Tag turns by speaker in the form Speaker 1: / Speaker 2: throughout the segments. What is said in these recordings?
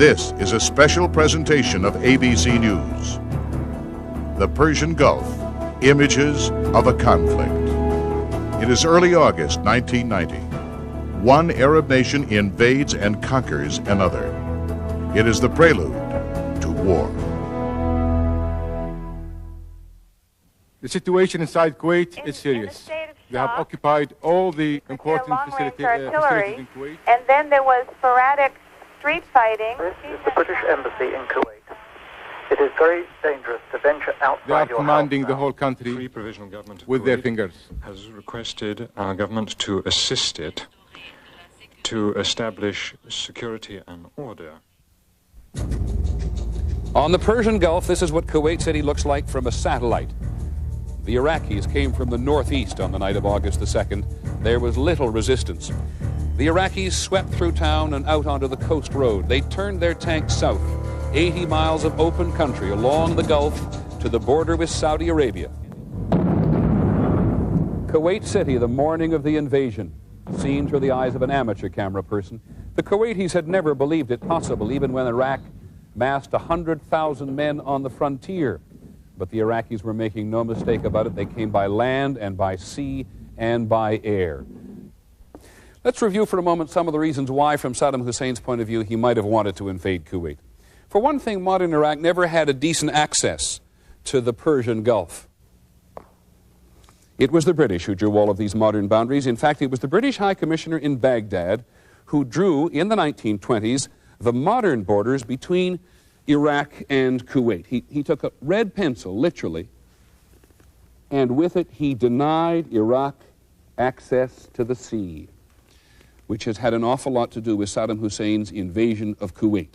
Speaker 1: This is a special presentation of ABC News. The Persian Gulf, Images of a Conflict. It is early August 1990. One Arab nation invades and conquers another. It is the prelude to war.
Speaker 2: The situation inside Kuwait is serious. They have occupied all the important facilities in Kuwait.
Speaker 3: And then there was sporadic street fighting.
Speaker 4: This is the British Embassy in Kuwait. It is very dangerous to venture outside
Speaker 2: They are
Speaker 4: your
Speaker 2: commanding
Speaker 4: house
Speaker 2: the
Speaker 4: now.
Speaker 2: whole country
Speaker 5: Free Provisional Government of
Speaker 2: with their
Speaker 5: Kuwait
Speaker 2: fingers.
Speaker 5: has requested our government to assist it to establish security and order.
Speaker 6: On the Persian Gulf, this is what Kuwait City looks like from a satellite. The Iraqis came from the northeast on the night of August the 2nd. There was little resistance. The Iraqis swept through town and out onto the coast road. They turned their tanks south, 80 miles of open country along the Gulf to the border with Saudi Arabia. Kuwait City, the morning of the invasion, seen through the eyes of an amateur camera person. The Kuwaitis had never believed it possible, even when Iraq massed 100,000 men on the frontier. But the Iraqis were making no mistake about it. They came by land and by sea and by air. Let's review for a moment some of the reasons why, from Saddam Hussein's point of view, he might have wanted to invade Kuwait. For one thing, modern Iraq never had a decent access to the Persian Gulf. It was the British who drew all of these modern boundaries. In fact, it was the British High Commissioner in Baghdad who drew, in the 1920s, the modern borders between Iraq and Kuwait. He took a red pencil, literally, and with it he denied Iraq access to the sea, which has had an awful lot to do with Saddam Hussein's invasion of Kuwait.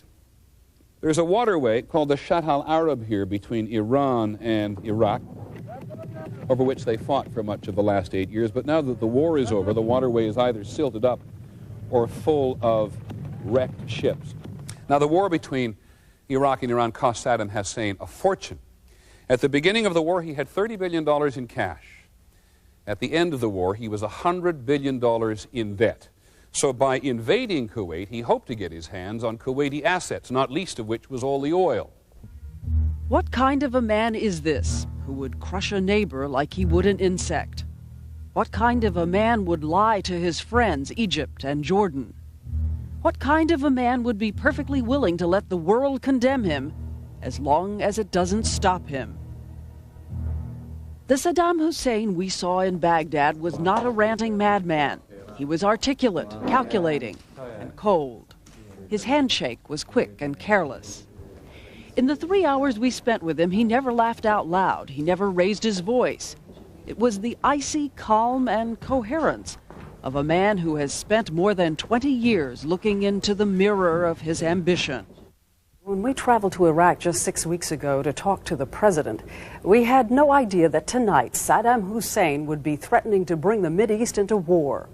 Speaker 6: There's a waterway called the Shatt al-Arab here between Iran and Iraq, over which they fought for much of the last 8 years. But now that the war is over, the waterway is either silted up or full of wrecked ships. Now, the war between Iraq and Iran cost Saddam Hussein a fortune. At the beginning of the war, he had $30 billion in cash. At the end of the war, he was $100 billion in debt. So by invading Kuwait, he hoped to get his hands on Kuwaiti assets, not least of which was all the oil.
Speaker 7: What kind of a man is this who would crush a neighbor like he would an insect? What kind of a man would lie to his friends, Egypt and Jordan? What kind of a man would be perfectly willing to let the world condemn him as long as it doesn't stop him? The Saddam Hussein we saw in Baghdad was not a ranting madman. He was articulate, calculating, and cold. His handshake was quick and careless. In the 3 hours we spent with him, he never laughed out loud. He never raised his voice. It was the icy calm and coherence of a man who has spent more than 20 years looking into the mirror of his ambition.
Speaker 8: When we traveled to Iraq just 6 weeks ago to talk to the president, we had no idea that tonight Saddam Hussein would be threatening to bring the Mideast into war.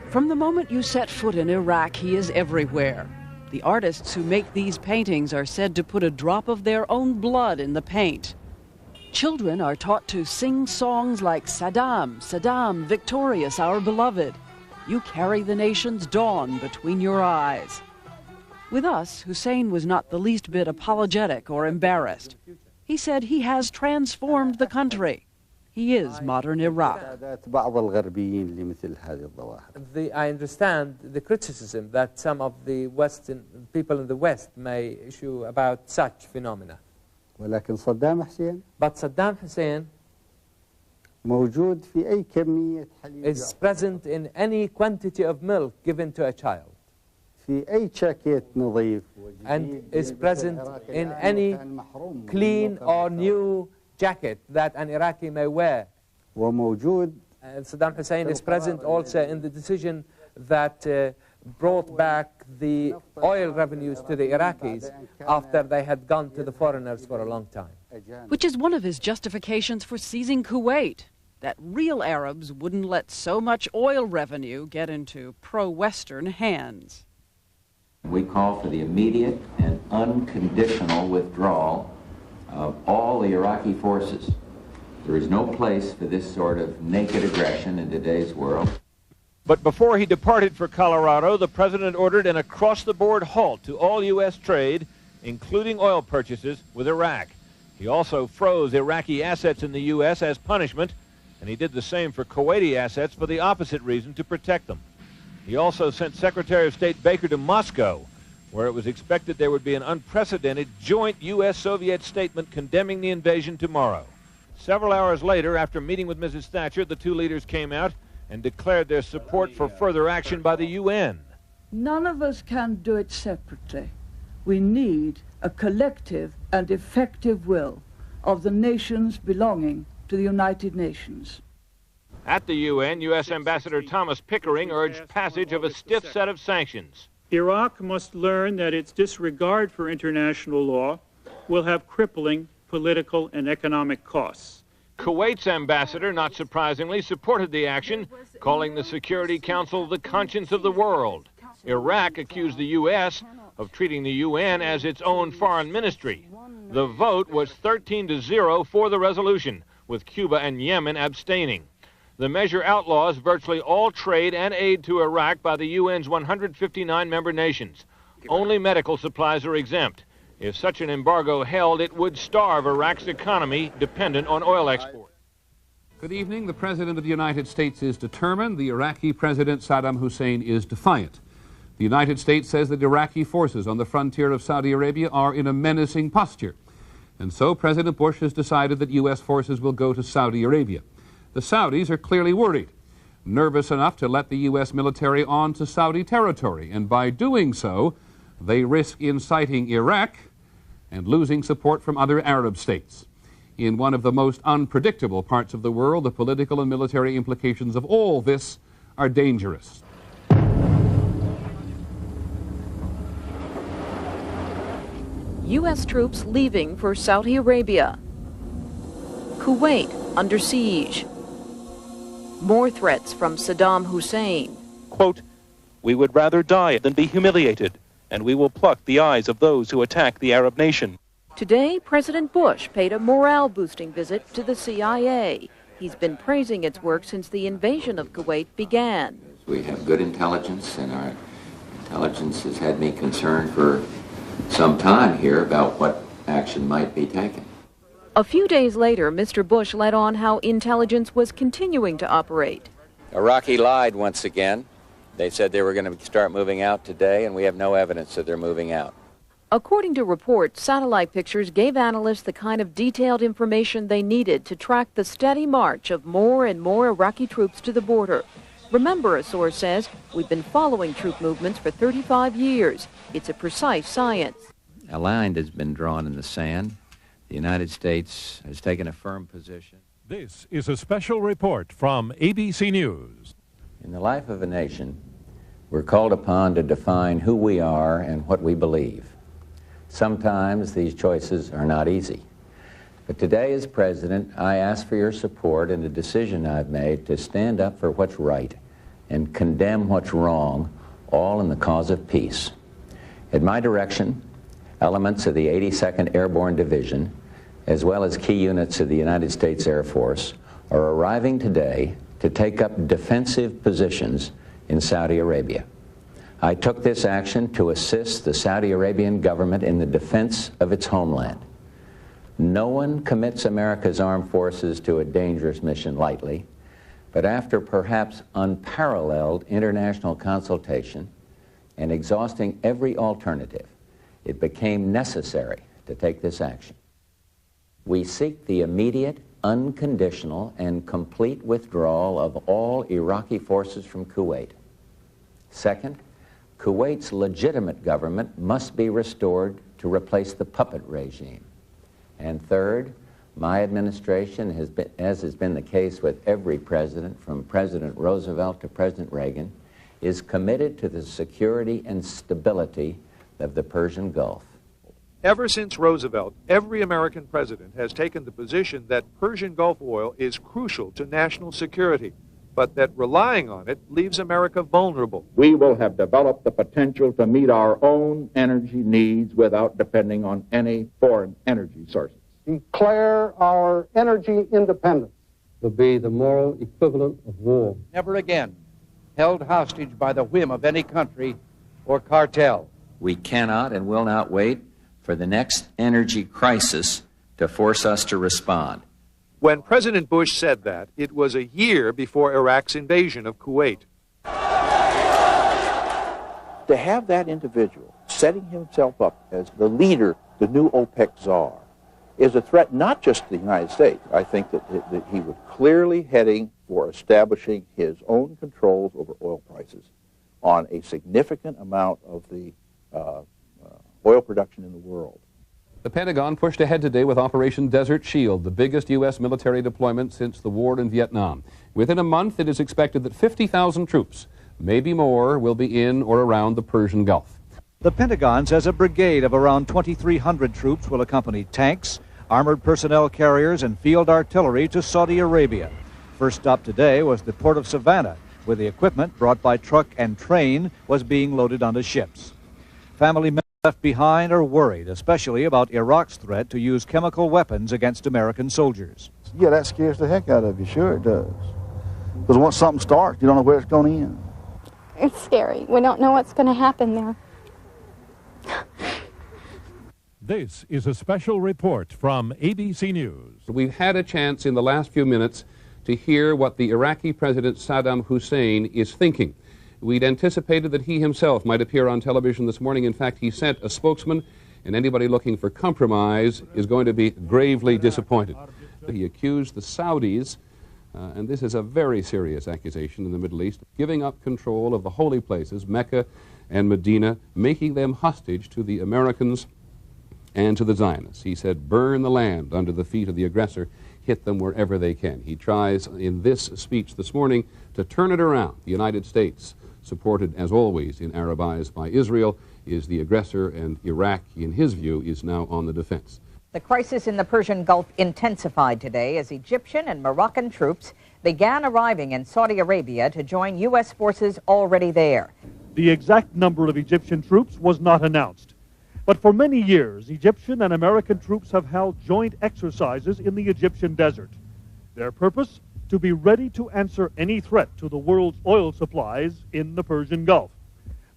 Speaker 7: From the moment you set foot in Iraq, he is everywhere. The artists who make these paintings are said to put a drop of their own blood in the paint. Children are taught to sing songs like Saddam, Saddam, victorious, our beloved. You carry the nation's dawn between your eyes. With us, Hussein was not the least bit apologetic or embarrassed. He said he has transformed the country. He is modern Iraq.
Speaker 9: I understand the criticism that some of the Western people in the West may issue about such phenomena. But Saddam Hussein is present in any quantity of milk given to a child, and is present in any clean or new jacket that an Iraqi may wear. And Saddam Hussein is present also in the decision that brought back the oil revenues to the Iraqis after they had gone to the foreigners for a long time.
Speaker 7: Which is one of his justifications for seizing Kuwait, that real Arabs wouldn't let so much oil revenue get into pro-Western hands.
Speaker 10: We call for the immediate and unconditional withdrawal of all the Iraqi forces. There is no place for this sort of naked aggression in today's world.
Speaker 11: But before he departed for Colorado, the president ordered an across-the-board halt to all U.S. trade, including oil purchases with Iraq. He also froze Iraqi assets in the U.S. as punishment, and he did the same for Kuwaiti assets for the opposite reason, to protect them. He also sent Secretary of State Baker to Moscow, where it was expected there would be an unprecedented joint U.S.-Soviet statement condemning the invasion tomorrow. Several hours later, after meeting with Mrs. Thatcher, the two leaders came out and declared their support for further action by the UN.
Speaker 12: None of us can do it separately. We need a collective and effective will of the nations belonging to the United Nations.
Speaker 11: At the UN, U.S. Ambassador Thomas Pickering urged passage of a stiff set of sanctions.
Speaker 13: Iraq must learn that its disregard for international law will have crippling political and economic costs.
Speaker 11: Kuwait's ambassador, not surprisingly, supported the action, calling the Security Council the conscience of the world. Iraq accused the U.S. of treating the UN as its own foreign ministry. The vote was 13-0 for the resolution, with Cuba and Yemen abstaining. The measure outlaws virtually all trade and aid to Iraq by the UN's 159 member nations. Only medical supplies are exempt. If such an embargo held, it would starve Iraq's economy dependent on oil exports.
Speaker 6: Good evening. The President of the United States is determined. The Iraqi President Saddam Hussein is defiant. The United States says that Iraqi forces on the frontier of Saudi Arabia are in a menacing posture. And so President Bush has decided that U.S. forces will go to Saudi Arabia. The Saudis are clearly worried, nervous enough to let the U.S. military onto Saudi territory, and by doing so, they risk inciting Iraq and losing support from other Arab states. In one of the most unpredictable parts of the world, the political and military implications of all this are dangerous.
Speaker 14: U.S. troops leaving for Saudi Arabia. Kuwait under siege. More threats from Saddam Hussein.
Speaker 15: Quote, "We would rather die than be humiliated, and we will pluck the eyes of those who attack the Arab nation."
Speaker 14: Today, President Bush paid a morale-boosting visit to the CIA. He's been praising its work since the invasion of Kuwait began.
Speaker 10: We have good intelligence, and our intelligence has had me concerned for some time here about what action might be taken.
Speaker 14: A few days later, Mr. Bush let on how intelligence was continuing to operate.
Speaker 10: Iraqi lied once again. They said they were going to start moving out today, and we have no evidence that they're moving out.
Speaker 14: According to reports, satellite pictures gave analysts the kind of detailed information they needed to track the steady march of more and more Iraqi troops to the border. Remember, a source says, we've been following troop movements for 35 years. It's a precise science.
Speaker 10: A line has been drawn in the sand. The United States has taken a firm position.
Speaker 16: This is a special report from ABC News.
Speaker 10: In the life of a nation, we're called upon to define who we are and what we believe. Sometimes these choices are not easy. But today, as president, I ask for your support in the decision I've made to stand up for what's right and condemn what's wrong, all in the cause of peace. At my direction, elements of the 82nd Airborne Division, as well as key units of the United States Air Force, are arriving today to take up defensive positions in Saudi Arabia. I took this action to assist the Saudi Arabian government in the defense of its homeland. No one commits America's armed forces to a dangerous mission lightly, but after perhaps unparalleled international consultation and exhausting every alternative, it became necessary to take this action. We seek the immediate, unconditional, and complete withdrawal of all Iraqi forces from Kuwait. Second, Kuwait's legitimate government must be restored to replace the puppet regime. And third, my administration has been, as has been the case with every president, from President Roosevelt to President Reagan, is committed to the security and stability of the Persian Gulf.
Speaker 17: Ever since Roosevelt, every American president has taken the position that Persian Gulf oil is crucial to national security, but that relying on it leaves America vulnerable.
Speaker 18: We will have developed the potential to meet our own energy needs without depending on any foreign energy sources.
Speaker 19: Declare our energy independence to be the moral equivalent of war.
Speaker 20: Never again held hostage by the whim of any country or cartel.
Speaker 10: We cannot and will not wait for the next energy crisis to force us to respond.
Speaker 17: When President Bush said that, it was a year before Iraq's invasion of Kuwait.
Speaker 18: To have that individual setting himself up as the leader, the new OPEC czar, is a threat not just to the United States. I think that he was clearly heading for establishing his own controls over oil prices on a significant amount of the oil production in the world.
Speaker 6: The Pentagon pushed ahead today with Operation Desert Shield, the biggest U.S. military deployment since the war in Vietnam. Within a month, it is expected that 50,000 troops, maybe more, will be in or around the Persian Gulf.
Speaker 21: The Pentagon says a brigade of around 2,300 troops will accompany tanks, armored personnel carriers, and field artillery to Saudi Arabia. First stop today was the port of Savannah, where the equipment brought by truck and train was being loaded onto ships. Family members left behind are worried, especially about Iraq's threat to use chemical weapons against American soldiers.
Speaker 22: Yeah, that scares the heck out of you. Sure it does. Because once something starts, you don't know where it's going to end.
Speaker 23: It's scary. We don't know what's going to happen there.
Speaker 16: This is a special report from ABC News.
Speaker 6: We've had a chance in the last few minutes to hear what the Iraqi President Saddam Hussein is thinking. We'd anticipated that he himself might appear on television this morning. In fact, he sent a spokesman, and anybody looking for compromise is going to be gravely disappointed. He accused the Saudis, and this is a very serious accusation in the Middle East, giving up control of the holy places, Mecca and Medina, making them hostage to the Americans and to the Zionists. He said, burn the land under the feet of the aggressor, hit them wherever they can. He tries in this speech this morning to turn it around. The United States, supported as always in Arab eyes by Israel, is the aggressor, and Iraq, in his view, is now on the defense.
Speaker 24: The crisis in the Persian Gulf intensified today as Egyptian and Moroccan troops began arriving in Saudi Arabia to join U.S. forces already there.
Speaker 25: The exact number of Egyptian troops was not announced. But for many years, Egyptian and American troops have held joint exercises in the Egyptian desert. Their purpose? To be ready to answer any threat to the world's oil supplies in the Persian Gulf.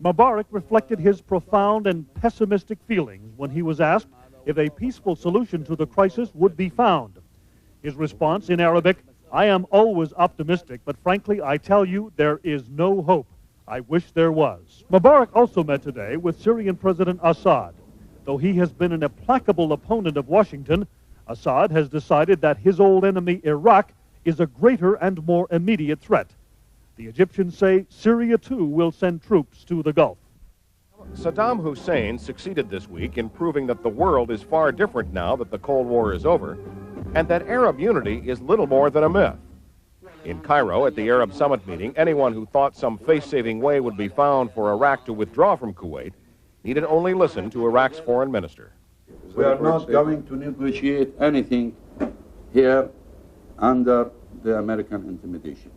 Speaker 25: Mubarak reflected his profound and pessimistic feelings when he was asked if a peaceful solution to the crisis would be found. His response in Arabic, I am always optimistic, but frankly, I tell you, there is no hope. I wish there was. Mubarak also met today with Syrian President Assad. Though he has been an implacable opponent of Washington, Assad has decided that his old enemy, Iraq, is a greater and more immediate threat. The Egyptians say Syria, too, will send troops to the Gulf.
Speaker 26: Saddam Hussein succeeded this week in proving that the world is far different now that the Cold War is over, and that Arab unity is little more than a myth. In Cairo, at the Arab Summit meeting, anyone who thought some face-saving way would be found for Iraq to withdraw from Kuwait needed only listen to Iraq's foreign minister.
Speaker 27: We are not going to negotiate anything here under the American intimidation.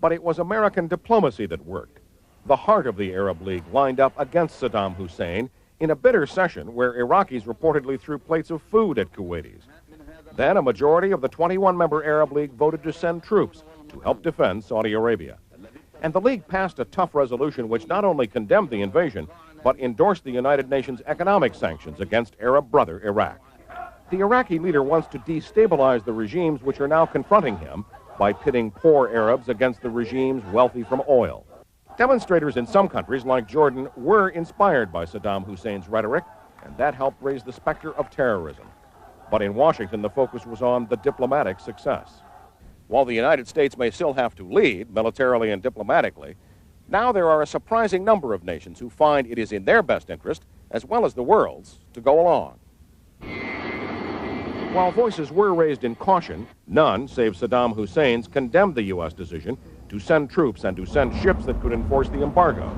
Speaker 26: But it was American diplomacy that worked. The heart of the Arab League lined up against Saddam Hussein in a bitter session where Iraqis reportedly threw plates of food at Kuwaitis. Then a majority of the 21-member Arab League voted to send troops to help defend Saudi Arabia. And the League passed a tough resolution which not only condemned the invasion, but endorsed the United Nations economic sanctions against Arab brother Iraq. The Iraqi leader wants to destabilize the regimes which are now confronting him by pitting poor Arabs against the regimes wealthy from oil. Demonstrators in some countries, like Jordan, were inspired by Saddam Hussein's rhetoric, and that helped raise the specter of terrorism. But in Washington, the focus was on the diplomatic success. While the United States may still have to lead, militarily and diplomatically, now there are a surprising number of nations who find it is in their best interest, as well as the world's, to go along. While voices were raised in caution, none, save Saddam Hussein's, condemned the U.S. decision to send troops and to send ships that could enforce the embargo.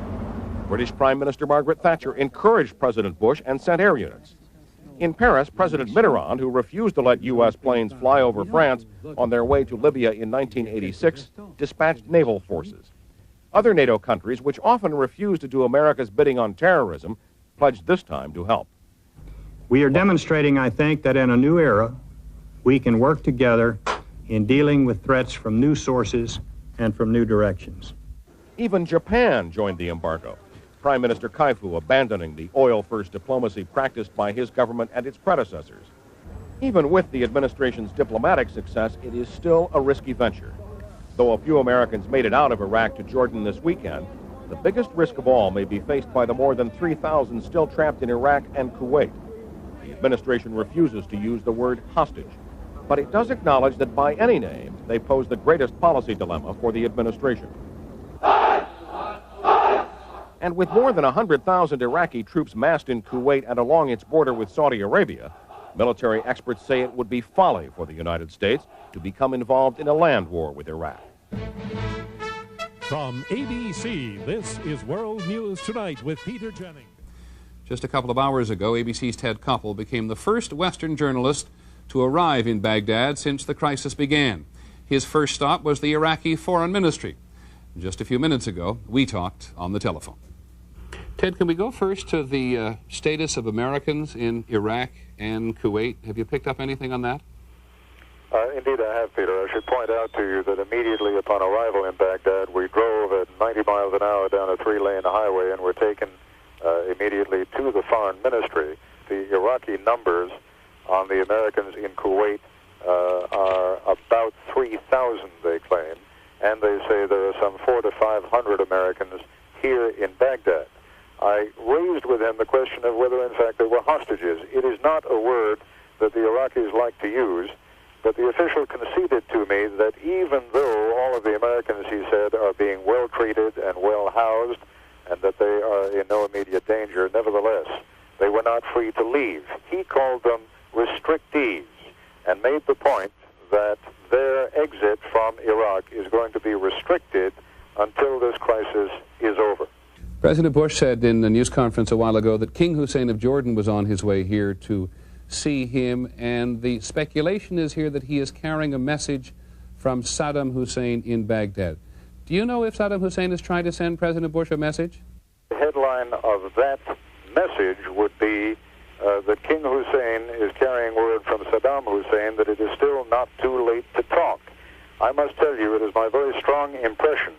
Speaker 26: British Prime Minister Margaret Thatcher encouraged President Bush and sent air units. In Paris, President Mitterrand, who refused to let U.S. planes fly over France on their way to Libya in 1986, dispatched naval forces. Other NATO countries, which often refuse to do America's bidding on terrorism, pledged this time to help.
Speaker 28: We are demonstrating, I think, that in a new era, we can work together in dealing with threats from new sources and from new directions.
Speaker 26: Even Japan joined the embargo, Prime Minister Kaifu abandoning the oil-first diplomacy practiced by his government and its predecessors. Even with the administration's diplomatic success, it is still a risky venture. Though a few Americans made it out of Iraq to Jordan this weekend, the biggest risk of all may be faced by the more than 3,000 still trapped in Iraq and Kuwait. The administration refuses to use the word hostage, but it does acknowledge that by any name, they pose the greatest policy dilemma for the administration. And with more than 100,000 Iraqi troops massed in Kuwait and along its border with Saudi Arabia, military experts say it would be folly for the United States to become involved in a land war with Iraq.
Speaker 16: From ABC, this is World News Tonight with Peter Jennings.
Speaker 6: Just a couple of hours ago, ABC's Ted Koppel became the first Western journalist to arrive in Baghdad since the crisis began. His first stop was the Iraqi Foreign Ministry. Just a few minutes ago, we talked on the telephone. Ted, can we go first to the status of Americans in Iraq and Kuwait? Have you picked up anything on that?
Speaker 1: Indeed I have, Peter. I should point out to you that immediately upon arrival in Baghdad, we drove at 90 miles an hour down a three-lane highway and were taken immediately to the Foreign Ministry. The Iraqi numbers on the Americans in Kuwait are about 3,000, they claim, and they say there are some 400 to 500 Americans here in Baghdad. I raised with him the question of whether, in fact, there were hostages. It is not a word that the Iraqis like to use, but the official conceded to me that even though all of the Americans, he said, are being well treated and well housed, and that they are in no immediate danger, nevertheless, they were not free to leave. He called them restrictees and made the point that their exit from Iraq is going to be restricted until this crisis is over.
Speaker 6: President Bush said in a news conference a while ago that King Hussein of Jordan was on his way here to see him, and the speculation is here that he is carrying a message from Saddam Hussein in Baghdad. Do you know if Saddam Hussein is trying to send President Bush a message?
Speaker 1: The headline of that message would be that King Hussein is carrying word from Saddam Hussein that it is still not too late to talk. I must tell you, it is my very strong impression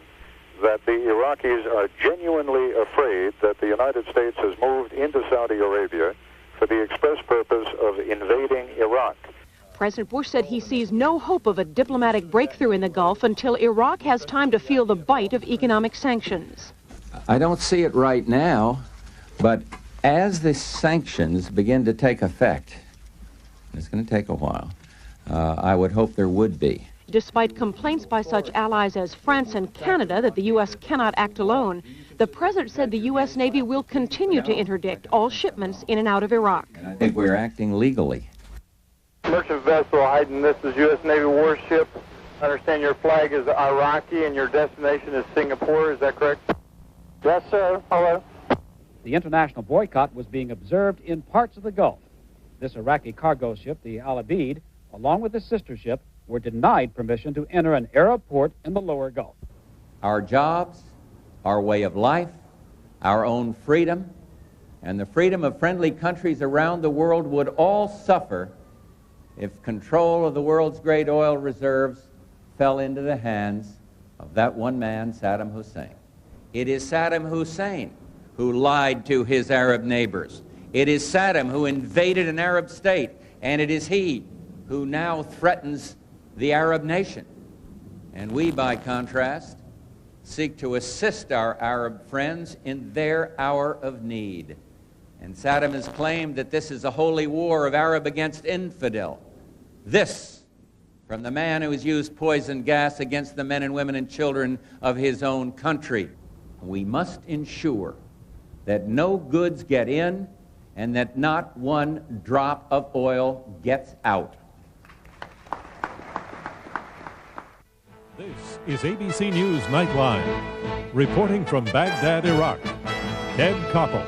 Speaker 1: that the Iraqis are genuinely afraid that the United States has moved into Saudi Arabia for the express purpose of invading Iraq.
Speaker 2: President Bush said he sees no hope of a diplomatic breakthrough in the Gulf until Iraq has time to feel the bite of economic sanctions.
Speaker 10: I don't see it right now, but as the sanctions begin to take effect, it's going to take a while, I would hope there would be.
Speaker 2: Despite complaints by such allies as France and Canada that the U.S. cannot act alone, the president said the U.S. Navy will continue to interdict all shipments in and out of Iraq.
Speaker 10: I think we're acting legally.
Speaker 19: Merchant vessel Hayden, this is U.S. Navy warship. I understand your flag is Iraqi and your destination is Singapore, is that correct? Yes, sir. Hello.
Speaker 3: The international boycott was being observed in parts of the Gulf. This Iraqi cargo ship, the Al Abid, along with the sister ship, were denied permission to enter an Arab port in the lower Gulf.
Speaker 10: Our jobs, our way of life, our own freedom, and the freedom of friendly countries around the world would all suffer if control of the world's great oil reserves fell into the hands of that one man, Saddam Hussein. It is Saddam Hussein who lied to his Arab neighbors. It is Saddam who invaded an Arab state, and it is he who now threatens the Arab nation. And we, by contrast, seek to assist our Arab friends in their hour of need. And Saddam has claimed that this is a holy war of Arab against infidel. This, from the man who has used poison gas against the men and women and children of his own country. We must ensure that no goods get in and that not one drop of oil gets out.
Speaker 16: This is ABC News Nightline. Reporting from Baghdad, Iraq, Ted Koppel.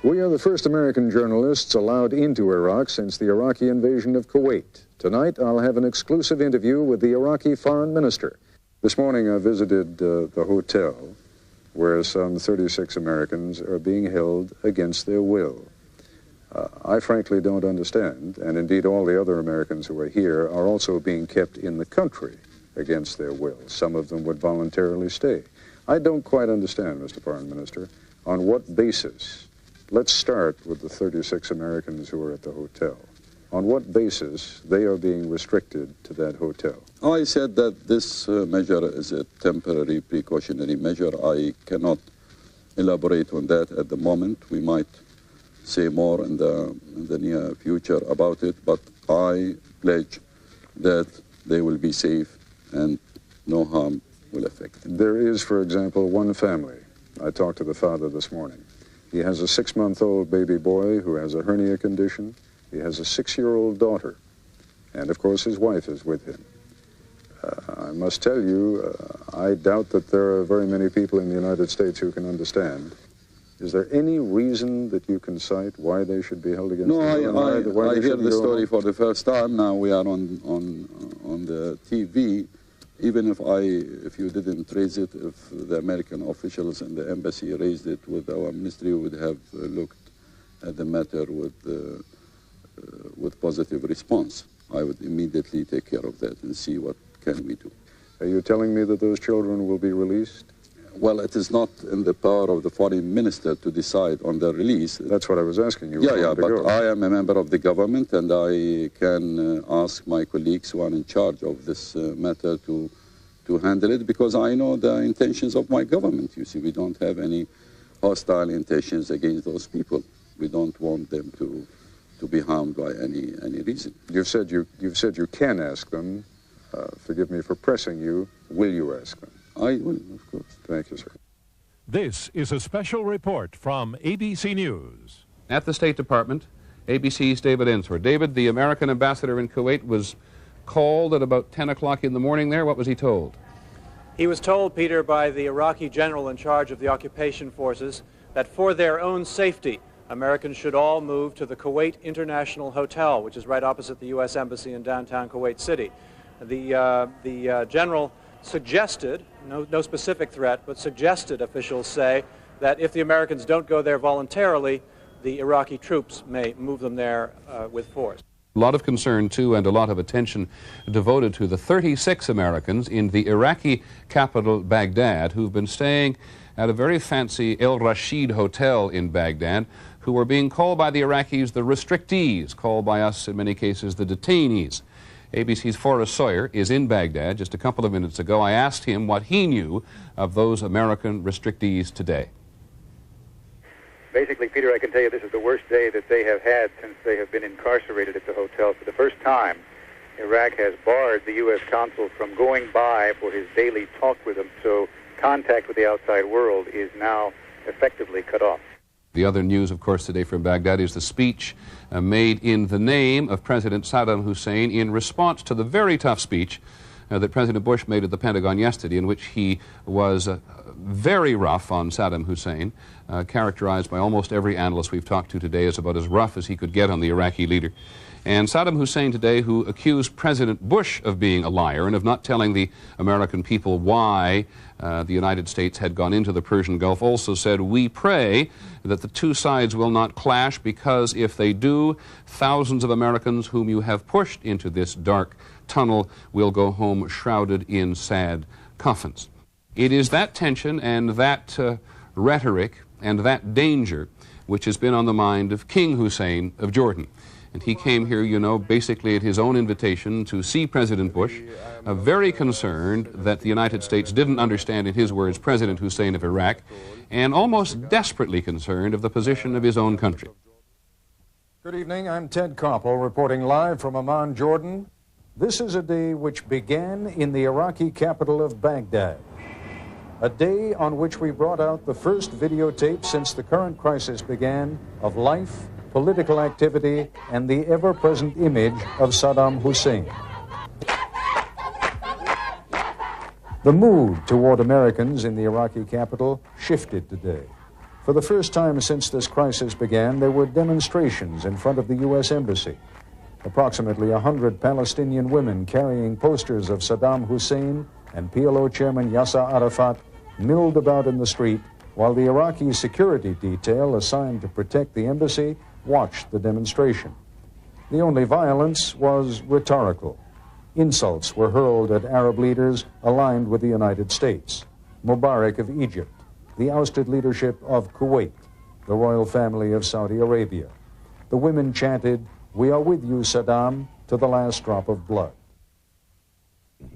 Speaker 4: We are the first American journalists allowed into Iraq since the Iraqi invasion of Kuwait. Tonight, I'll have an exclusive interview with the Iraqi foreign minister. This morning, I visited the hotel where some 36 Americans are being held against their will. I frankly don't understand, and indeed all the other Americans who are here are also being kept in the country against their will. Some of them would voluntarily stay. I don't quite understand, Mr. Foreign Minister, on what basis. Let's start with the 36 Americans who are at the hotel. On what basis they are being restricted to that hotel?
Speaker 27: I said that this measure is a temporary precautionary measure. I cannot elaborate on that at the moment. We might say more in the near future about it, but I pledge that they will be safe and no harm will affect them.
Speaker 4: There is, for example, one family. I talked to the father this morning. He has a 6-month-old baby boy who has a hernia condition. He has a 6-year-old daughter. And, of course, his wife is with him. I must tell you, I doubt that there are very many people in the United States who can understand. Is there any reason that you can cite why they should be held against the will?
Speaker 27: I hear the story for the first time. Now we are on the TV. Even if you didn't raise it, if the American officials and the embassy raised it with our ministry, we would have looked at the matter with positive response. I would immediately take care of that and see what can we do.
Speaker 4: Are you telling me that those children will be released?
Speaker 27: Well, it is not in the power of the foreign minister to decide on their release.
Speaker 4: That's what I was asking you.
Speaker 27: Yeah, but I am a member of the government and I can ask my colleagues who are in charge of this matter to handle it, because I know the intentions of my government. You see, we don't have any hostile intentions against those people. We don't want them to be harmed by any reason.
Speaker 4: You've said you can ask them. Forgive me for pressing you. Will you ask them?
Speaker 27: I will, of course.
Speaker 4: Thank you, sir.
Speaker 16: This is a special report from ABC News.
Speaker 6: At the State Department, ABC's David Ensor. David, the American ambassador in Kuwait was called at about 10 o'clock in the morning there. What was he told?
Speaker 5: He was told, Peter, by the Iraqi general in charge of the occupation forces that for their own safety, Americans should all move to the Kuwait International Hotel, which is right opposite the U.S. Embassy in downtown Kuwait City. The general suggested, no specific threat, but suggested, officials say, that if the Americans don't go there voluntarily, the Iraqi troops may move them there with force.
Speaker 6: A lot of concern, too, and a lot of attention devoted to the 36 Americans in the Iraqi capital, Baghdad, who've been staying at a very fancy El Rashid hotel in Baghdad, who were being called by the Iraqis the restrictees, called by us in many cases the detainees. ABC's Forrest Sawyer is in Baghdad just a couple of minutes ago. I asked him what he knew of those American restrictees today.
Speaker 1: Basically, Peter, I can tell you this is the worst day that they have had since they have been incarcerated at the hotel. For the first time, Iraq has barred the U.S. consul from going by for his daily talk with them, so contact with the outside world is now effectively cut off.
Speaker 6: The other news, of course, today from Baghdad is the speech made in the name of President Saddam Hussein in response to the very tough speech that President Bush made at the Pentagon yesterday, in which he was very rough on Saddam Hussein, characterized by almost every analyst we've talked to today as about as rough as he could get on the Iraqi leader. And Saddam Hussein today, who accused President Bush of being a liar and of not telling the American people why the United States had gone into the Persian Gulf, also said, "We pray that the two sides will not clash, because if they do, thousands of Americans whom you have pushed into this dark tunnel will go home shrouded in sad coffins." It is that tension and that rhetoric and that danger which has been on the mind of King Hussein of Jordan. And he came here, you know, basically at his own invitation to see President Bush, very concerned that the United States didn't understand, in his words, President Hussein of Iraq, and almost desperately concerned of the position of his own country.
Speaker 7: Good evening, I'm Ted Koppel reporting live from Amman, Jordan. This is a day which began in the Iraqi capital of Baghdad. A day on which we brought out the first videotape since the current crisis began of life, political activity, and the ever-present image of Saddam Hussein. The mood toward Americans in the Iraqi capital shifted today. For the first time since this crisis began, there were demonstrations in front of the U.S. Embassy. Approximately 100 Palestinian women carrying posters of Saddam Hussein and PLO chairman Yasser Arafat milled about in the street, while the Iraqi security detail assigned to protect the embassy watched the demonstration. The only violence was rhetorical. Insults were hurled at Arab leaders aligned with the United States. Mubarak of Egypt, the ousted leadership of Kuwait, the royal family of Saudi Arabia. The women chanted, "We are with you, Saddam," to the last drop of blood.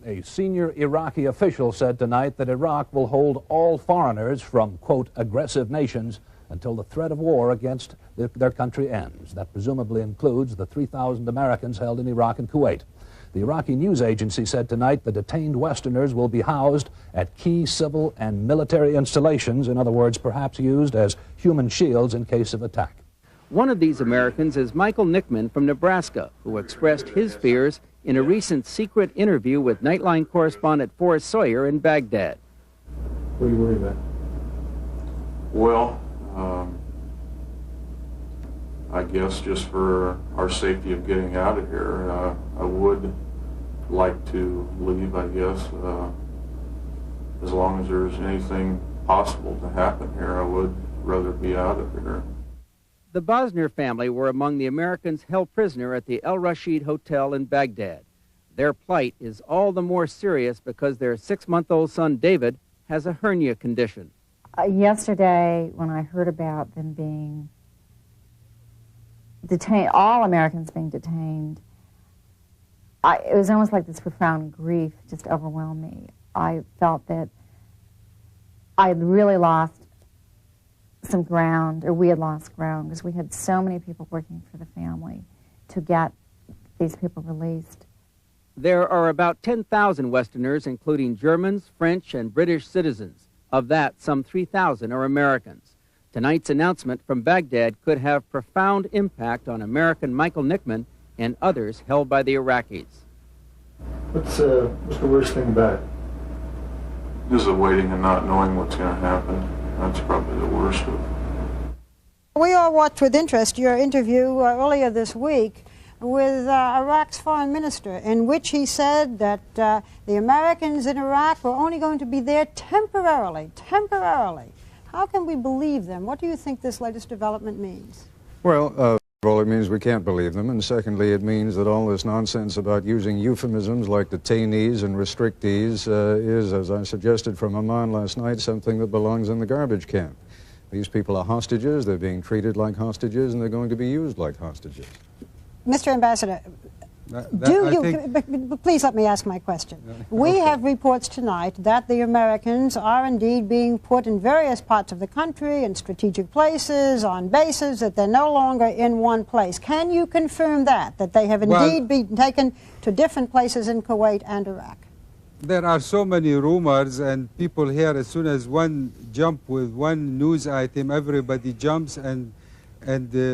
Speaker 8: A senior Iraqi official said tonight that Iraq will hold all foreigners from, quote, aggressive nations until the threat of war against their country ends. That presumably includes the 3,000 Americans held in Iraq and Kuwait. The Iraqi news agency said tonight the detained Westerners will be housed at key civil and military installations, in other words, perhaps used as human shields in case of attack.
Speaker 9: One of these Americans is Michael Nickman from Nebraska, who expressed his fears in a recent secret interview with Nightline correspondent Forrest Sawyer in Baghdad.
Speaker 11: What are you worried about?
Speaker 12: Well, I guess just for our safety of getting out of here, I would like to leave, I guess. As long as there's anything possible to happen here, I would rather be out of here.
Speaker 9: The Bosner family were among the Americans held prisoner at the El Rashid Hotel in Baghdad. Their plight is all the more serious because their 6-month-old son, David, has a hernia condition.
Speaker 13: Yesterday, when I heard about them being detained, all Americans being detained, it was almost like this profound grief just overwhelmed me. I felt that I had really lost some ground, or we had lost ground, because we had so many people working for the family to get these people released.
Speaker 9: There are about 10,000 Westerners, including Germans, French, and British citizens. Of that, some 3,000 are Americans. Tonight's announcement from Baghdad could have profound impact on American Michael Nickman and others held by the Iraqis.
Speaker 11: What's the worst thing about it?
Speaker 12: Just the waiting and not knowing what's going to happen. That's probably the worst of it.
Speaker 14: We all watched with interest your interview earlier this week with Iraq's foreign minister, in which he said that the Americans in Iraq were only going to be there temporarily. How can we believe them? What do you think this latest development means?
Speaker 4: Well, it means we can't believe them, and secondly, it means that all this nonsense about using euphemisms like detainees and restrictees is, as I suggested from Amman last night, something that belongs in the garbage can. These people are hostages, they're being treated like hostages, and they're going to be used like hostages.
Speaker 14: Mr. Ambassador, please let me ask my question. We have reports tonight that the Americans are indeed being put in various parts of the country, in strategic places, on bases, that they're no longer in one place. Can you confirm that they have indeed been taken to different places in Kuwait and Iraq?
Speaker 15: There are so many rumors, and people here, as soon as one jump with one news item, everybody jumps and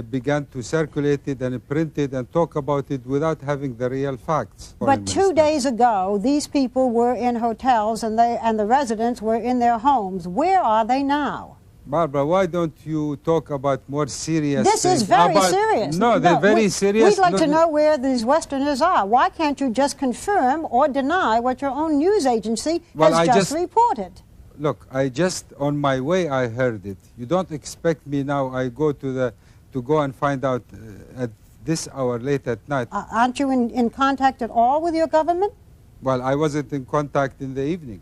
Speaker 15: began to circulate it and print it and talk about it without having the real facts.
Speaker 14: But 2 days ago, these people were in hotels and the residents were in their homes. Where are they now?
Speaker 15: Barbara, why don't you talk about more serious
Speaker 14: things? This is very serious.
Speaker 15: No, they're very serious.
Speaker 14: We'd like to know where these Westerners are. Why can't you just confirm or deny what your own news agency has just reported?
Speaker 15: Look, on my way I heard it. You don't expect me now, I go to go and find out at this hour late at night.
Speaker 14: Aren't you in contact at all with your government?
Speaker 15: Well, I wasn't in contact in the evening.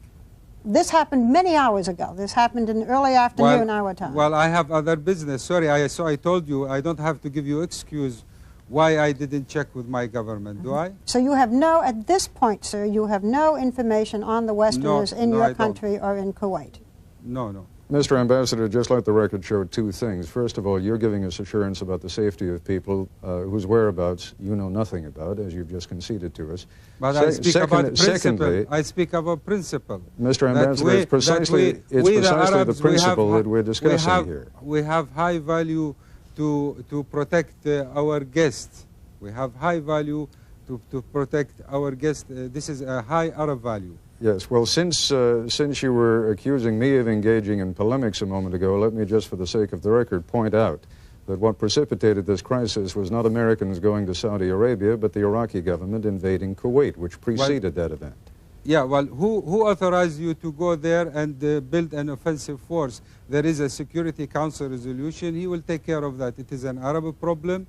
Speaker 14: This happened many hours ago. This happened in early afternoon our time.
Speaker 15: Well, I have other business. Sorry, I told you, I don't have to give you excuse why I didn't check with my government, do I?
Speaker 14: So you have at this point, sir, you have no information on the Westerners in your country or in Kuwait?
Speaker 15: No.
Speaker 4: Mr. Ambassador, just let the record show two things. First of all, you're giving us assurance about the safety of people whose whereabouts you know nothing about, as you've just conceded to us.
Speaker 15: But I speak about principle. I speak about principle.
Speaker 4: Mr. Ambassador, it's precisely the principle that we're discussing here.
Speaker 15: We have high value to protect our guests. We have high value to protect our guests. This is a high Arab value.
Speaker 4: Yes, well, since you were accusing me of engaging in polemics a moment ago, let me just for the sake of the record point out that what precipitated this crisis was not Americans going to Saudi Arabia, but the Iraqi government invading Kuwait, which preceded that event.
Speaker 15: Yeah, well, who authorized you to go there and build an offensive force? There is a Security Council resolution. He will take care of that. It is an Arab problem.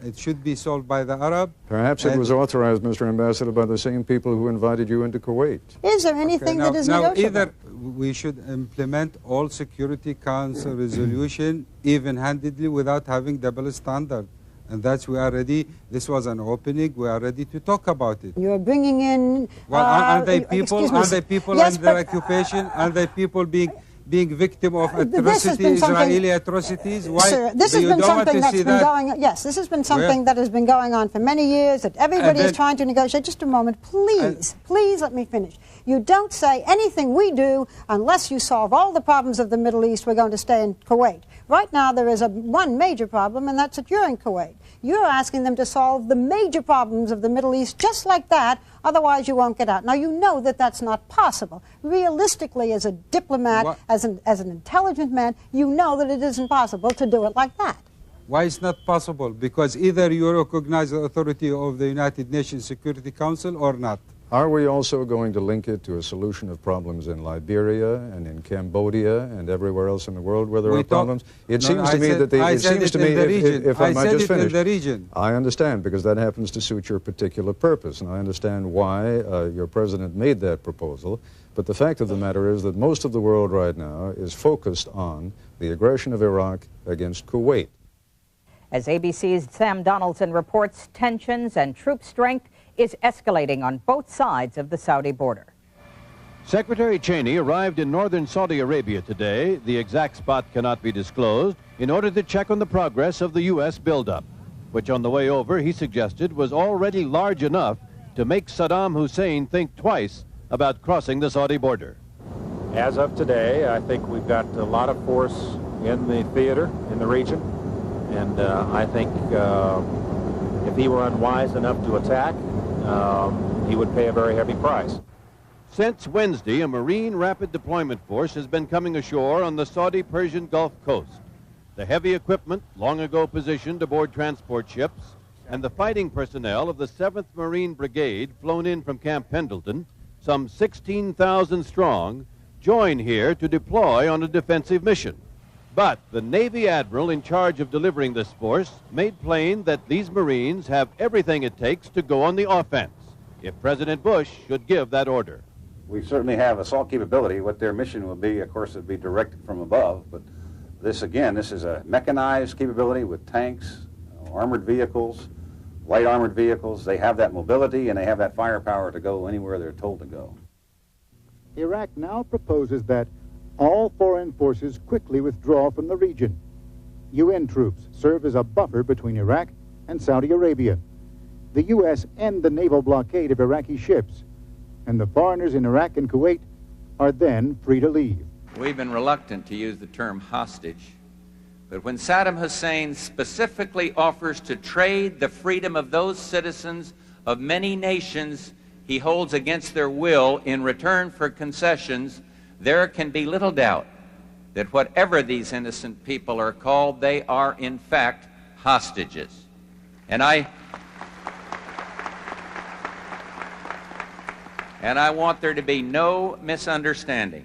Speaker 15: It should be solved by the Arab.
Speaker 7: Perhaps it was authorized, Mr. Ambassador, by the same people who invited you into Kuwait.
Speaker 14: Is there anything that is negotiable?
Speaker 15: Either we should implement all Security Council resolution even-handedly without having double standard. And that's, we are ready. This was an opening. We are ready to talk about it.
Speaker 14: You're bringing in...
Speaker 15: Well, are they people? Are they people
Speaker 14: yes,
Speaker 15: under occupation? Are they people being victim of atrocities, Israeli atrocities? Why?
Speaker 14: Sir, this has been something that's been going on. Yes, this has been something that has been going on for many years, that everybody is trying to negotiate. Just a moment, please, please let me finish. You don't say anything we do unless you solve all the problems of the Middle East, we're going to stay in Kuwait. Right now there is one major problem, and that's that you're in Kuwait. You're asking them to solve the major problems of the Middle East just like that, otherwise you won't get out. Now, you know that that's not possible. Realistically, as a diplomat, as an intelligent man, you know that it isn't possible to do it like that.
Speaker 15: Why it's not possible? Because either you recognize the authority of the United Nations Security Council or not.
Speaker 7: Are we also going to link it to a solution of problems in Liberia and in Cambodia and everywhere else in the world where there are problems? It seems to me that if I might just finish, I understand, because that happens to suit your particular purpose, and I understand why your president made that proposal. But the fact of the matter is that most of the world right now is focused on the aggression of Iraq against Kuwait.
Speaker 17: As ABC's Sam Donaldson reports, tensions and troop strength is escalating on both sides of the Saudi border.
Speaker 18: Secretary Cheney arrived in northern Saudi Arabia today, the exact spot cannot be disclosed, in order to check on the progress of the U.S. buildup, which on the way over he suggested was already large enough to make Saddam Hussein think twice about crossing the Saudi border.
Speaker 20: As of today, I think we've got a lot of force in the theater, in the region, and I think if he were unwise enough to attack, he would pay a very heavy price.
Speaker 18: Since Wednesday, a Marine Rapid Deployment Force has been coming ashore on the Saudi-Persian Gulf Coast. The heavy equipment, long ago positioned aboard transport ships, and the fighting personnel of the 7th Marine Brigade, flown in from Camp Pendleton, some 16,000 strong, join here to deploy on a defensive mission. But the Navy Admiral in charge of delivering this force made plain that these Marines have everything it takes to go on the offense, if President Bush should give that order.
Speaker 21: We certainly have assault capability. What their mission will be, of course, would be directed from above. But this, again, this is a mechanized capability with tanks, armored vehicles, light armored vehicles. They have that mobility and they have that firepower to go anywhere they're told to go.
Speaker 22: Iraq now proposes that all foreign forces quickly withdraw from the region. UN troops serve as a buffer between Iraq and Saudi Arabia. The U.S. end the naval blockade of Iraqi ships, and the foreigners in Iraq and Kuwait are then free to leave.
Speaker 23: We've been reluctant to use the term hostage, but when Saddam Hussein specifically offers to trade the freedom of those citizens of many nations he holds against their will in return for concessions, there can be little doubt that whatever these innocent people are called, they are in fact hostages. And I want there to be no misunderstanding.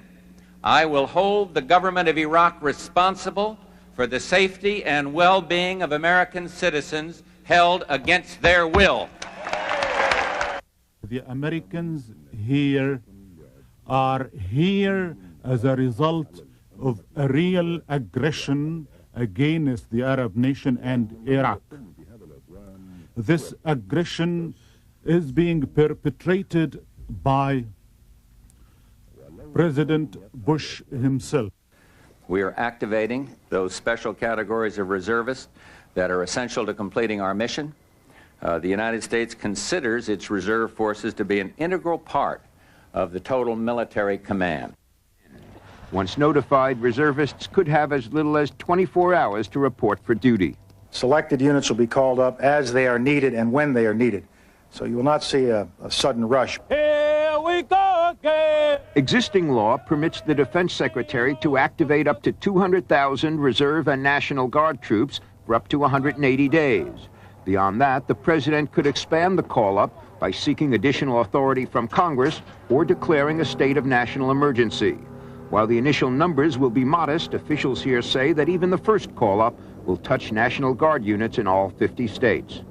Speaker 23: I will hold the government of Iraq responsible for the safety and well-being of American citizens held against their will.
Speaker 24: The Americans here are here as a result of a real aggression against the Arab nation and Iraq. This aggression is being perpetrated by President Bush himself.
Speaker 23: We are activating those special categories of reservists that are essential to completing our mission. The United States considers its reserve forces to be an integral part of the total military command.
Speaker 25: Once notified, reservists could have as little as 24 hours to report for duty.
Speaker 29: Selected units will be called up as they are needed and when they are needed. So you will not see a sudden rush.
Speaker 25: Here we go again! Existing law permits the Defense Secretary to activate up to 200,000 Reserve and National Guard troops for up to 180 days. Beyond that, the President could expand the call-up by seeking additional authority from Congress or declaring a state of national emergency. While the initial numbers will be modest, officials here say that even the first call-up will touch National Guard units in all 50 states.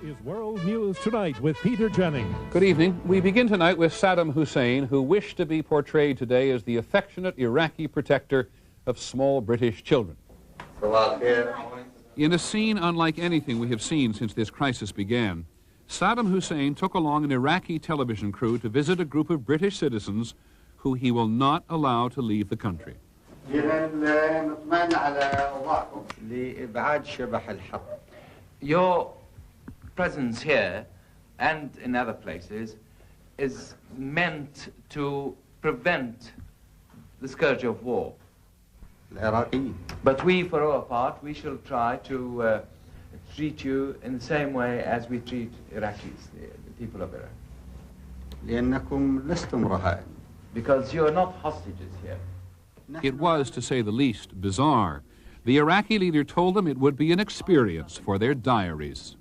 Speaker 2: This is World News Tonight with Peter Jennings.
Speaker 6: Good evening. We begin tonight with Saddam Hussein, who wished to be portrayed today as the affectionate Iraqi protector of small British children. In a scene unlike anything we have seen since this crisis began, Saddam Hussein took along an Iraqi television crew to visit a group of British citizens who he will not allow to leave the country.
Speaker 3: Your presence here and in other places is meant to prevent the scourge of war. But we, for our part, we shall try to treat you in the same way as we treat Iraqis, the people of Iraq. Because you are not hostages here.
Speaker 6: It was, to say the least, bizarre. The Iraqi leader told them it would be an experience for their diaries.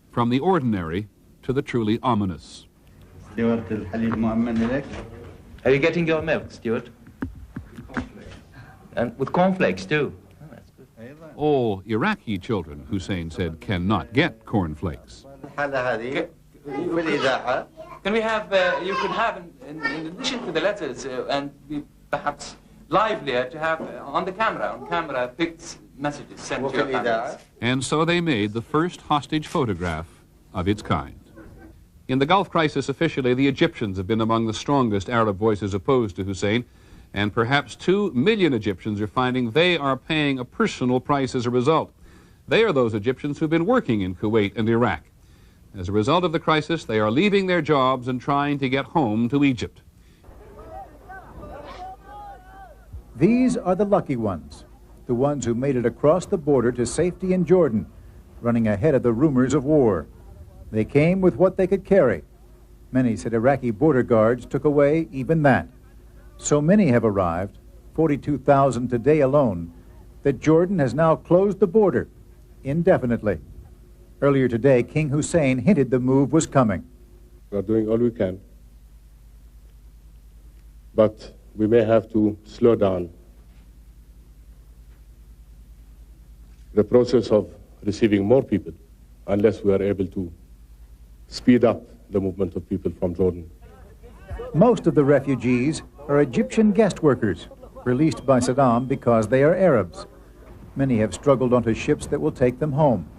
Speaker 6: From the ordinary to the truly ominous.
Speaker 3: Are you getting your milk, Stuart? And with cornflakes, too. Oh, that's good.
Speaker 6: All Iraqi children, Hussein said, cannot get cornflakes.
Speaker 3: Can we have, you could have, in addition to the letters, and be perhaps livelier to have on camera, picked messages sent to your families.
Speaker 6: And so they made the first hostage photograph of its kind. In the Gulf crisis, officially, the Egyptians have been among the strongest Arab voices opposed to Hussein, and perhaps 2 million Egyptians are finding they are paying a personal price as a result. They are those Egyptians who've been working in Kuwait and Iraq. As a result of the crisis, they are leaving their jobs and trying to get home to Egypt.
Speaker 22: These are the lucky ones, the ones who made it across the border to safety in Jordan, running ahead of the rumors of war. They came with what they could carry. Many said Iraqi border guards took away even that. So many have arrived, 42,000 today alone, that Jordan has now closed the border indefinitely. Earlier today, King Hussein hinted the move was coming.
Speaker 5: We are doing all we can, but we may have to slow down the process of receiving more people unless we are able to speed up the movement of people from Jordan.
Speaker 22: Most of the refugees are Egyptian guest workers, released by Saddam because they are Arabs. Many have struggled onto ships that will take them home.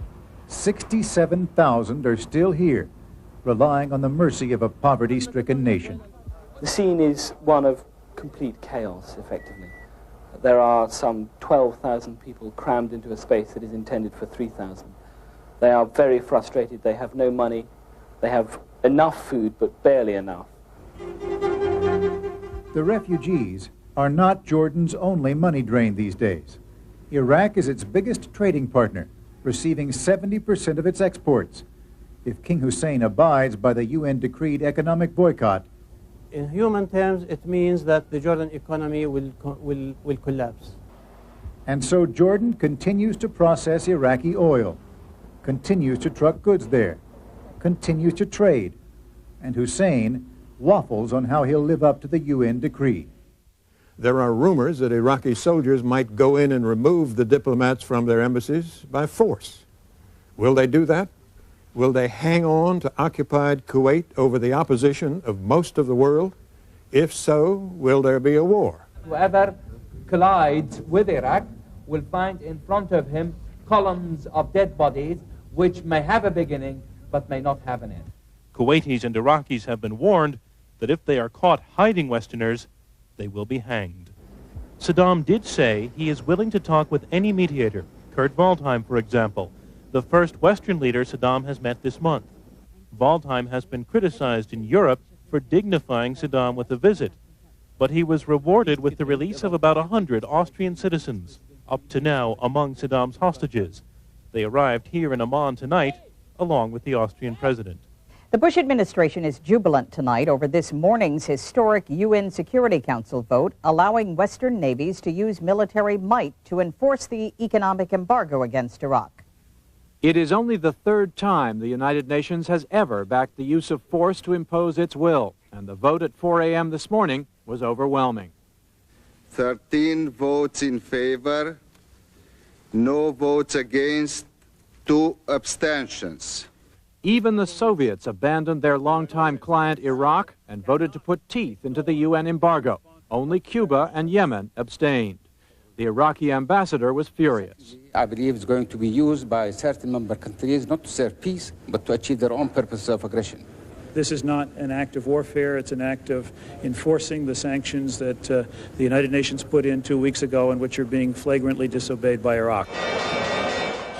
Speaker 22: 67,000 are still here, relying on the mercy of a poverty-stricken nation.
Speaker 10: The scene is one of complete chaos, effectively. There are some 12,000 people crammed into a space that is intended for 3,000. They are very frustrated. They have no money. They have enough food, but barely enough.
Speaker 22: The refugees are not Jordan's only money drain these days. Iraq is its biggest trading partner, receiving 70% of its exports. If King Hussein abides by the UN-decreed economic boycott,
Speaker 16: in human terms, it means that the Jordan economy will collapse.
Speaker 22: And so Jordan continues to process Iraqi oil, continues to truck goods there, continues to trade, and Hussein waffles on how he'll live up to the UN decree.
Speaker 19: There are rumors that Iraqi soldiers might go in and remove the diplomats from their embassies by force. Will they do that? Will they hang on to occupied Kuwait over the opposition of most of the world? If so, will there be a war?
Speaker 26: Whoever collides with Iraq will find in front of him columns of dead bodies which may have a beginning but may not have an end.
Speaker 2: Kuwaitis and Iraqis have been warned that if they are caught hiding Westerners, they will be hanged. Saddam did say he is willing to talk with any mediator, Kurt Waldheim, for example, the first Western leader Saddam has met this month. Waldheim has been criticized in Europe for dignifying Saddam with a visit, but he was rewarded with the release of about 100 Austrian citizens, up to now among Saddam's hostages. They arrived here in Amman tonight, along with the Austrian president.
Speaker 17: The Bush administration is jubilant tonight over this morning's historic UN Security Council vote allowing Western navies to use military might to enforce the economic embargo against Iraq.
Speaker 27: It is only the third time the United Nations has ever backed the use of force to impose its will, and the vote at 4 a.m. this morning was overwhelming.
Speaker 28: 13 votes in favor
Speaker 1: no votes against, 2 abstentions.
Speaker 27: Even the Soviets abandoned their longtime client Iraq and voted to put teeth into the UN embargo. Only Cuba and Yemen abstained. The Iraqi ambassador was furious.
Speaker 4: I believe it's going to be used by certain member countries not to serve peace, but to achieve their own purpose of aggression.
Speaker 8: This is not an act of warfare. It's an act of enforcing the sanctions that the United Nations put in 2 weeks ago and which are being flagrantly disobeyed by Iraq.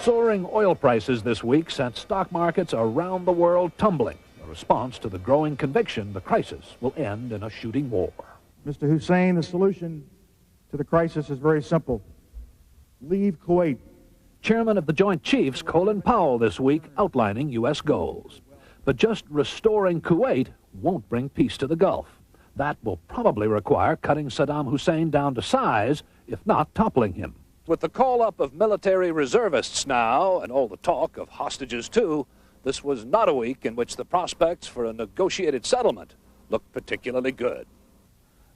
Speaker 9: Soaring oil prices this week sent stock markets around the world tumbling, a response to the growing conviction the crisis will end in a shooting war.
Speaker 11: Mr. Hussein, the solution to the crisis is very simple. Leave Kuwait.
Speaker 9: Chairman of the Joint Chiefs, Colin Powell, this week outlining U.S. goals. But just restoring Kuwait won't bring peace to the Gulf. That will probably require cutting Saddam Hussein down to size, if not toppling him. With the call-up of military reservists now, and all the talk of hostages too, this was not a week in which the prospects for a negotiated settlement looked particularly good.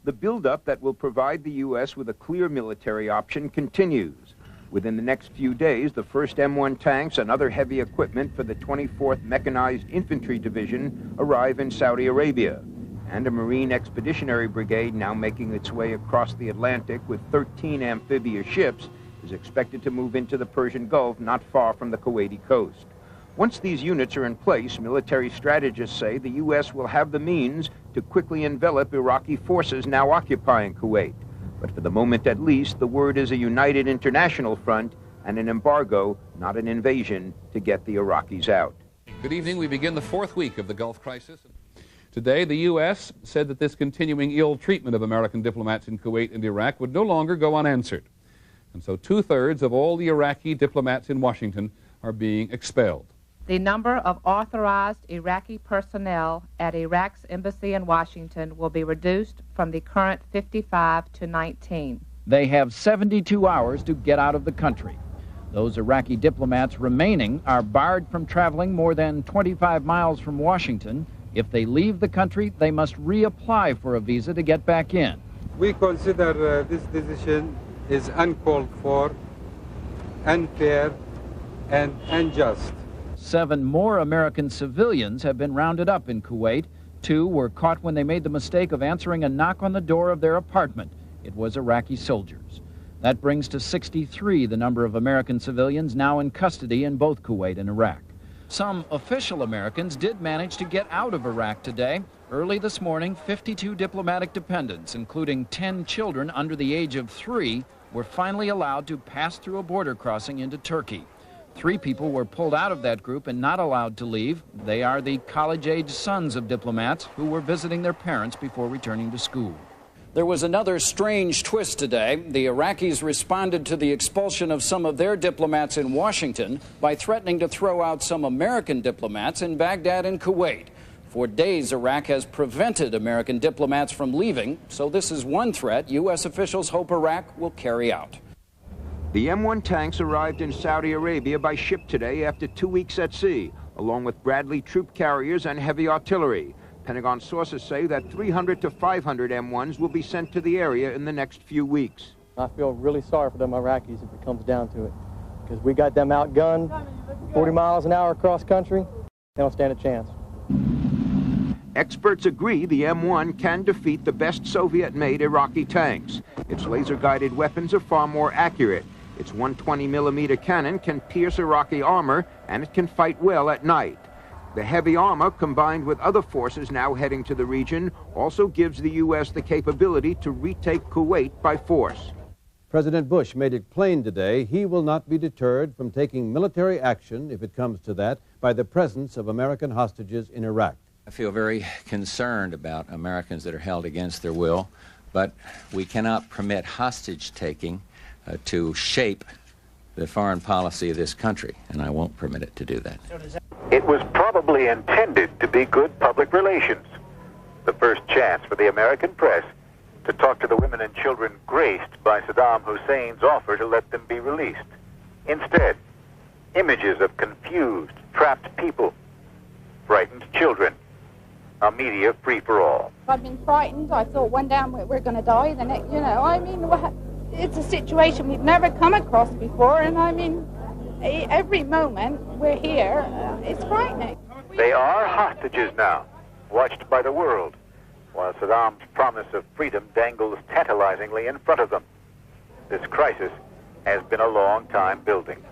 Speaker 25: The buildup that will provide the U.S. with a clear military option continues. Within the next few days, the first M1 tanks and other heavy equipment for the 24th Mechanized Infantry Division arrive in Saudi Arabia, and a Marine Expeditionary Brigade now making its way across the Atlantic with 13 amphibious ships is expected to move into the Persian Gulf not far from the Kuwaiti coast. Once these units are in place, military strategists say the U.S. will have the means to quickly envelop Iraqi forces now occupying Kuwait. But for the moment at least, the word is a united international front and an embargo, not an invasion, to get the Iraqis out.
Speaker 6: Good evening. We begin the 4th week of the Gulf crisis. Today, the U.S. said that this continuing ill treatment of American diplomats in Kuwait and Iraq would no longer go unanswered. And so 2/3 of all the Iraqi diplomats in Washington are being expelled.
Speaker 12: The number of authorized Iraqi personnel at Iraq's embassy in Washington will be reduced from the current 55 to 19.
Speaker 13: They have 72 hours to get out of the country. Those Iraqi diplomats remaining are barred from traveling more than 25 miles from Washington. If they leave the country, they must reapply for a visa to get back in.
Speaker 15: We consider this decision is uncalled for, unfair, and unjust.
Speaker 13: 7 more American civilians have been rounded up in Kuwait. 2 were caught when they made the mistake of answering a knock on the door of their apartment. It was Iraqi soldiers. That brings to 63 the number of American civilians now in custody in both Kuwait and Iraq. Some official Americans did manage to get out of Iraq today. Early this morning, 52 diplomatic dependents, including 10 children under the age of 3, were finally allowed to pass through a border crossing into Turkey. 3 people were pulled out of that group and not allowed to leave. They are the college-age sons of diplomats who were visiting their parents before returning to school. There was another strange twist today. The Iraqis responded to the expulsion of some of their diplomats in Washington by threatening to throw out some American diplomats in Baghdad and Kuwait. For days, Iraq has prevented American diplomats from leaving, so this is one threat U.S. officials hope Iraq will carry out.
Speaker 25: The M1 tanks arrived in Saudi Arabia by ship today after 2 weeks at sea, along with Bradley troop carriers and heavy artillery. Pentagon sources say that 300 to 500 M1s will be sent to the area in the next few weeks.
Speaker 14: I feel really sorry for them Iraqis if it comes down to it, because we got them outgunned 40 miles an hour across country. They don't stand a chance.
Speaker 25: Experts agree the M1 can defeat the best Soviet-made Iraqi tanks. Its laser-guided weapons are far more accurate. Its 120mm cannon can pierce Iraqi armor, and it can fight well at night. The heavy armor, combined with other forces now heading to the region, also gives the U.S. the capability to retake Kuwait by force.
Speaker 18: President Bush made it plain today he will not be deterred from taking military action, if it comes to that, by the presence of American hostages in Iraq.
Speaker 23: I feel very concerned about Americans that are held against their will, but we cannot permit hostage-taking to shape the foreign policy of this country, and I won't permit it to do that.
Speaker 28: It was probably intended to be good public relations, the first chance for the American press to talk to the women and children graced by Saddam Hussein's offer to let them be released. Instead, images of confused, trapped people, frightened children, a media free-for-all.
Speaker 30: I've been frightened. I thought one day we're going to die, the next, you know, I mean,
Speaker 3: it's a situation we've never come across before, and I mean, every moment we're here, it's frightening.
Speaker 28: They are hostages now, watched by the world, while Saddam's promise of freedom dangles tantalizingly in front of them. This crisis has been a long time building.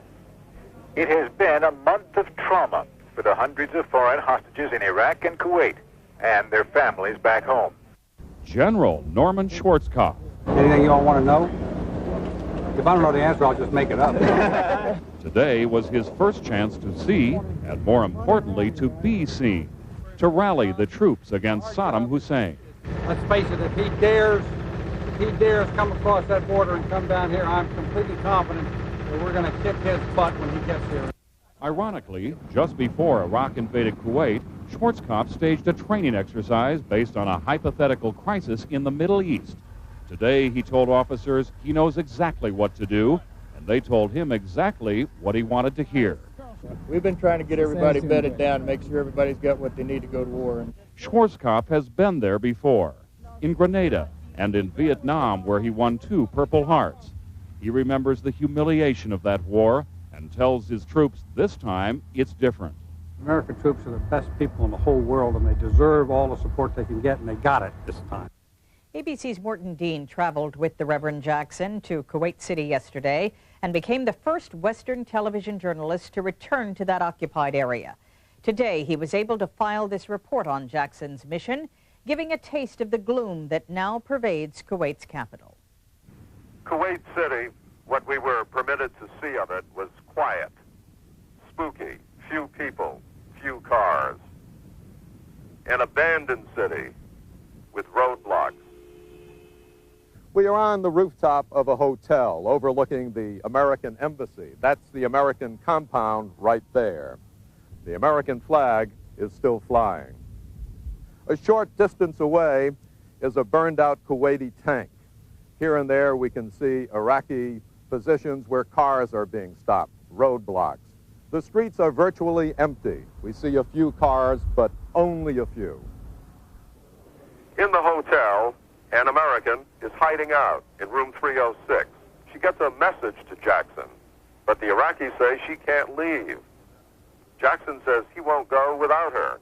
Speaker 28: It has been a month of trauma for the hundreds of foreign hostages in Iraq and Kuwait and their families back home.
Speaker 5: General Norman Schwarzkopf.
Speaker 7: Anything you all want to know? If I don't know the answer, I'll just make it up.
Speaker 5: Today was his first chance to see, and more importantly, to be seen, to rally the troops against Saddam Hussein.
Speaker 7: Let's face it, if he dares come across that border and come down here, I'm completely confident that we're going to kick his butt when he gets here.
Speaker 5: Ironically, just before Iraq invaded Kuwait, Schwarzkopf staged a training exercise based on a hypothetical crisis in the Middle East. Today, he told officers he knows exactly what to do, and they told him exactly what he wanted to hear.
Speaker 14: We've been trying to get everybody bedded down to make sure everybody's got what they need to go to war.
Speaker 5: Schwarzkopf has been there before, in Grenada and in Vietnam, where he won 2 Purple Hearts. He remembers the humiliation of that war and tells his troops this time it's different.
Speaker 7: American troops are the best people in the whole world, and they deserve all the support they can get, and they got it this time.
Speaker 17: ABC's Morton Dean traveled with the Reverend Jackson to Kuwait City yesterday and became the first Western television journalist to return to that occupied area. Today, he was able to file this report on Jackson's mission, giving a taste of the gloom that now pervades Kuwait's capital.
Speaker 28: Kuwait City, what we were permitted to see of it, was quiet, spooky, few people, few cars. An abandoned city with roadblocks.
Speaker 10: We are on the rooftop of a hotel overlooking the American embassy. That's the American compound right there. The American flag is still flying. A short distance away is a burned-out Kuwaiti tank. Here and there we can see Iraqi positions where cars are being stopped, roadblocks. The streets are virtually empty. We see a few cars, but only a few.
Speaker 28: In the hotel, an American is hiding out in room 306. She gets a message to Jackson, but the Iraqis say she can't leave. Jackson says he won't go without her.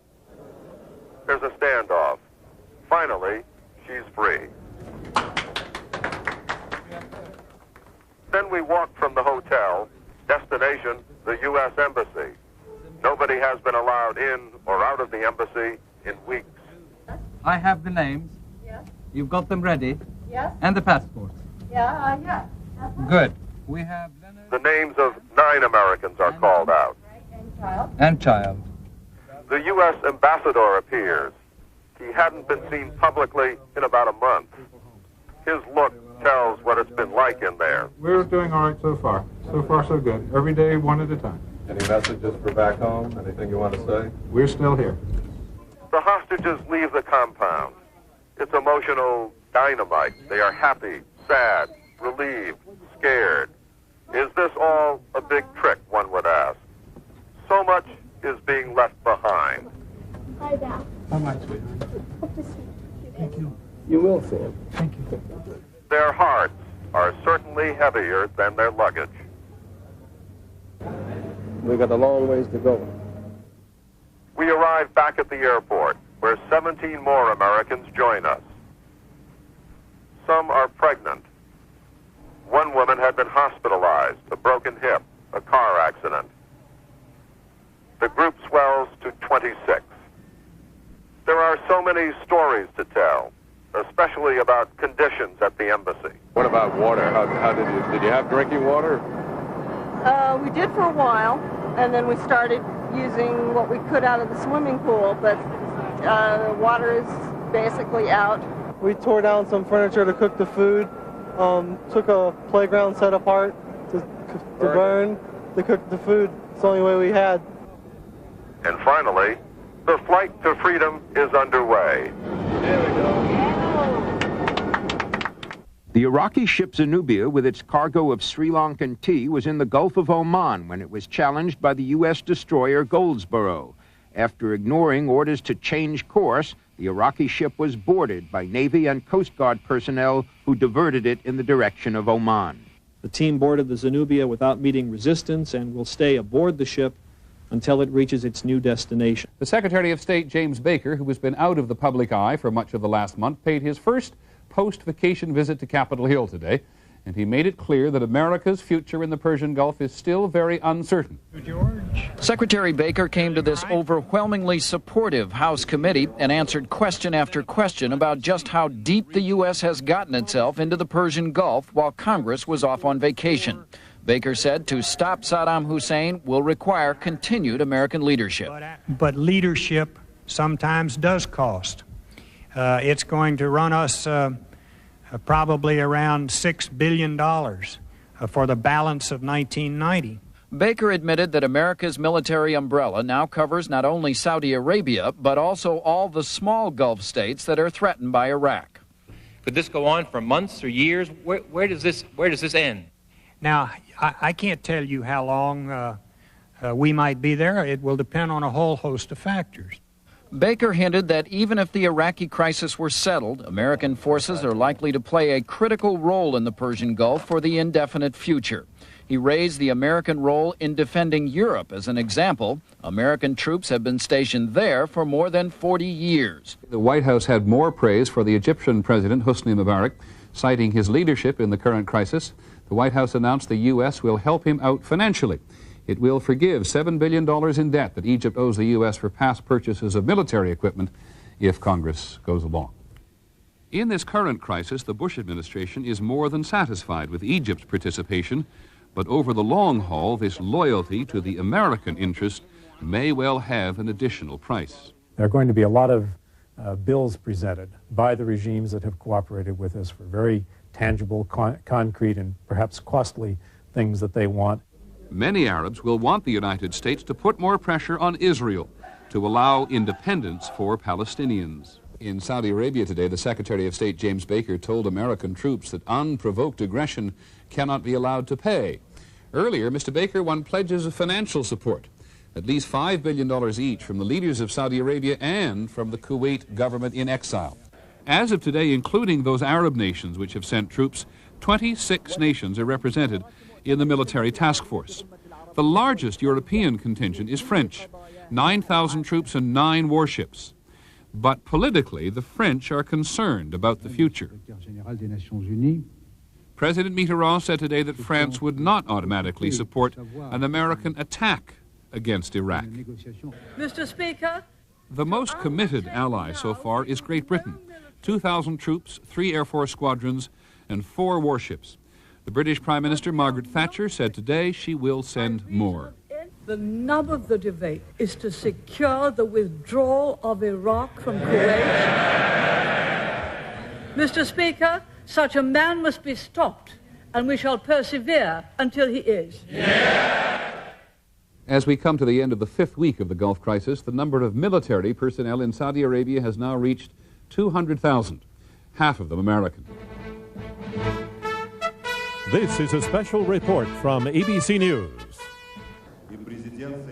Speaker 28: There's a standoff. Finally, she's free. Then we walk from the hotel, destination, the U.S. Embassy. Nobody has been allowed in or out of the embassy in weeks.
Speaker 26: I have the names.
Speaker 3: Yes.
Speaker 26: You've got them ready?
Speaker 3: Yes.
Speaker 26: And the passports?
Speaker 3: Yeah, yeah.
Speaker 26: Good. We have Leonard.
Speaker 28: The names of 9 Americans are called out.
Speaker 3: And child.
Speaker 26: And child.
Speaker 28: The U.S. ambassador appears. He hadn't been seen publicly in about a month. His look tells what it's been like in there.
Speaker 7: We're doing all right so far. So far, so good. Every day, one at a time.
Speaker 10: Any messages for back home? Anything you want to say?
Speaker 7: We're still here.
Speaker 28: The hostages leave the compound. It's emotional dynamite. They are happy, sad, relieved, scared. Is this all a big trick, one would ask? So much is being left behind.
Speaker 3: Bye now.
Speaker 7: Bye-bye, sweetheart.
Speaker 3: Hope to see you.
Speaker 7: Thank you.
Speaker 10: You will, Sam.
Speaker 7: Thank you.
Speaker 28: Their hearts are certainly heavier than their luggage.
Speaker 10: We've got a long ways to go.
Speaker 28: We arrive back at the airport, where 17 more Americans join us. Some are pregnant. One woman had been hospitalized, a broken hip, a car accident. The group swells to 26. There are so many stories to tell, especially about conditions at the embassy.
Speaker 10: What about water? How did you have drinking water?
Speaker 3: We did for a while, and then we started using what we could out of the swimming pool, but water is basically out.
Speaker 14: We tore down some furniture to cook the food, took a playground set apart to burn, to cook the food. It's the only way we had.
Speaker 28: And finally, the flight to freedom is underway.
Speaker 10: There we go.
Speaker 25: The Iraqi ship Zenubia, with its cargo of Sri Lankan tea, was in the Gulf of Oman when it was challenged by the U.S. destroyer Goldsboro. After ignoring orders to change course, The Iraqi ship was boarded by Navy and Coast Guard personnel who diverted it in the direction of Oman.
Speaker 27: The team boarded the Zenubia without meeting resistance and will stay aboard the ship until it reaches its new destination.
Speaker 6: The Secretary of State, James Baker, who has been out of the public eye for much of the last month, paid his first post-vacation visit to Capitol Hill today, and he made it clear that America's future in the Persian Gulf is still very uncertain.
Speaker 13: Secretary Baker came to this overwhelmingly supportive House committee and answered question after question about just how deep the U.S. has gotten itself into the Persian Gulf while Congress was off on vacation. Baker said to stop Saddam Hussein will require continued American leadership.
Speaker 1: But leadership sometimes does cost. It's going to run us probably around $6 billion for the balance of 1990.
Speaker 13: Baker admitted that America's military umbrella now covers not only Saudi Arabia, but also all the small Gulf states that are threatened by Iraq.
Speaker 2: Could this go on for months or years? Where does this end?
Speaker 1: Now, I can't tell you how long we might be there. It will depend on a whole host of factors.
Speaker 13: Baker hinted that even if the Iraqi crisis were settled, American forces are likely to play a critical role in the Persian Gulf for the indefinite future. He raised the American role in defending Europe as an example. American troops have been stationed there for more than 40 years.
Speaker 6: The White House had more praise for the Egyptian President, Hosni Mubarak, citing his leadership in the current crisis. The White House announced the U.S. will help him out financially. It will forgive $7 billion in debt that Egypt owes the U.S. for past purchases of military equipment if Congress goes along. In this current crisis, the Bush administration is more than satisfied with Egypt's participation, but over the long haul, this loyalty to the American interest may well have an additional price.
Speaker 16: There are going to be a lot of bills presented by the regimes that have cooperated with us for very tangible, concrete, and perhaps costly things that they want.
Speaker 6: Many Arabs will want the United States to put more pressure on Israel to allow independence for Palestinians. In Saudi Arabia today, the Secretary of State, James Baker, told American troops that unprovoked aggression cannot be allowed to pay. Earlier, Mr. Baker won pledges of financial support, at least $5 billion each from the leaders of Saudi Arabia and from the Kuwait government in exile. As of today, including those Arab nations which have sent troops, 26 nations are represented in the military task force. The largest European contingent is French, 9,000 troops and 9 warships. But politically, the French are concerned about the future. President Mitterrand said today that France would not automatically support an American attack against Iraq.
Speaker 19: Mr. Speaker,
Speaker 6: the most committed ally so far is Great Britain, 2,000 troops, 3 Air Force squadrons, and 4 warships. The British Prime Minister, Margaret Thatcher, said today she will send more.
Speaker 19: the nub of the debate is to secure the withdrawal of Iraq from Kuwait. Mr. Speaker, such a man must be stopped, and we shall persevere until he is.
Speaker 6: As we come to the end of the 5th week of the Gulf crisis, the number of military personnel in Saudi Arabia has now reached 200,000, half of them American.
Speaker 20: This is a special report from ABC News.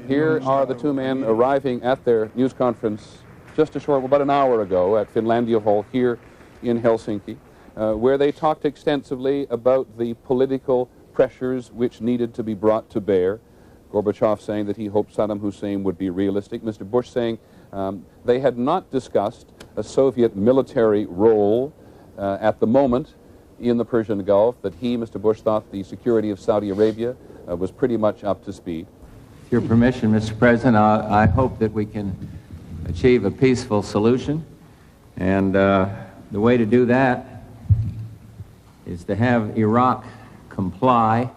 Speaker 6: Here are the two men arriving at their news conference just about an hour ago at Finlandia Hall here in Helsinki, where they talked extensively about the political pressures which needed to be brought to bear. Gorbachev saying that he hoped Saddam Hussein would be realistic. Mr. Bush saying they had not discussed a Soviet military role at the moment in the Persian Gulf, that he, Mr. Bush, thought the security of Saudi Arabia was pretty much up to speed.
Speaker 23: With your permission, Mr. President, I hope that we can achieve a peaceful solution. And the way to do that is to have Iraq comply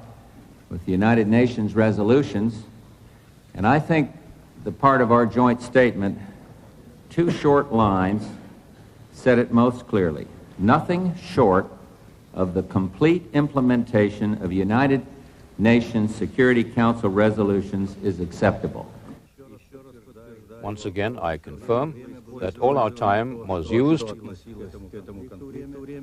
Speaker 23: with the United Nations resolutions. And I think the part of our joint statement, 2 short lines, said it most clearly. Nothing short of the complete implementation of United Nations Security Council resolutions is acceptable.
Speaker 21: Once again, I confirm that all our time was used,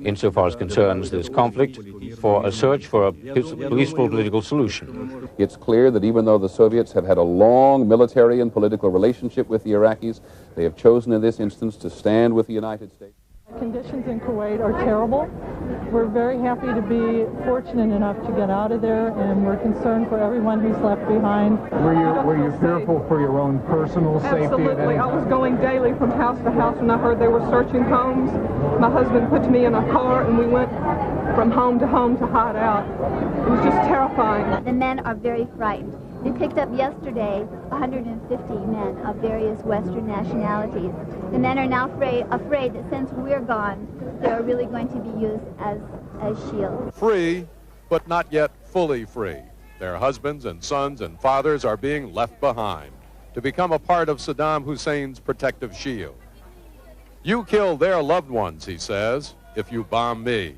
Speaker 21: insofar as concerns this conflict, for a search for a peaceful political solution.
Speaker 6: It's clear that even though the Soviets have had a long military and political relationship with the Iraqis, they have chosen in this instance to stand with the United States.
Speaker 4: Conditions in Kuwait are terrible. We're very happy to be fortunate enough to get out of there, and we're concerned for everyone who's left behind.
Speaker 8: Were you fearful for your own personal safety?
Speaker 9: Absolutely. I was going daily from house to house when I heard they were searching homes. My husband put me in a car, and we went from home to hide out. It was just terrifying.
Speaker 11: The men are very frightened. We picked up yesterday 150 men of various Western nationalities. The men are now afraid that since we're gone, they're really going to be used as shields.
Speaker 10: Free, but not yet fully free. Their husbands and sons and fathers are being left behind to become a part of Saddam Hussein's protective shield. You kill their loved ones, he says, if you bomb me.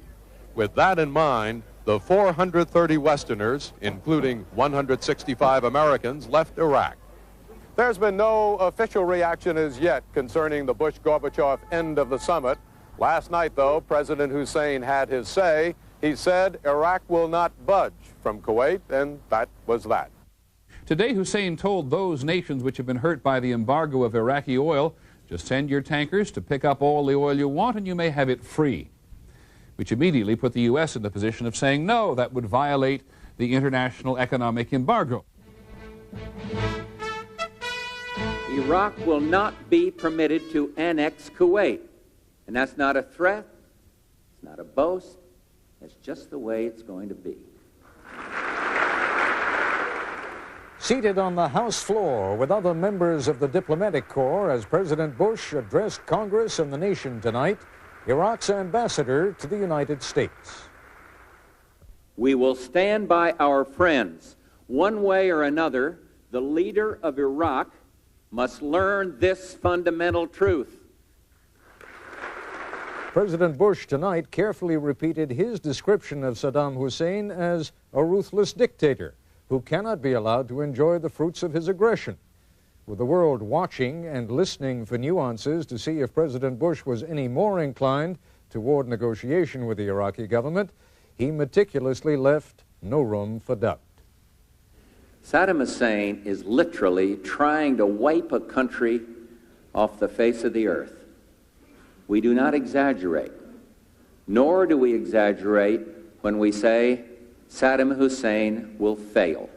Speaker 10: With that in mind, the 430 Westerners, including 165 Americans, left Iraq. There's been no official reaction as yet concerning the Bush-Gorbachev end of the summit. Last night, though, President Hussein had his say. He said Iraq will not budge from Kuwait, and that was that.
Speaker 6: Today, Hussein told those nations which have been hurt by the embargo of Iraqi oil, just send your tankers to pick up all the oil you want and you may have it free, which immediately put the U.S. in the position of saying, no, that would violate the international economic embargo.
Speaker 23: Iraq will not be permitted to annex Kuwait. And that's not a threat, it's not a boast, it's just the way it's going to be.
Speaker 12: Seated on the House floor with other members of the diplomatic corps as President Bush addressed Congress and the nation tonight, Iraq's ambassador to the United States.
Speaker 23: We will stand by our friends. One way or another, the leader of Iraq must learn this fundamental truth.
Speaker 12: President Bush tonight carefully repeated his description of Saddam Hussein as a ruthless dictator who cannot be allowed to enjoy the fruits of his aggression. With the world watching and listening for nuances to see if President Bush was any more inclined toward negotiation with the Iraqi government, he meticulously left no room for doubt.
Speaker 23: Saddam Hussein is literally trying to wipe a country off the face of the earth. We do not exaggerate, nor do we exaggerate when we say Saddam Hussein will fail.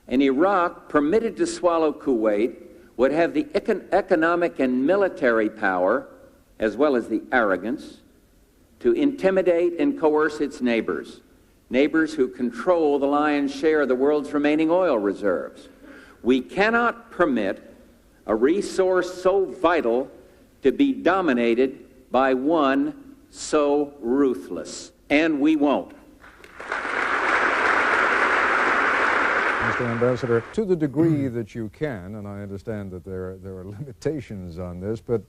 Speaker 23: And Iraq, permitted to swallow Kuwait, would have the economic and military power, as well as the arrogance, to intimidate and coerce its neighbors, neighbors who control the lion's share of the world's remaining oil reserves. We cannot permit a resource so vital to be dominated by one so ruthless, and we won't.
Speaker 12: Mr. Ambassador, to the degree that you can, and I understand that there are limitations on this, but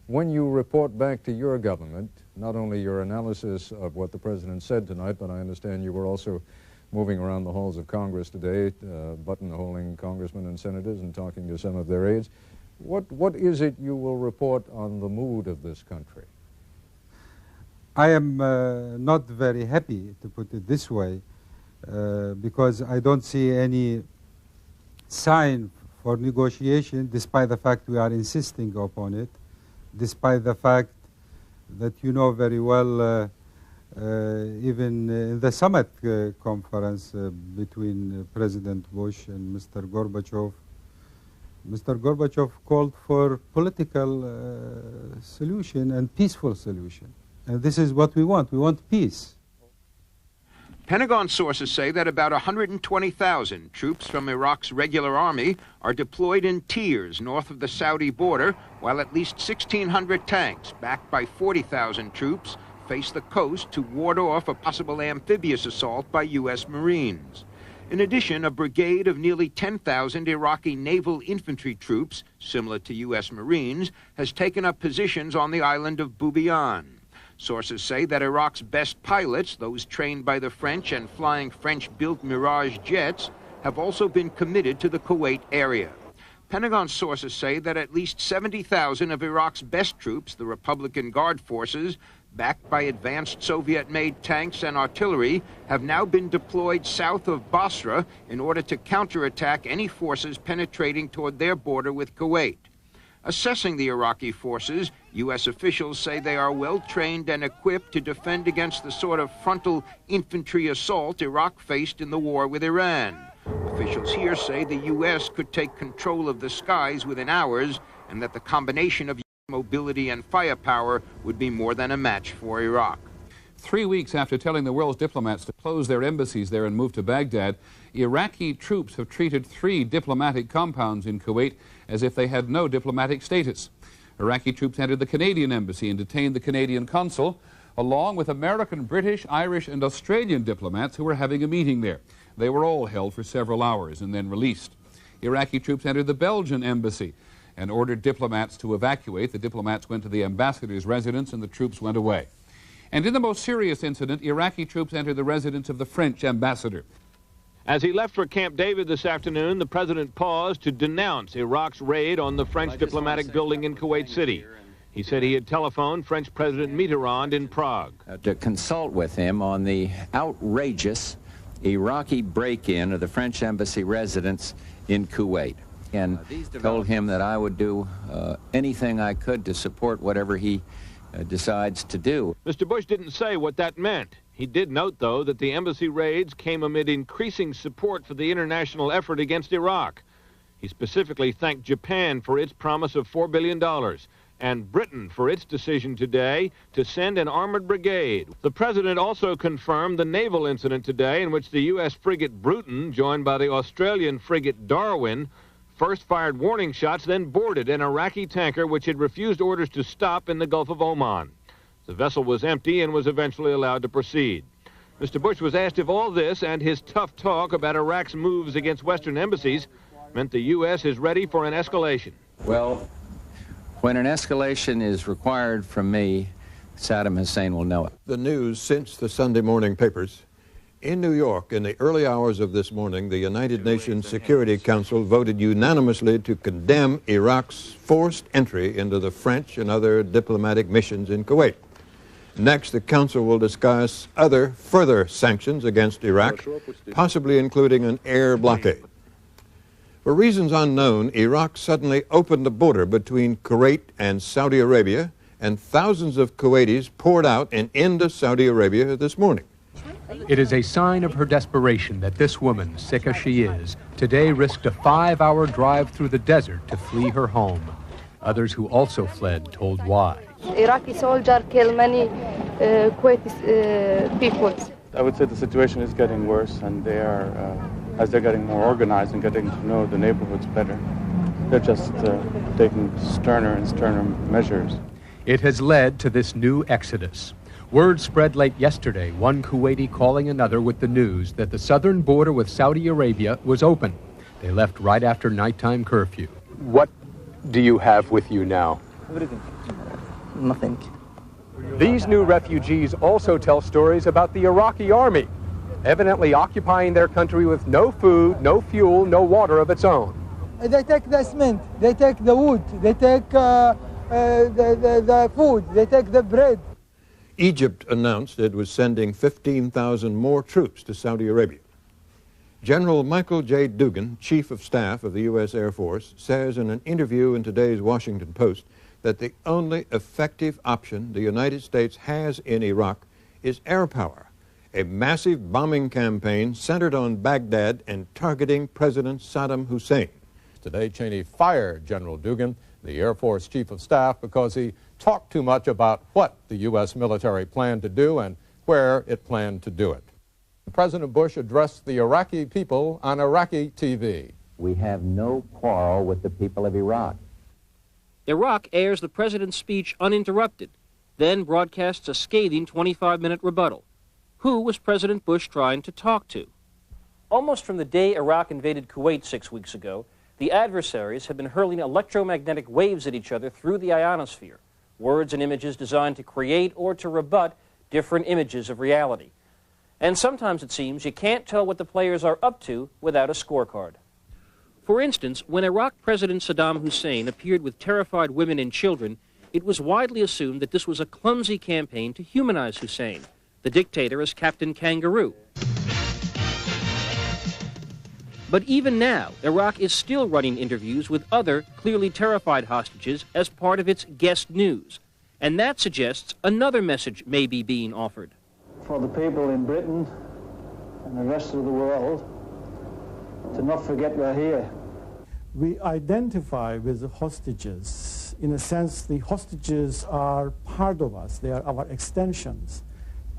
Speaker 12: when you report back to your government, not only your analysis of what the President said tonight, but I understand you were also moving around the halls of Congress today, buttonholing congressmen and senators and talking to some of their aides. What is it you will report on the mood of this country?
Speaker 15: I am not very happy, to put it this way, because I don't see any sign for negotiation, despite the fact we are insisting upon it, despite the fact that you know very well, even in the summit conference between President Bush and Mr. Gorbachev, Mr. Gorbachev called for political solution and peaceful solution. And this is what we want. We want peace.
Speaker 25: Pentagon sources say that about 120,000 troops from Iraq's regular army are deployed in tiers north of the Saudi border, while at least 1,600 tanks, backed by 40,000 troops, face the coast to ward off a possible amphibious assault by U.S. Marines. In addition, a brigade of nearly 10,000 Iraqi naval infantry troops, similar to U.S. Marines, has taken up positions on the island of Bubiyan. Sources say that Iraq's best pilots, those trained by the French and flying French-built Mirage jets, have also been committed to the Kuwait area. Pentagon sources say that at least 70,000 of Iraq's best troops, the Republican Guard forces, backed by advanced Soviet-made tanks and artillery, have now been deployed south of Basra in order to counterattack any forces penetrating toward their border with Kuwait. Assessing the Iraqi forces, U.S. officials say they are well-trained and equipped to defend against the sort of frontal infantry assault Iraq faced in the war with Iran. Officials here say the U.S. could take control of the skies within hours, and that the combination of mobility and firepower would be more than a match for Iraq.
Speaker 6: 3 weeks after telling the world's diplomats to close their embassies there and move to Baghdad, Iraqi troops have treated 3 diplomatic compounds in Kuwait as if they had no diplomatic status. Iraqi troops entered the Canadian embassy and detained the Canadian consul, along with American, British, Irish, and Australian diplomats who were having a meeting there. They were all held for several hours and then released. Iraqi troops entered the Belgian embassy and ordered diplomats to evacuate. The diplomats went to the ambassador's residence and the troops went away. And in the most serious incident, Iraqi troops entered the residence of the French ambassador.
Speaker 3: As he left for Camp David this afternoon, the president paused to denounce Iraq's raid on the French diplomatic building in Kuwait City. He said he had telephoned French President Mitterrand in Prague.
Speaker 23: To consult with him on the outrageous Iraqi break-in of the French embassy residence in Kuwait, and told him that I would do anything I could to support whatever he decides to do.
Speaker 3: Mr. Bush didn't say what that meant. He did note, though, that the embassy raids came amid increasing support for the international effort against Iraq. He specifically thanked Japan for its promise of $4 billion and Britain for its decision today to send an armored brigade. The president also confirmed the naval incident today in which the U.S. frigate Bruton, joined by the Australian frigate Darwin, first fired warning shots, then boarded an Iraqi tanker which had refused orders to stop in the Gulf of Oman. The vessel was empty and was eventually allowed to proceed. Mr. Bush was asked if all this and his tough talk about Iraq's moves against Western embassies meant the U.S. is ready for an escalation.
Speaker 23: Well, when an escalation is required from me, Saddam Hussein will know it.
Speaker 5: The news since the Sunday morning papers. In New York, in the early hours of this morning, the United Nations Security Council voted unanimously to condemn Iraq's forced entry into the French and other diplomatic missions in Kuwait. Next, the Council will discuss other further sanctions against Iraq, possibly including an air blockade. For reasons unknown, Iraq suddenly opened the border between Kuwait and Saudi Arabia, and thousands of Kuwaitis poured out and into Saudi Arabia this morning.
Speaker 7: It is a sign of her desperation that this woman, sick as she is, today risked a 5-hour drive through the desert to flee her home. Others who also fled told why.
Speaker 17: Iraqi soldiers kill many Kuwaiti people.
Speaker 18: I would say the situation is getting worse, and they are, as they're getting more organized and getting to know the neighborhoods better, they're just taking sterner and sterner measures.
Speaker 7: It has led to this new exodus. Word spread late yesterday, one Kuwaiti calling another with the news that the southern border with Saudi Arabia was open. They left right after nighttime curfew.
Speaker 22: What do you have with you now?
Speaker 17: Everything. Nothing.
Speaker 22: These new refugees also tell stories about the Iraqi army, evidently occupying their country with no food, no fuel, no water of its own.
Speaker 24: They take the cement, they take the wood, they take the food, they take the bread.
Speaker 5: Egypt announced it was sending 15,000 more troops to Saudi Arabia. General Michael J. Dugan, Chief of Staff of the U.S. Air Force, says in an interview in today's Washington Post that the only effective option the United States has in Iraq is air power, a massive bombing campaign centered on Baghdad and targeting President Saddam Hussein.
Speaker 26: Today, Cheney fired General Dugan, the Air Force Chief of Staff, because he talked too much about what the U.S. military planned to do and where it planned to do it. President Bush addressed the Iraqi people on Iraqi TV.
Speaker 23: We have no quarrel with the people of Iraq.
Speaker 29: Iraq airs the president's speech uninterrupted, then broadcasts a scathing 25-minute rebuttal. Who was President Bush trying to talk to?
Speaker 30: Almost from the day Iraq invaded Kuwait 6 weeks ago, the adversaries have been hurling electromagnetic waves at each other through the ionosphere, words and images designed to create or to rebut different images of reality. And sometimes it seems you can't tell what the players are up to without a scorecard.
Speaker 29: For instance, when Iraq President Saddam Hussein appeared with terrified women and children, it was widely assumed that this was a clumsy campaign to humanize Hussein, the dictator as Captain Kangaroo. But even now, Iraq is still running interviews with other clearly terrified hostages as part of its guest news. And that suggests another message may be being offered.
Speaker 1: For the people in Britain and the rest of the world to not forget we're here.
Speaker 2: We identify with the hostages. In a sense, the hostages are part of us. They are our extensions.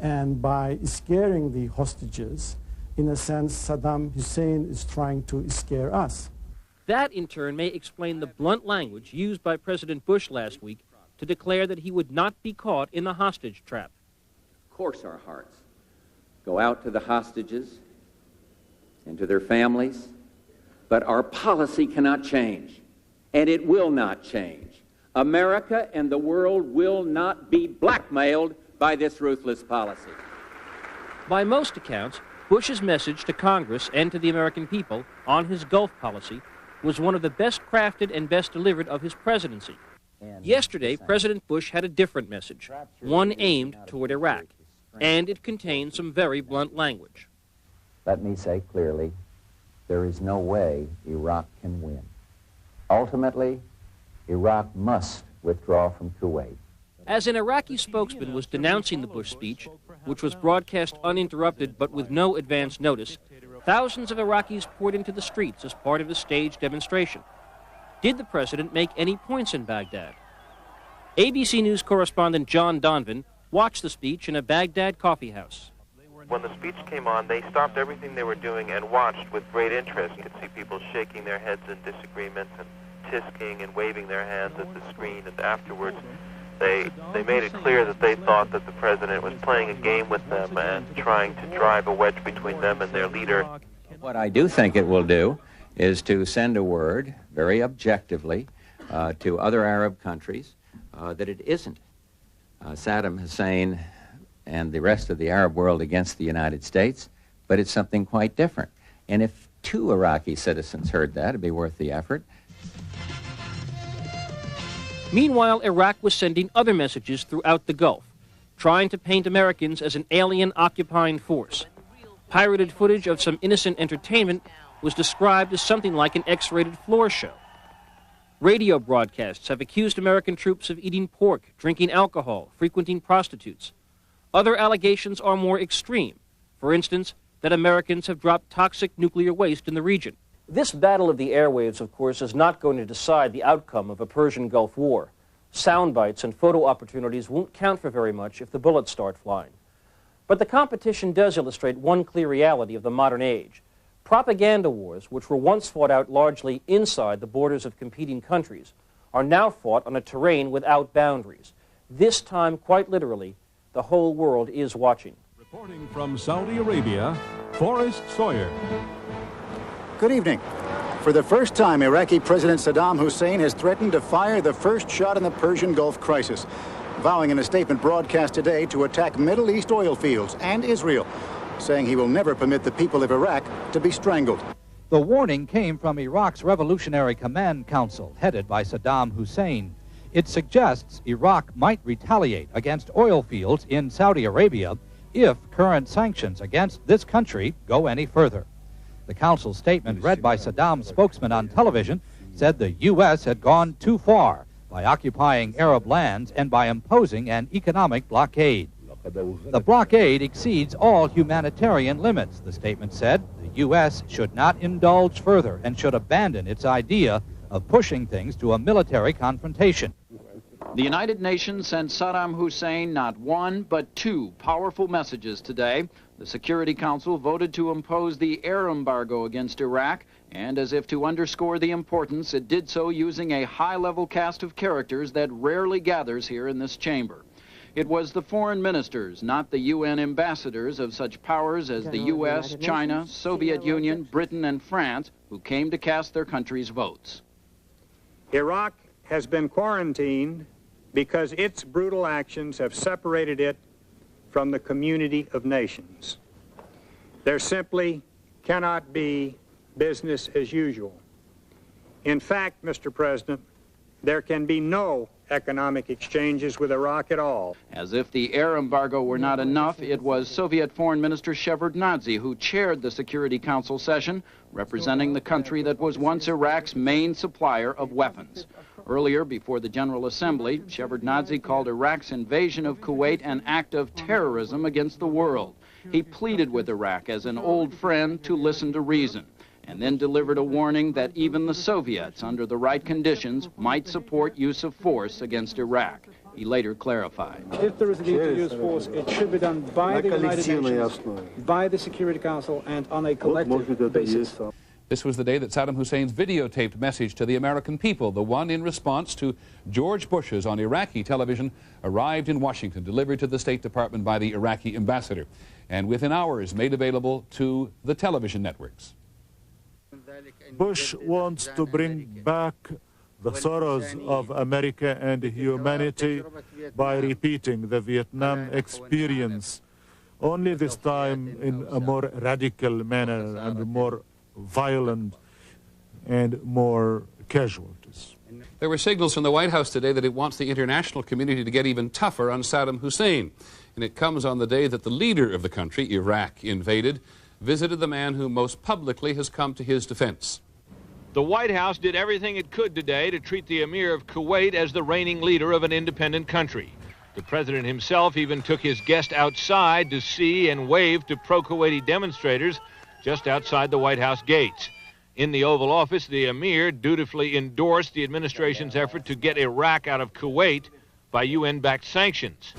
Speaker 2: And by scaring the hostages, in a sense, Saddam Hussein is trying to scare us.
Speaker 29: That, in turn, may explain the blunt language used by President Bush last week to declare that he would not be caught in the hostage trap.
Speaker 23: Of course our hearts go out to the hostages and to their families, but our policy cannot change, and it will not change. America and the world will not be blackmailed by this ruthless policy.
Speaker 29: By most accounts, Bush's message to Congress and to the American people on his Gulf policy was one of the best crafted and best delivered of his presidency. Yesterday, President Bush had a different message, one aimed toward Iraq, and it contained some very blunt language.
Speaker 13: Let me say clearly, there is no way Iraq can win. Ultimately, Iraq must withdraw from Kuwait.
Speaker 29: As an Iraqi spokesman was denouncing the Bush speech, which was broadcast uninterrupted but with no advance notice, thousands of Iraqis poured into the streets as part of the staged demonstration. Did the president make any points in Baghdad? ABC News correspondent John Donvan watched the speech in a Baghdad coffee house.
Speaker 14: When the speech came on, they stopped everything they were doing and watched with great interest. You could see people shaking their heads in disagreement and tisking and waving their hands at the screen, and afterwards they made it clear that they thought that the president was playing a game with them and trying to drive a wedge between them and their leader.
Speaker 23: What I do think it will do is to send a word, very objectively, to other Arab countries that it isn't Saddam Hussein and the rest of the Arab world against the United States, but it's something quite different. And if 2 Iraqi citizens heard that, it'd be worth the effort.
Speaker 29: Meanwhile, Iraq was sending other messages throughout the Gulf, trying to paint Americans as an alien occupying force. Pirated footage of some innocent entertainment was described as something like an X-rated floor show. Radio broadcasts have accused American troops of eating pork, drinking alcohol, frequenting prostitutes. Other allegations are more extreme. For instance, that Americans have dropped toxic nuclear waste in the region.
Speaker 30: This battle of the airwaves, of course, is not going to decide the outcome of a Persian Gulf War. Sound bites and photo opportunities won't count for very much if the bullets start flying. But the competition does illustrate one clear reality of the modern age. Propaganda wars, which were once fought out largely inside the borders of competing countries, are now fought on a terrain without boundaries. This time, quite literally, the whole world is watching.
Speaker 16: Reporting from Saudi Arabia, Forrest Sawyer.
Speaker 19: Good evening. For the first time, Iraqi President Saddam Hussein has threatened to fire the first shot in the Persian Gulf crisis, vowing in a statement broadcast today to attack Middle East oil fields and Israel, saying he will never permit the people of Iraq to be strangled.
Speaker 20: The warning came from Iraq's Revolutionary Command Council, headed by Saddam Hussein. It suggests Iraq might retaliate against oil fields in Saudi Arabia if current sanctions against this country go any further. The council's statement, read by Saddam's spokesman on television, said the U.S. had gone too far by occupying Arab lands and by imposing an economic blockade. The blockade exceeds all humanitarian limits, the statement said. The U.S. should not indulge further and should abandon its idea of pushing things to a military confrontation.
Speaker 21: The United Nations sent Saddam Hussein not one, but 2 powerful messages today. The Security Council voted to impose the air embargo against Iraq, and as if to underscore the importance, it did so using a high-level cast of characters that rarely gathers here in this chamber. It was the foreign ministers, not the UN ambassadors of such powers as the U.S., China, Soviet Union, Britain, and France, who came to cast their country's votes.
Speaker 27: Iraq has been quarantined because its brutal actions have separated it from the community of nations. There simply cannot be business as usual. In fact, Mr. President, there can be no economic exchanges with Iraq at all.
Speaker 21: As if the air embargo were not enough, it was Soviet Foreign Minister Shevardnadze who chaired the Security Council session, representing the country that was once Iraq's main supplier of weapons. Earlier, before the General Assembly, Shevardnadze called Iraq's invasion of Kuwait an act of terrorism against the world. He pleaded with Iraq as an old friend to listen to reason, and then delivered a warning that even the Soviets, under the right conditions, might support use of force against Iraq. He later clarified.
Speaker 4: If there is a need to use force, it should be done by the United Nations, by the Security Council, and on a collective basis.
Speaker 6: This was the day that Saddam Hussein's videotaped message to the American people, the one in response to George Bush's on Iraqi television, arrived in Washington, delivered to the State Department by the Iraqi ambassador, and within hours made available to the television networks.
Speaker 8: Bush wants to bring back the sorrows of America and humanity by repeating the Vietnam experience, only this time in a more radical manner and more violent and more casualties.
Speaker 6: There were signals from the White House today that it wants the international community to get even tougher on Saddam Hussein. And it comes on the day that the leader of the country, Iraq, invaded, visited the man who most publicly has come to his defense.
Speaker 3: The White House did everything it could today to treat the Emir of Kuwait as the reigning leader of an independent country. The president himself even took his guest outside to see and wave to pro-Kuwaiti demonstrators just outside the White House gates. In the Oval Office, the Emir dutifully endorsed the administration's effort to get Iraq out of Kuwait by UN-backed sanctions.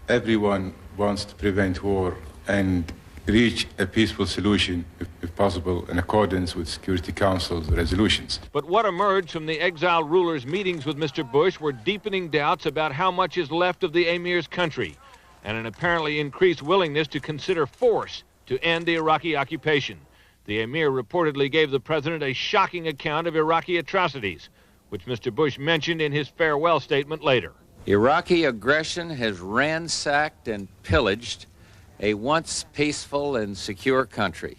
Speaker 9: Everyone wants to prevent war and reach a peaceful solution, if possible, in accordance with Security Council's resolutions.
Speaker 3: But what emerged from the exiled ruler's meetings with Mr. Bush were deepening doubts about how much is left of the Emir's country, and an apparently increased willingness to consider force to end the Iraqi occupation. The Emir reportedly gave the president a shocking account of Iraqi atrocities, which Mr. Bush mentioned in his farewell statement later.
Speaker 23: Iraqi aggression has ransacked and pillaged a once peaceful and secure country.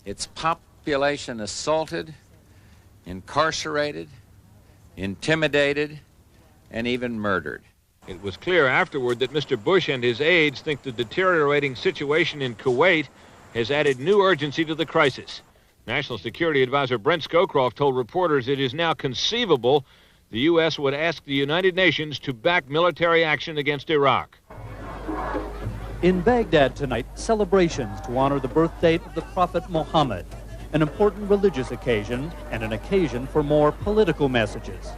Speaker 23: Its population assaulted, incarcerated, intimidated, and even murdered.
Speaker 3: It was clear afterward that Mr. Bush and his aides think the deteriorating situation in Kuwait has added new urgency to the crisis. National Security Advisor Brent Scowcroft told reporters it is now conceivable the U.S. would ask the United Nations to back military action against Iraq.
Speaker 20: In Baghdad tonight, celebrations to honor the birth date of the Prophet Muhammad, an important religious occasion and an occasion for more political messages.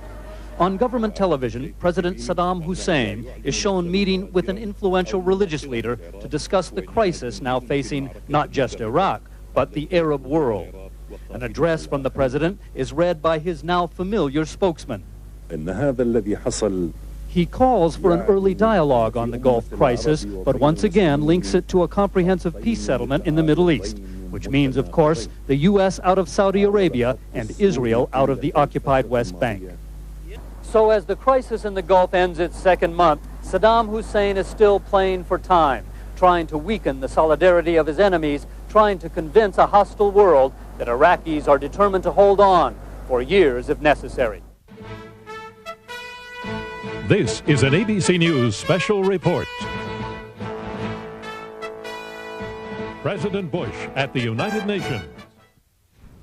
Speaker 20: On government television, President Saddam Hussein is shown meeting with an influential religious leader to discuss the crisis now facing not just Iraq, but the Arab world. An address from the president is read by his now familiar spokesman. He calls for an early dialogue on the Gulf crisis, but once again links it to a comprehensive peace settlement in the Middle East, which means, of course, the U.S. out of Saudi Arabia and Israel out of the occupied West Bank. So as the crisis in the Gulf ends its second month, Saddam Hussein is still playing for time, trying to weaken the solidarity of his enemies, trying to convince a hostile world that Iraqis are determined to hold on for years if necessary.
Speaker 16: This is an ABC News special report. President Bush at the United Nations.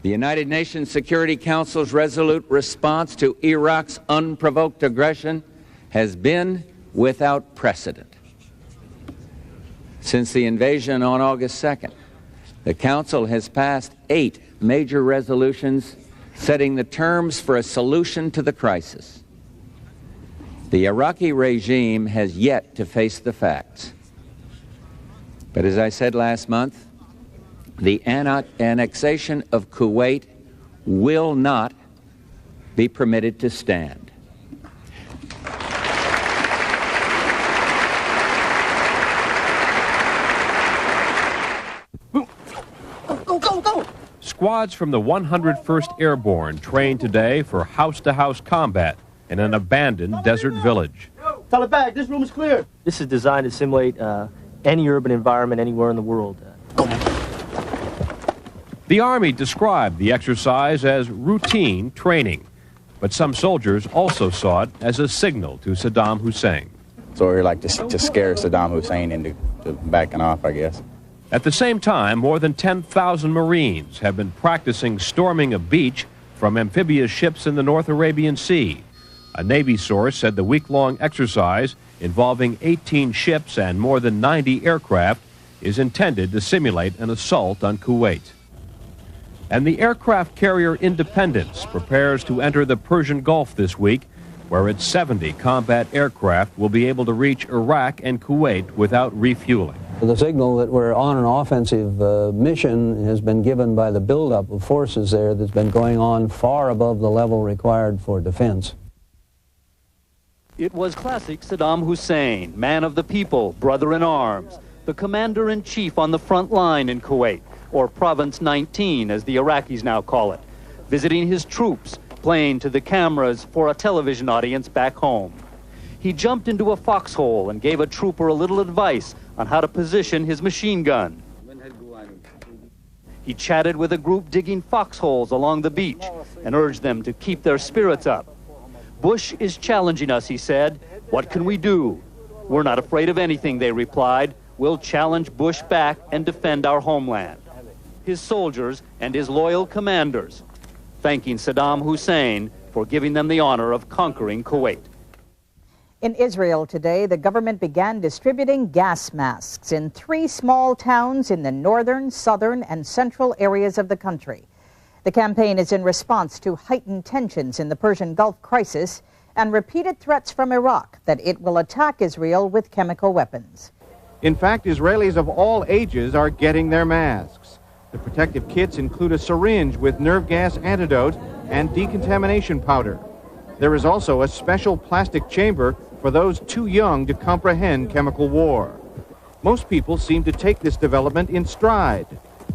Speaker 23: The United Nations Security Council's resolute response to Iraq's unprovoked aggression has been without precedent. Since the invasion on August 2nd, the Council has passed 8 major resolutions setting the terms for a solution to the crisis. The Iraqi regime has yet to face the facts. But as I said last month, the annexation of Kuwait will not be permitted to stand.
Speaker 30: Go! Squads from the 101st Airborne trained today for house-to-house combat in an abandoned desert village.
Speaker 10: Tell it back, this room is clear.
Speaker 11: This is designed to simulate any urban environment anywhere in the world.
Speaker 30: The Army described the exercise as routine training.
Speaker 3: But some soldiers also saw it as a signal to Saddam Hussein.
Speaker 5: So we were like to scare Saddam Hussein into backing off, I guess.
Speaker 3: At the same time, more than 10,000 Marines have been practicing storming a beach from amphibious ships in the North Arabian Sea. A Navy source said the week-long exercise, involving 18 ships and more than 90 aircraft, is intended to simulate an assault on Kuwait. And the aircraft carrier Independence prepares to enter the Persian Gulf this week, where its 70 combat aircraft will be able to reach Iraq and Kuwait without refueling.
Speaker 7: The signal that we're on an offensive mission has been given by the buildup of forces there that's been going on far above the level required for defense.
Speaker 12: It was classic Saddam Hussein, man of the people, brother in arms, the commander-in-chief on the front line in Kuwait, or Province 19, as the Iraqis now call it, visiting his troops, playing to the cameras for a television audience back home. He jumped into a foxhole and gave a trooper a little advice on how to position his machine gun. He chatted with a group digging foxholes along the beach and urged them to keep their spirits up. Bush is challenging us, he said. What can we do? We're not afraid of anything, they replied. We'll challenge Bush back and defend our homeland. His soldiers and his loyal commanders thanking Saddam Hussein for giving them the honor of conquering Kuwait.
Speaker 15: In Israel today, the government began distributing gas masks in 3 small towns in the northern, southern, and central areas of the country. The campaign is in response to heightened tensions in the Persian Gulf crisis and repeated threats from Iraq that it will attack Israel with chemical weapons.
Speaker 17: In fact, Israelis of all ages are getting their masks. The protective kits include a syringe with nerve gas antidote and decontamination powder. There is also a special plastic chamber for those too young to comprehend chemical war. Most people seem to take this development in stride,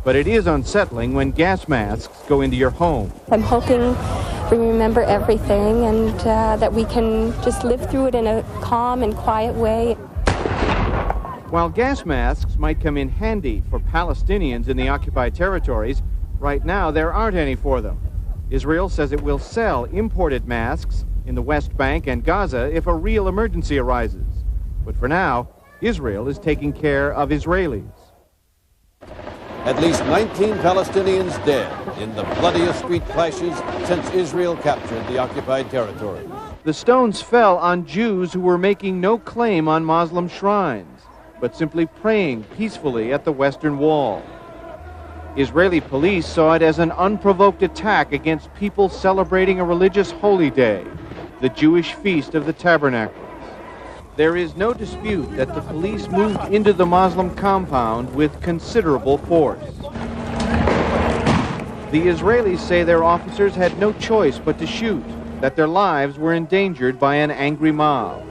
Speaker 17: but it is unsettling when gas masks go into your home.
Speaker 18: I'm hoping we remember everything and that we can just live through it in a calm and quiet way.
Speaker 17: While gas masks might come in handy for Palestinians in the occupied territories, right now there aren't any for them. Israel says it will sell imported masks in the West Bank and Gaza if a real emergency arises. But for now, Israel is taking care of Israelis.
Speaker 22: At least 19 Palestinians dead in the bloodiest street clashes since Israel captured the occupied territory.
Speaker 17: The stones fell on Jews who were making no claim on Muslim shrines, but simply praying peacefully at the Western Wall. Israeli police saw it as an unprovoked attack against people celebrating a religious holy day, the Jewish Feast of the Tabernacles. There is no dispute that the police moved into the Muslim compound with considerable force. The Israelis say their officers had no choice but to shoot, that their lives were endangered by an angry mob.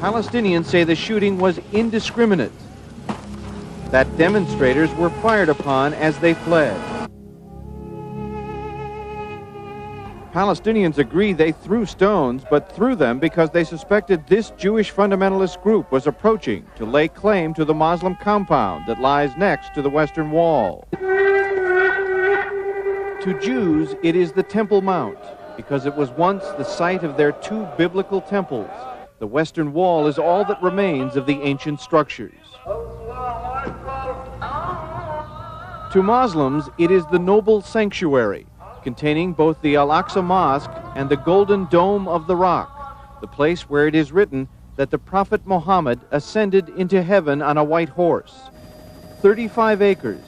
Speaker 17: Palestinians say the shooting was indiscriminate, that demonstrators were fired upon as they fled. Palestinians agree they threw stones, but threw them because they suspected this Jewish fundamentalist group was approaching to lay claim to the Muslim compound that lies next to the Western Wall. To Jews, it is the Temple Mount, because it was once the site of their 2 biblical temples. The Western Wall is all that remains of the ancient structures. To Muslims, it is the noble sanctuary, containing both the Al-Aqsa Mosque and the Golden Dome of the Rock, the place where it is written that the Prophet Muhammad ascended into heaven on a white horse. 35 acres,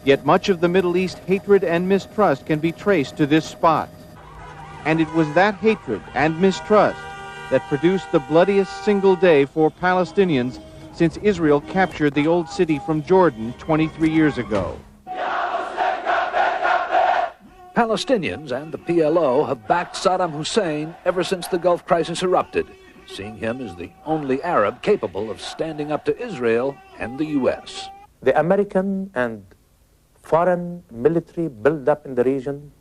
Speaker 17: yet much of the Middle East hatred and mistrust can be traced to this spot. And it was that hatred and mistrust that produced the bloodiest single day for Palestinians since Israel captured the old city from Jordan 23 years ago.
Speaker 24: Palestinians and the PLO have backed Saddam Hussein ever since the Gulf crisis erupted, seeing him as the only Arab capable of standing up to Israel and the U.S.
Speaker 11: The American and foreign military buildup in the region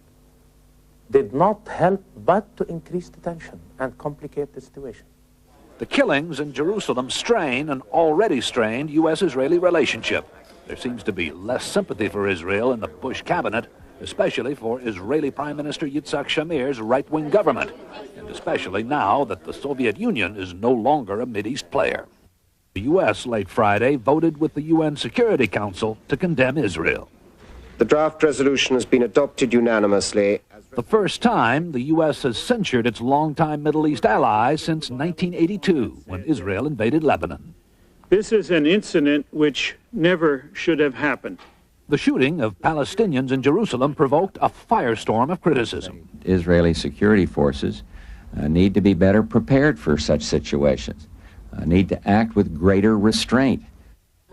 Speaker 11: did not help but to increase the tension and complicate the situation.
Speaker 24: The killings in Jerusalem strain an already strained U.S.-Israeli relationship. There seems to be less sympathy for Israel in the Bush cabinet especially for Israeli Prime Minister Yitzhak Shamir's right-wing government, and especially now that the Soviet Union is no longer a Mideast player. The U.S. late Friday voted with the UN Security Council to condemn Israel.
Speaker 1: The draft resolution has been adopted unanimously.
Speaker 24: The first time the U.S. has censured its longtime Middle East ally since 1982, when Israel invaded Lebanon.
Speaker 4: This is an incident which never should have happened.
Speaker 24: The shooting of Palestinians in Jerusalem provoked a firestorm of criticism.
Speaker 23: Israeli security forces need to be better prepared for such situations, need to act with greater restraint.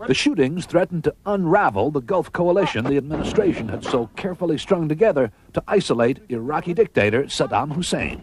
Speaker 24: The shootings threatened to unravel the Gulf coalition the administration had so carefully strung together to isolate Iraqi dictator Saddam Hussein.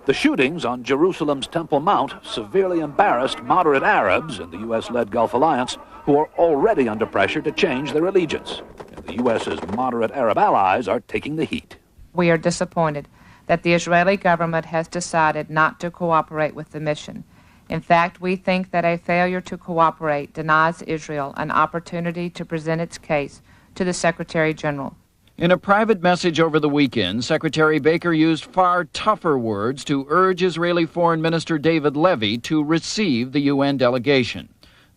Speaker 24: The shootings on Jerusalem's Temple Mount severely embarrassed moderate Arabs in the U.S.-led Gulf Alliance, who are already under pressure to change their allegiance. And the U.S.'s moderate Arab allies are taking the heat.
Speaker 2: We are disappointed that the Israeli government has decided not to cooperate with the mission. In fact, we think that a failure to cooperate denies Israel an opportunity to present its case to the Secretary General.
Speaker 21: In a private message over the weekend, Secretary Baker used far tougher words to urge Israeli Foreign Minister David Levy to receive the UN delegation.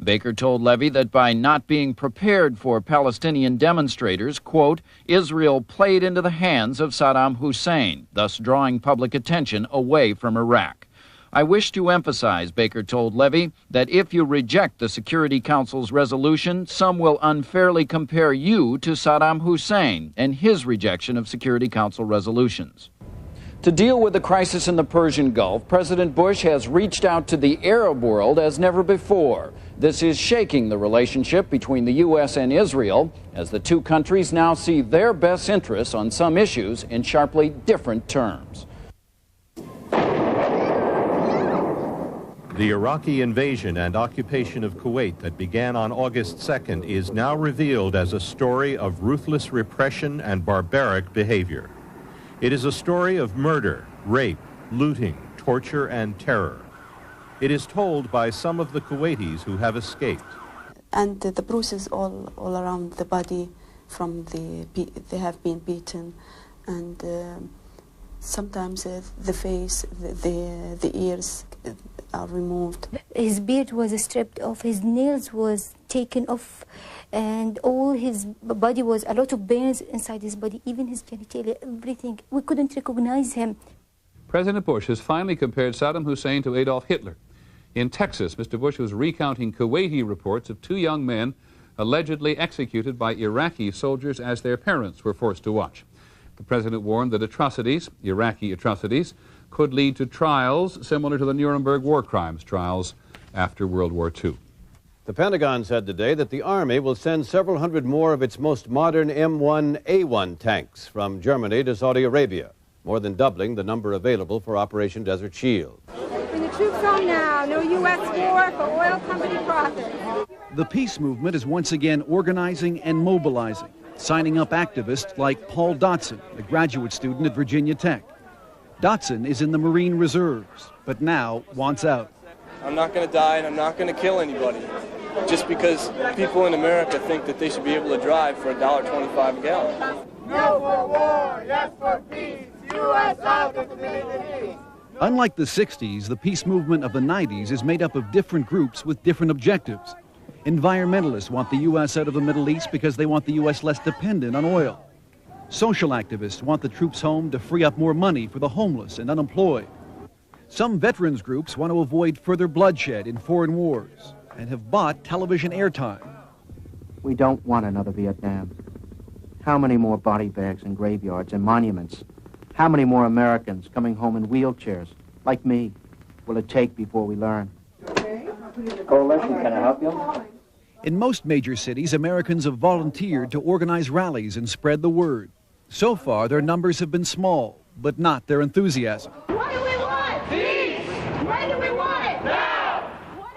Speaker 21: Baker told Levy that by not being prepared for Palestinian demonstrators, quote, Israel played into the hands of Saddam Hussein, thus drawing public attention away from Iraq. I wish to emphasize, Baker told Levy, that if you reject the Security Council's resolution, some will unfairly compare you to Saddam Hussein and his rejection of Security Council resolutions. To deal with the crisis in the Persian Gulf, President Bush has reached out to the Arab world as never before. This is shaking the relationship between the U.S. and Israel, as the two countries now see their best interests on some issues in sharply different terms.
Speaker 13: The Iraqi invasion and occupation of Kuwait that began on August 2nd is now revealed as a story of ruthless repression and barbaric behavior. It is a story of murder, rape, looting, torture, and terror. It is told by some of the Kuwaitis who have escaped.
Speaker 14: And the bruises all around the body from they have been beaten, and sometimes the face, the ears are removed.
Speaker 19: His beard was stripped off, his nails was taken off, and all his body was a lot of burns inside his body, even his genitalia, everything. We couldn't recognize him.
Speaker 6: President Bush has finally compared Saddam Hussein to Adolf Hitler. In Texas, Mr. Bush was recounting Kuwaiti reports of two young men allegedly executed by Iraqi soldiers as their parents were forced to watch. The president warned that atrocities, Iraqi atrocities, could lead to trials similar to the Nuremberg war crimes trials after World War II.
Speaker 22: The Pentagon said today that the Army will send several hundred more of its most modern M1A1 tanks from Germany to Saudi Arabia, more than doubling the number available for Operation Desert Shield.
Speaker 25: Bring the troops home now. No U.S. war for oil company profit.
Speaker 26: The peace movement is once again organizing and mobilizing, signing up activists like Paul Dotson, a graduate student at Virginia Tech. Dotson is in the Marine Reserves, but now wants out.
Speaker 27: I'm not going to die and I'm not going to kill anybody just because people in America think that they should be able to drive for $1.25 a gallon.
Speaker 25: No for war, yes for peace. U.S. out of the Middle East.
Speaker 26: Unlike the 60s, the peace movement of the 90s is made up of different groups with different objectives. Environmentalists want the U.S. out of the Middle East because they want the U.S. less dependent on oil. Social activists want the troops home to free up more money for the homeless and unemployed. Some veterans groups want to avoid further bloodshed in foreign wars and have bought television airtime.
Speaker 28: We don't want another Vietnam. How many more body bags and graveyards and monuments? How many more Americans coming home in wheelchairs, like me, will it take before we learn? Coalition, can I help you?
Speaker 26: In most major cities, Americans have volunteered to organize rallies and spread the word. So far, their numbers have been small, but not their enthusiasm.
Speaker 25: What do we want? Peace! When do we want it? Now!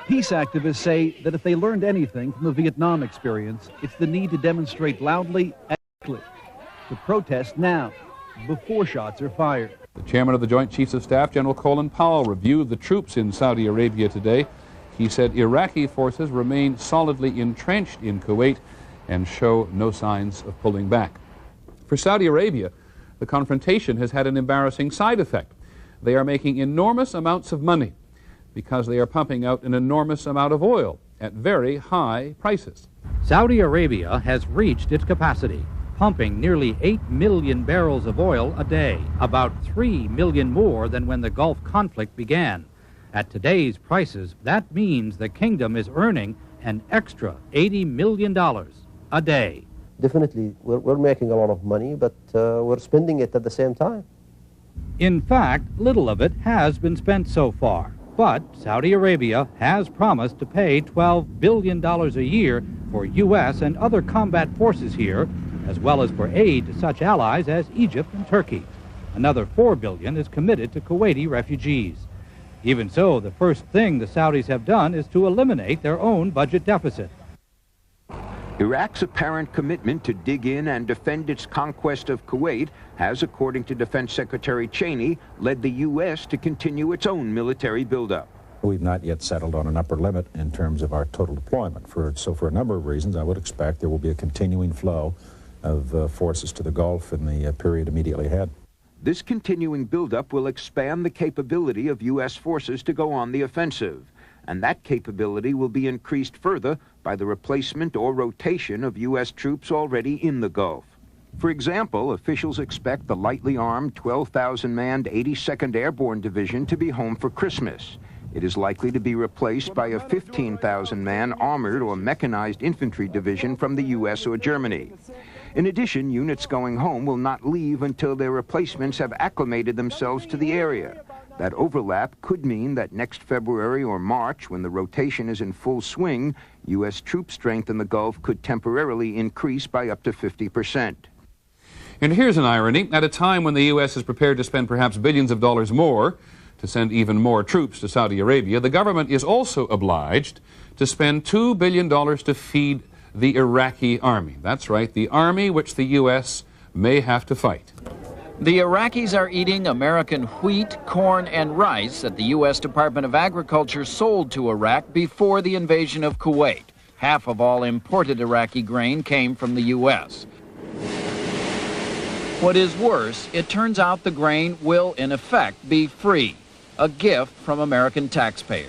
Speaker 26: Peace activists say that if they learned anything from the Vietnam experience, it's the need to demonstrate loudly and quickly, to protest now, before shots are fired.
Speaker 6: The chairman of the Joint Chiefs of Staff, General Colin Powell, reviewed the troops in Saudi Arabia today. He said Iraqi forces remain solidly entrenched in Kuwait and show no signs of pulling back. For Saudi Arabia, the confrontation has had an embarrassing side effect. They are making enormous amounts of money because they are pumping out an enormous amount of oil at very high prices.
Speaker 3: Saudi Arabia has reached its capacity, pumping nearly 8 million barrels of oil a day, about 3 million more than when the Gulf conflict began. At today's prices, that means the kingdom is earning an extra $80 million a day.
Speaker 5: Definitely, we're making a lot of money, but we're spending it at the same time.
Speaker 3: In fact, little of it has been spent so far, but Saudi Arabia has promised to pay $12 billion a year for U.S. and other combat forces here, as well as for aid to such allies as Egypt and Turkey. Another $4 billion is committed to Kuwaiti refugees. Even so, the first thing the Saudis have done is to eliminate their own budget deficit.
Speaker 7: Iraq's apparent commitment to dig in and defend its conquest of Kuwait has, according to Defense Secretary Cheney, led the U.S. to continue its own military buildup.
Speaker 8: We've not yet settled on an upper limit in terms of our total deployment. So for a number of reasons, I would expect there will be a continuing flow of forces to the Gulf in the period immediately ahead.
Speaker 7: This continuing buildup will expand the capability of U.S. forces to go on the offensive, and that capability will be increased further by the replacement or rotation of U.S. troops already in the Gulf. For example, officials expect the lightly armed 12,000-man 82nd Airborne Division to be home for Christmas. It is likely to be replaced by a 15,000-man armored or mechanized infantry division from the U.S. or Germany. In addition, units going home will not leave until their replacements have acclimated themselves to the area. That overlap could mean that next February or March, when the rotation is in full swing, U.S. troop strength in the Gulf could temporarily increase by up to 50%.
Speaker 6: And here's an irony. At a time when the U.S. is prepared to spend perhaps billions of dollars more to send even more troops to Saudi Arabia, the government is also obliged to spend $2 billion to feed the Iraqi army. That's right, the army which the U.S. may have to fight.
Speaker 21: The Iraqis are eating American wheat, corn, and rice that the U.S. Department of Agriculture sold to Iraq before the invasion of Kuwait. Half of all imported Iraqi grain came from the U.S. What is worse, it turns out the grain will, in effect, be free, a gift from American taxpayers.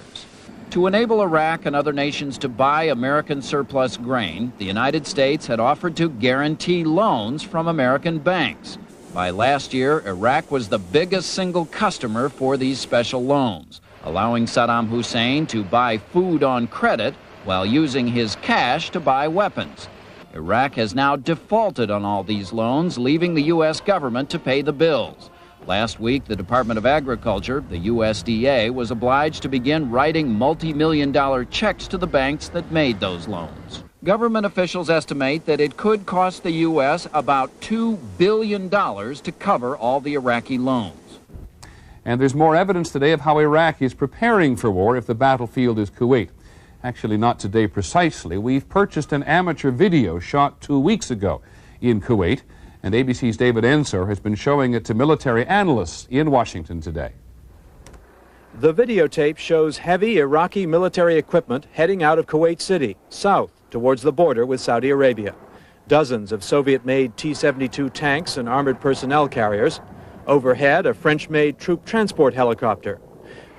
Speaker 21: To enable Iraq and other nations to buy American surplus grain, the United States had offered to guarantee loans from American banks. By last year, Iraq was the biggest single customer for these special loans, allowing Saddam Hussein to buy food on credit while using his cash to buy weapons. Iraq has now defaulted on all these loans, leaving the U.S. government to pay the bills. Last week, the Department of Agriculture, the USDA, was obliged to begin writing multi-million-dollar checks to the banks that made those loans. Government officials estimate that it could cost the U.S. about $2 billion to cover all the Iraqi loans.
Speaker 6: And there's more evidence today of how Iraq is preparing for war if the battlefield is Kuwait. Actually, not today precisely. We've purchased an amateur video shot 2 weeks ago in Kuwait, and ABC's David Ensor has been showing it to military analysts in Washington today.
Speaker 17: The videotape shows heavy Iraqi military equipment heading out of Kuwait City, south, towards the border with Saudi Arabia. Dozens of Soviet-made T-72 tanks and armored personnel carriers. Overhead, a French-made troop transport helicopter.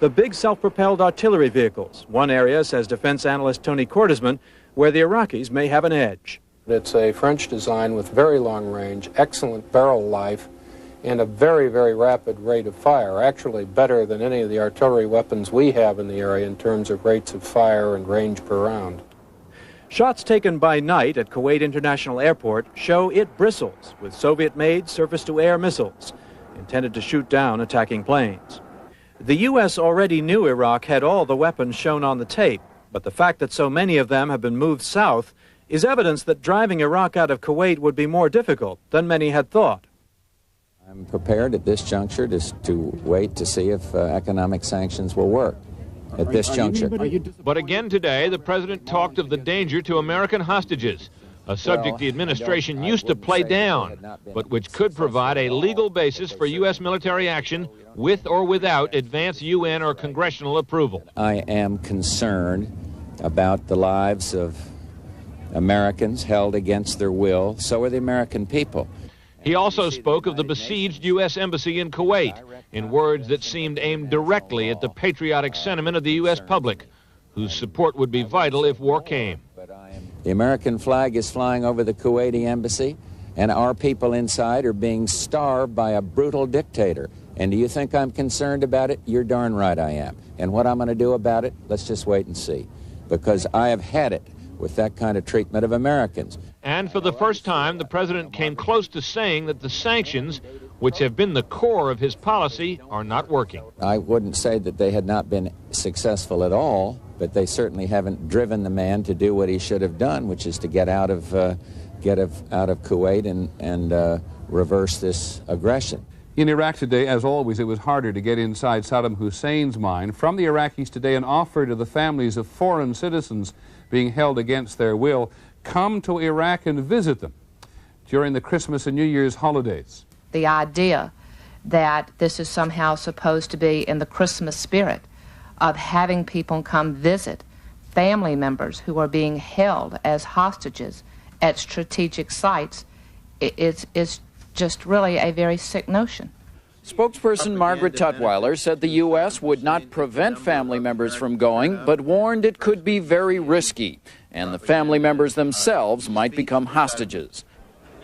Speaker 17: The big self-propelled artillery vehicles, one area, says defense analyst Tony Cordesman, where the Iraqis may have an edge.
Speaker 9: It's a French design with very long range, excellent barrel life, and a very, very rapid rate of fire, actually better than any of the artillery weapons we have in the area in terms of rates of fire and range per round.
Speaker 17: Shots taken by night at Kuwait International Airport show it bristles with Soviet-made surface-to-air missiles intended to shoot down attacking planes. The U.S. already knew Iraq had all the weapons shown on the tape, but the fact that so many of them have been moved south is evidence that driving Iraq out of Kuwait would be more difficult than many had thought.
Speaker 10: I'm prepared at this juncture to wait to see if economic sanctions will work at this juncture.
Speaker 16: But again today, the president talked of the danger to American hostages, a subject the administration used to play down, but which could provide a legal basis for U.S. military action with or without advance UN or congressional approval.
Speaker 23: I am concerned about the lives of
Speaker 10: Americans held against their will. So are the American people.
Speaker 16: He also spoke of the besieged U.S. Embassy in Kuwait in words that seemed aimed directly at the patriotic sentiment of the U.S. public, whose support would be vital if war came.
Speaker 10: The American flag is flying over the Kuwaiti embassy, and our people inside are being starved by a brutal dictator. And do you think I'm concerned about it? You're darn right I am. And what I'm going to do about it, let's just wait and see. Because I have had it with that kind of treatment of Americans.
Speaker 16: And for the first time, the president came close to saying that the sanctions, which have been the core of his policy, are not working.
Speaker 10: I wouldn't say that they had not been successful at all, but they certainly haven't driven the man to do what he should have done, which is to get out of Kuwait and reverse this aggression.
Speaker 6: In Iraq today, as always, it was harder to get inside Saddam Hussein's mind. From the Iraqis today, an offer to the families of foreign citizens being held against their will: come to Iraq and visit them during the Christmas and New Year's holidays.
Speaker 2: The idea that this is somehow supposed to be in the Christmas spirit of having people come visit family members who are being held as hostages at strategic sites is just really a very sick notion.
Speaker 21: Spokesperson Margaret Tutwiler said the U.S. would not prevent family members from going, but warned it could be very risky, and the family members themselves might become hostages.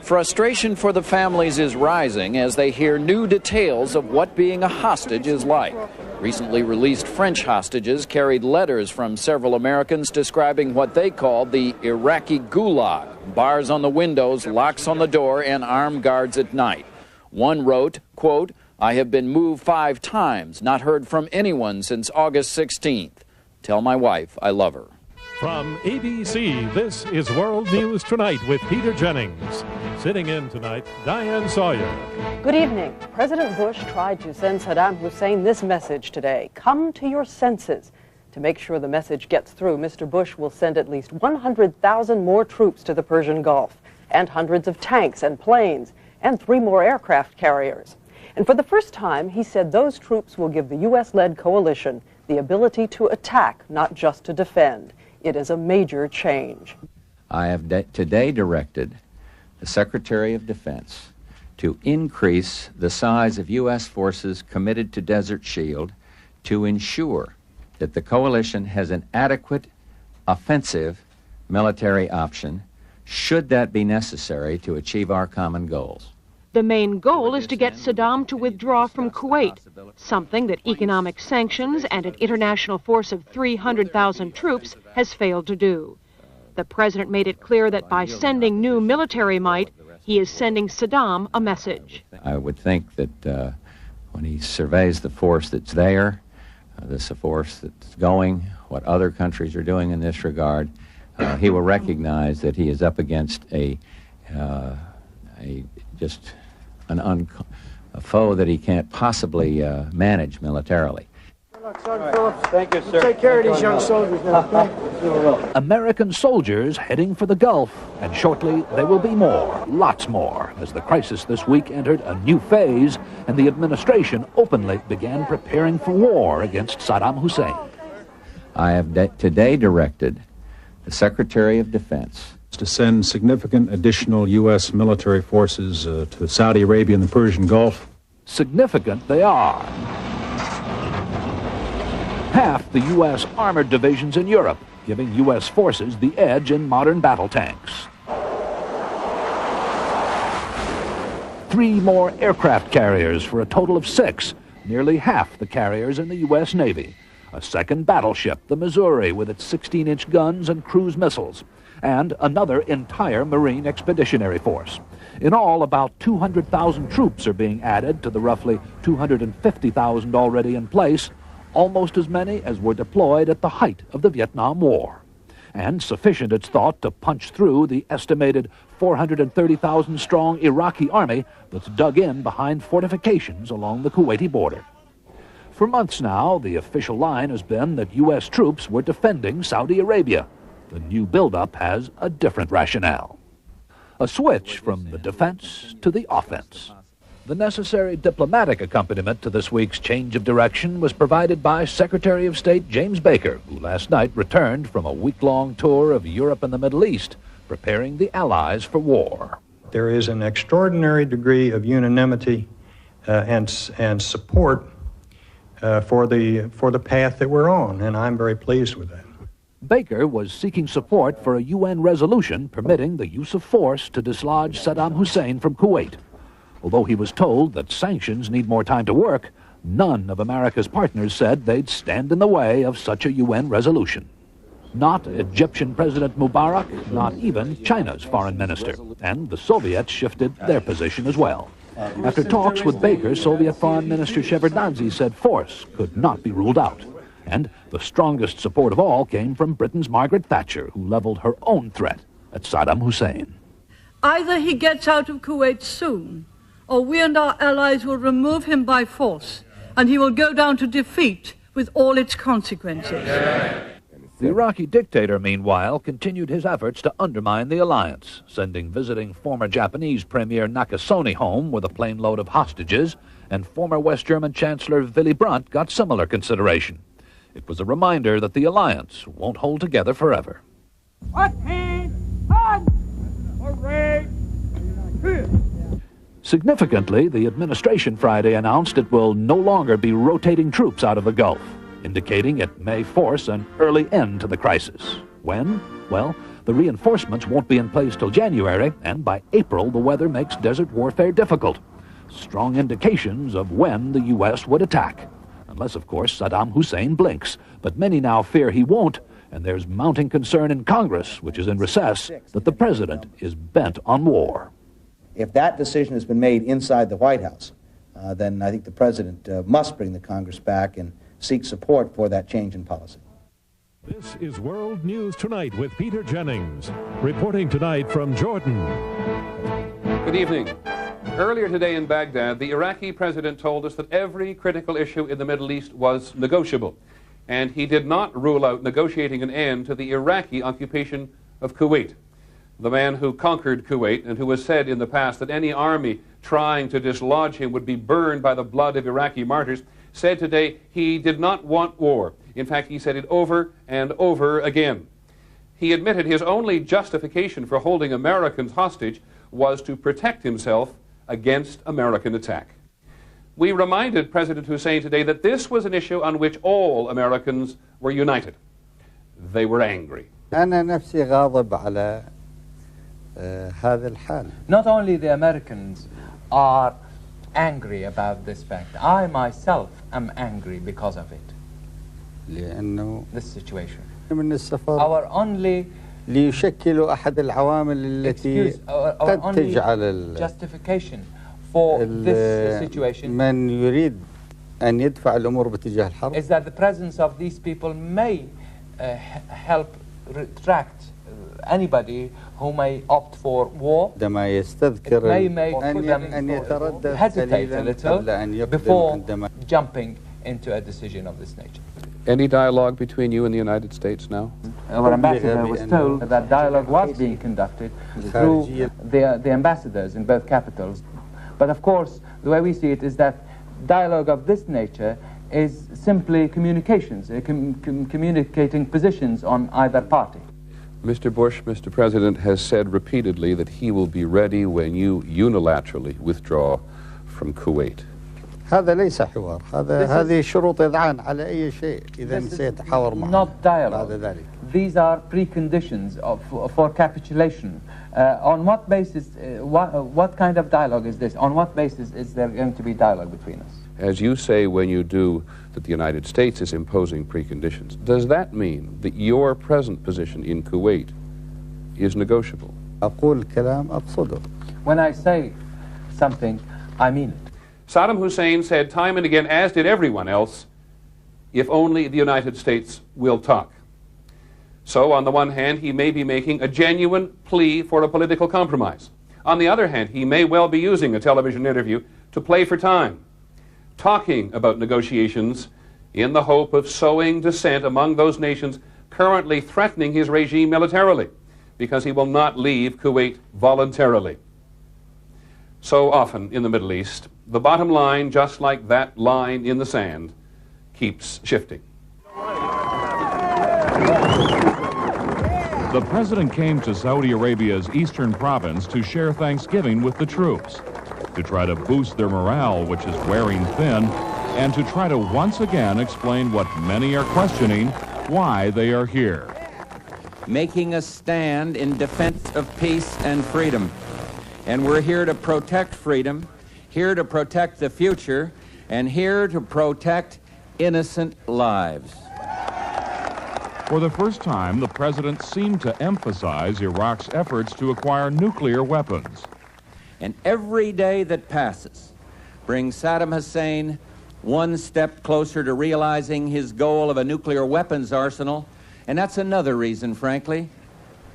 Speaker 21: Frustration for the families is rising as they hear new details of what being a hostage is like. Recently released French hostages carried letters from several Americans describing what they called the Iraqi gulag: bars on the windows, locks on the door, and armed guards at night. One wrote, quote, "I have been moved 5 times, not heard from anyone since August 16th. Tell my wife I love her."
Speaker 1: From ABC, this is World News Tonight with Peter Jennings. Sitting in tonight, Diane Sawyer.
Speaker 4: Good evening. President Bush tried to send Saddam Hussein this message today: come to your senses. To make sure the message gets through, Mr. Bush will send at least 100,000 more troops to the Persian Gulf, and hundreds of tanks and planes, and 3 more aircraft carriers. And for the first time, he said those troops will give the U.S.-led coalition the ability to attack, not just to defend. It is a major change.
Speaker 10: I have today directed the Secretary of Defense to increase the size of U.S. forces committed to Desert Shield to ensure that the coalition has an adequate offensive military option should that be necessary to achieve our common goals.
Speaker 11: The main goal is to get Saddam to withdraw from Kuwait, something that economic sanctions and an international force of 300,000 troops has failed to do. The president made it clear that by sending new military might, he is sending Saddam a message.
Speaker 10: I would think that when he surveys the force that's there, this force that's going, what other countries are doing in this regard, he will recognize that he is up against a foe that he can't possibly manage militarily.
Speaker 12: Thank you, sir. Take care of these young soldiers now.
Speaker 15: American soldiers heading for the Gulf, and shortly there will be more, lots more, as the crisis this week entered a new phase and the administration openly began preparing for war against Saddam Hussein.
Speaker 10: I have today directed the Secretary of Defense
Speaker 8: to send significant additional U.S. military forces to Saudi Arabia and the Persian Gulf.
Speaker 15: Significant they are. Half the U.S. armored divisions in Europe, giving U.S. forces the edge in modern battle tanks. 3 more aircraft carriers for a total of 6, nearly half the carriers in the U.S. Navy. A second battleship, the Missouri, with its 16-inch guns and cruise missiles, and another entire Marine Expeditionary Force. In all, about 200,000 troops are being added to the roughly 250,000 already in place, almost as many as were deployed at the height of the Vietnam War. And sufficient, it's thought, to punch through the estimated 430,000-strong Iraqi army that's dug in behind fortifications along the Kuwaiti border. For months now, the official line has been that U.S. troops were defending Saudi Arabia. The new buildup has a different rationale. A switch from the defense to the offense. The necessary diplomatic accompaniment to this week's change of direction was provided by Secretary of State James Baker, who last night returned from a week-long tour of Europe and the Middle East preparing the Allies for war.
Speaker 13: There is an extraordinary degree of unanimity and support for the path that we're on, and I'm very pleased with that.
Speaker 15: Baker was seeking support for a UN resolution permitting the use of force to dislodge Saddam Hussein from Kuwait. Although he was told that sanctions need more time to work, none of America's partners said they'd stand in the way of such a UN resolution. Not Egyptian President Mubarak, not even China's foreign minister. And the Soviets shifted their position as well. After talks with Baker, Soviet Foreign Minister Shevardnadze said force could not be ruled out. And the strongest support of all came from Britain's Margaret Thatcher, who leveled her own threat at Saddam Hussein.
Speaker 14: Either he gets out of Kuwait soon, or we and our allies will remove him by force, and he will go down to defeat with all its consequences.
Speaker 15: The Iraqi dictator, meanwhile, continued his efforts to undermine the alliance, sending visiting former Japanese Premier Nakasone home with a plane load of hostages, and former West German Chancellor Willy Brandt got similar consideration. It was a reminder that the alliance won't hold together forever. Significantly, the administration Friday announced it will no longer be rotating troops out of the Gulf, indicating it may force an early end to the crisis. When? Well, the reinforcements won't be in place till January, and by April the weather makes desert warfare difficult. Strong indications of when the U.S. would attack. Unless, of course, Saddam Hussein blinks. But many now fear he won't, and there's mounting concern in Congress, which is in recess, that the president is bent on war.
Speaker 18: If that decision has been made inside the White House, then I think the president must bring the Congress back and seek support for that change in policy.
Speaker 1: This is World News Tonight with Peter Jennings, reporting tonight from Jordan.
Speaker 6: Good evening. Earlier today in Baghdad, the Iraqi president told us that every critical issue in the Middle East was negotiable, and he did not rule out negotiating an end to the Iraqi occupation of Kuwait. The man who conquered Kuwait and who has said in the past that any army trying to dislodge him would be burned by the blood of Iraqi martyrs said today he did not want war. In fact, he said it over and over again. He admitted his only justification for holding Americans hostage was to protect himself against American attack. We reminded President Hussein today that this was an issue on which all Americans were united. They were angry.
Speaker 19: Not only the Americans are angry about this fact, I myself am angry because of it. This situation. Our only excuse, our only justification for this situation is that the presence of these people may help retract anybody who may opt for war. It may put them hesitate a little before jumping into a decision of this nature.
Speaker 6: Any dialogue between you and the United States now?
Speaker 19: Our ambassador was told that dialogue was being conducted through the ambassadors in both capitals. But of course, the way we see it is that dialogue of this nature is simply communications, communicating positions on either party.
Speaker 6: Mr. Bush, Mr. President, has said repeatedly that he will be ready when you unilaterally withdraw from Kuwait.
Speaker 19: This is not dialogue. These are preconditions for capitulation. On what basis, what kind of dialogue is this? On what basis is there going to be dialogue between us?
Speaker 6: As you say when you do that the United States is imposing preconditions, does that mean that your present position in Kuwait is negotiable?
Speaker 19: When I say something, I mean it.
Speaker 6: Saddam Hussein said time and again, as did everyone else, if only the United States will talk. So on the one hand, he may be making a genuine plea for a political compromise. On the other hand, he may well be using a television interview to play for time, talking about negotiations in the hope of sowing dissent among those nations currently threatening his regime militarily, because he will not leave Kuwait voluntarily. So often in the Middle East, the bottom line, just like that line in the sand, keeps shifting.
Speaker 5: The president came to Saudi Arabia's eastern province to share Thanksgiving with the troops, to try to boost their morale, which is wearing thin, and to try to once again explain what many are questioning, why they are here.
Speaker 23: Making a stand in defense of peace and freedom. And we're here to protect freedom, here to protect the future, and here to protect innocent lives.
Speaker 5: For the first time, the president seemed to emphasize Iraq's efforts to acquire nuclear weapons.
Speaker 23: And every day that passes brings Saddam Hussein one step closer to realizing his goal of a nuclear weapons arsenal, and that's another reason, frankly,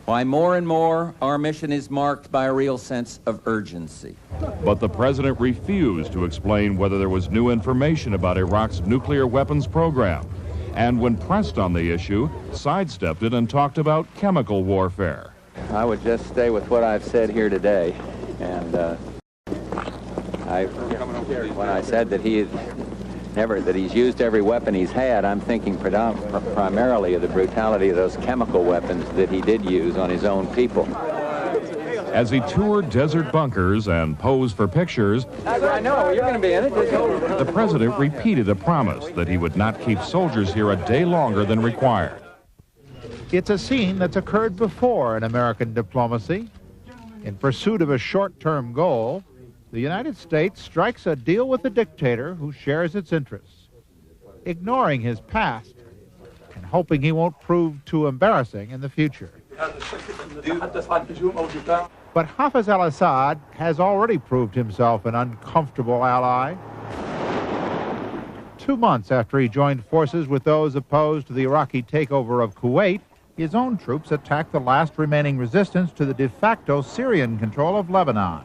Speaker 23: why more and more our mission is marked by a real sense of urgency.
Speaker 5: But the president refused to explain whether there was new information about Iraq's nuclear weapons program, and when pressed on the issue, sidestepped it and talked about chemical warfare.
Speaker 10: I would just stay with what I've said here today, and when I said that he's used every weapon he's had, I'm thinking primarily of the brutality of those chemical weapons that he did use on his own people.
Speaker 5: As he toured desert bunkers and posed for pictures,
Speaker 21: I know, you're going to be in it.
Speaker 5: the president repeated a promise that he would not keep soldiers here a day longer than required.
Speaker 20: It's a scene that's occurred before in American diplomacy. In pursuit of a short-term goal, the United States strikes a deal with a dictator who shares its interests, ignoring his past and hoping he won't prove too embarrassing in the future. But Hafez al-Assad has already proved himself an uncomfortable ally. 2 months after he joined forces with those opposed to the Iraqi takeover of Kuwait, his own troops attacked the last remaining resistance to the de facto Syrian control of Lebanon.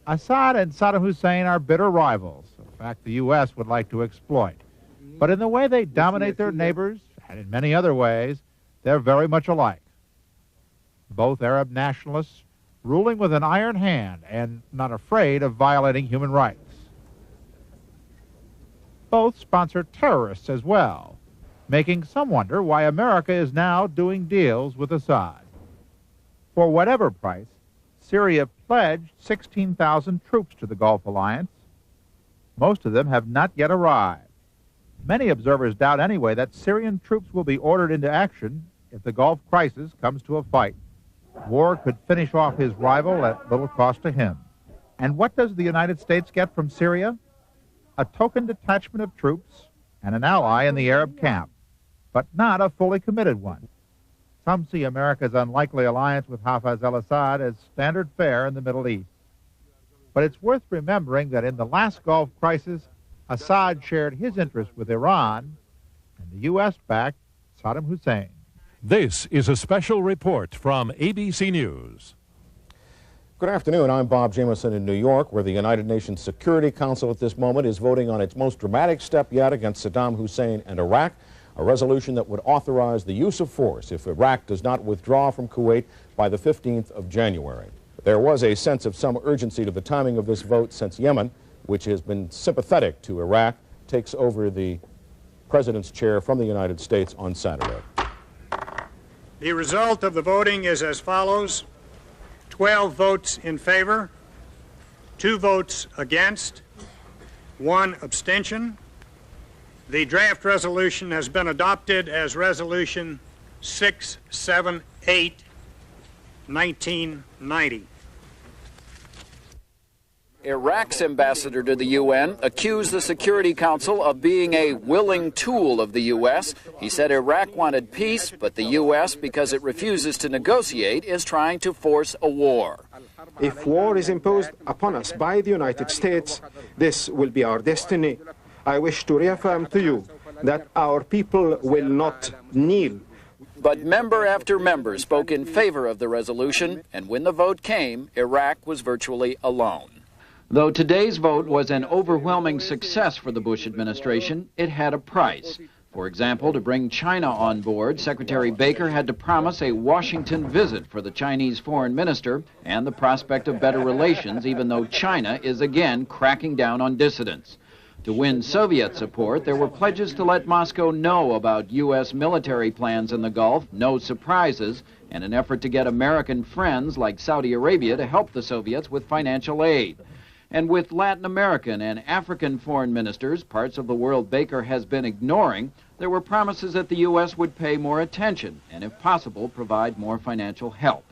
Speaker 20: Assad and Saddam Hussein are bitter rivals, a fact the U.S. would like to exploit. But in the way they dominate their neighbors, and in many other ways, they're very much alike. Both Arab nationalists ruling with an iron hand and not afraid of violating human rights. Both sponsor terrorists as well, making some wonder why America is now doing deals with Assad. For whatever price, Syria pledged 16,000 troops to the Gulf Alliance. Most of them have not yet arrived. Many observers doubt anyway that Syrian troops will be ordered into action if the Gulf crisis comes to a fight. War could finish off his rival at little cost to him. And what does the United States get from Syria? A token detachment of troops and an ally in the Arab camp, but not a fully committed one. Some see America's unlikely alliance with Hafez al-Assad as standard fare in the Middle East. But it's worth remembering that in the last Gulf crisis, Assad shared his interests with Iran, and the U.S. backed Saddam Hussein.
Speaker 1: This is a special report from ABC News.
Speaker 22: Good afternoon. I'm Bob Jameson in New York, where the United Nations Security Council at this moment is voting on its most dramatic step yet against Saddam Hussein and Iraq, a resolution that would authorize the use of force if Iraq does not withdraw from Kuwait by the 15th of January. There was a sense of some urgency to the timing of this vote since Yemen, which has been sympathetic to Iraq, takes over the president's chair from the United States on Saturday.
Speaker 24: The result of the voting is as follows: 12 votes in favor, 2 votes against, 1 abstention. The draft resolution has been adopted as Resolution 678, 1990.
Speaker 21: Iraq's ambassador to the UN accused the Security Council of being a willing tool of the U.S. He said Iraq wanted peace, but the U.S., because it refuses to negotiate, is trying to force a war.
Speaker 25: If war is imposed upon us by the United States, this will be our destiny. I wish to reaffirm to you that our people will not kneel.
Speaker 21: But member after member spoke in favor of the resolution, and when the vote came, Iraq was virtually alone. Though today's vote was an overwhelming success for the Bush administration, it had a price. For example, to bring China on board, Secretary Baker had to promise a Washington visit for the Chinese foreign minister and the prospect of better relations, even though China is again cracking down on dissidents. To win Soviet support, there were pledges to let Moscow know about U.S. military plans in the Gulf, no surprises, and an effort to get American friends like Saudi Arabia to help the Soviets with financial aid. And with Latin American and African foreign ministers, parts of the world Baker has been ignoring, there were promises that the U.S. would pay more attention and, if possible, provide more financial help.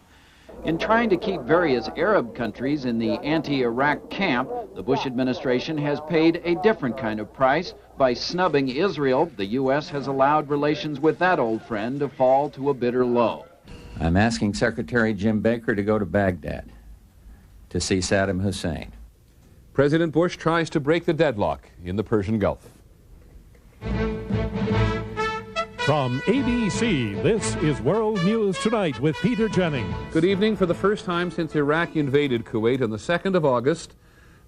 Speaker 21: In trying to keep various Arab countries in the anti-Iraq camp, the Bush administration has paid a different kind of price. By snubbing Israel, the U.S. has allowed relations with that old friend to fall to a bitter low.
Speaker 10: I'm asking Secretary Jim Baker to go to Baghdad to see Saddam Hussein.
Speaker 6: President Bush tries to break the deadlock in the Persian Gulf.
Speaker 1: From ABC, this is World News Tonight with Peter Jennings.
Speaker 6: Good evening. For the first time since Iraq invaded Kuwait on the 2nd of August,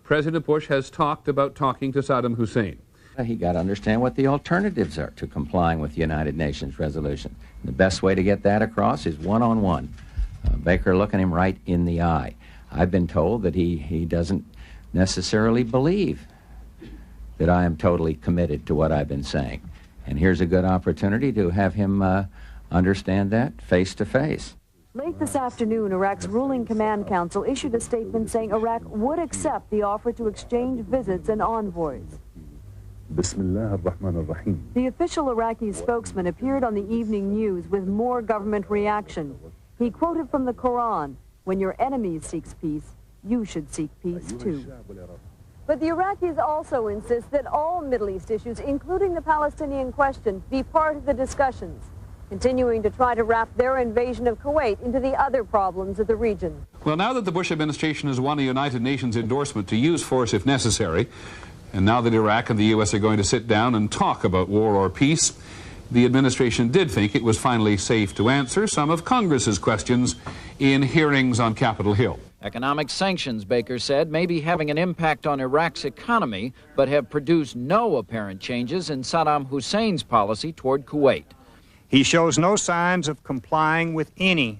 Speaker 6: President Bush has talked about talking to Saddam Hussein.
Speaker 10: He got to understand what the alternatives are to complying with the United Nations resolution. And the best way to get that across is one-on-one. Baker looking him right in the eye. I've been told that he doesn't necessarily believe that I am totally committed to what I've been saying. And here's a good opportunity to have him understand that face to face.
Speaker 3: Late this afternoon, Iraq's ruling command council issued a statement saying Iraq would accept the offer to exchange visits and envoys. The official Iraqi spokesman appeared on the evening news with more government reaction. He quoted from the Quran, "When your enemy seeks peace, you should seek peace too." But the Iraqis also insist that all Middle East issues, including the Palestinian question, be part of the discussions, continuing to try to wrap their invasion of Kuwait into the other problems of the region.
Speaker 6: Well, now that the Bush administration has won a United Nations endorsement to use force if necessary, and now that Iraq and the U.S. are going to sit down and talk about war or peace, the administration did think it was finally safe to answer some of Congress's questions in hearings on Capitol Hill.
Speaker 21: Economic sanctions, Baker said, may be having an impact on Iraq's economy, but have produced no apparent changes in Saddam Hussein's policy toward Kuwait.
Speaker 24: He shows no signs of complying with any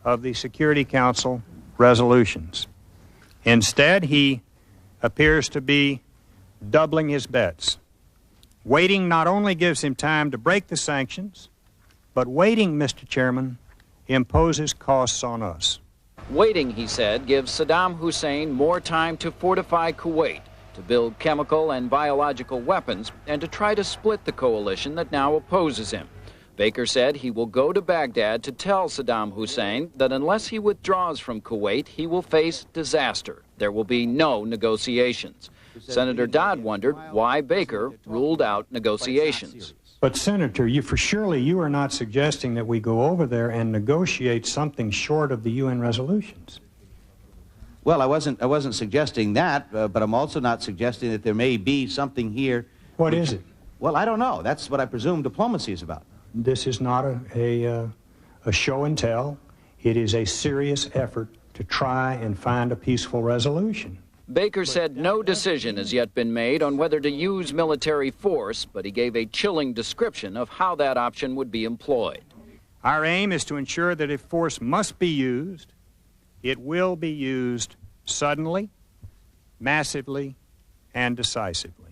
Speaker 24: of the Security Council resolutions. Instead, he appears to be doubling his bets. Waiting not only gives him time to break the sanctions, but waiting, Mr. Chairman, imposes costs on us.
Speaker 21: Waiting, he said, gives Saddam Hussein more time to fortify Kuwait, to build chemical and biological weapons, and to try to split the coalition that now opposes him. Baker said he will go to Baghdad to tell Saddam Hussein that unless he withdraws from Kuwait, he will face disaster. There will be no negotiations. Senator Dodd wondered why Baker ruled out negotiations.
Speaker 24: But, Senator, surely you are not suggesting that we go over there and negotiate something short of the UN resolutions.
Speaker 18: Well, I wasn't suggesting that, but I'm also not suggesting that there may be something here.
Speaker 24: What is it?
Speaker 18: Well, I don't know. That's what I presume diplomacy is about.
Speaker 24: This is not a show and tell. It is a serious effort to try and find a peaceful resolution.
Speaker 21: Baker said no decision has yet been made on whether to use military force, but he gave a chilling description of how that option would be employed.
Speaker 24: Our aim is to ensure that if force must be used, it will be used suddenly, massively, and decisively.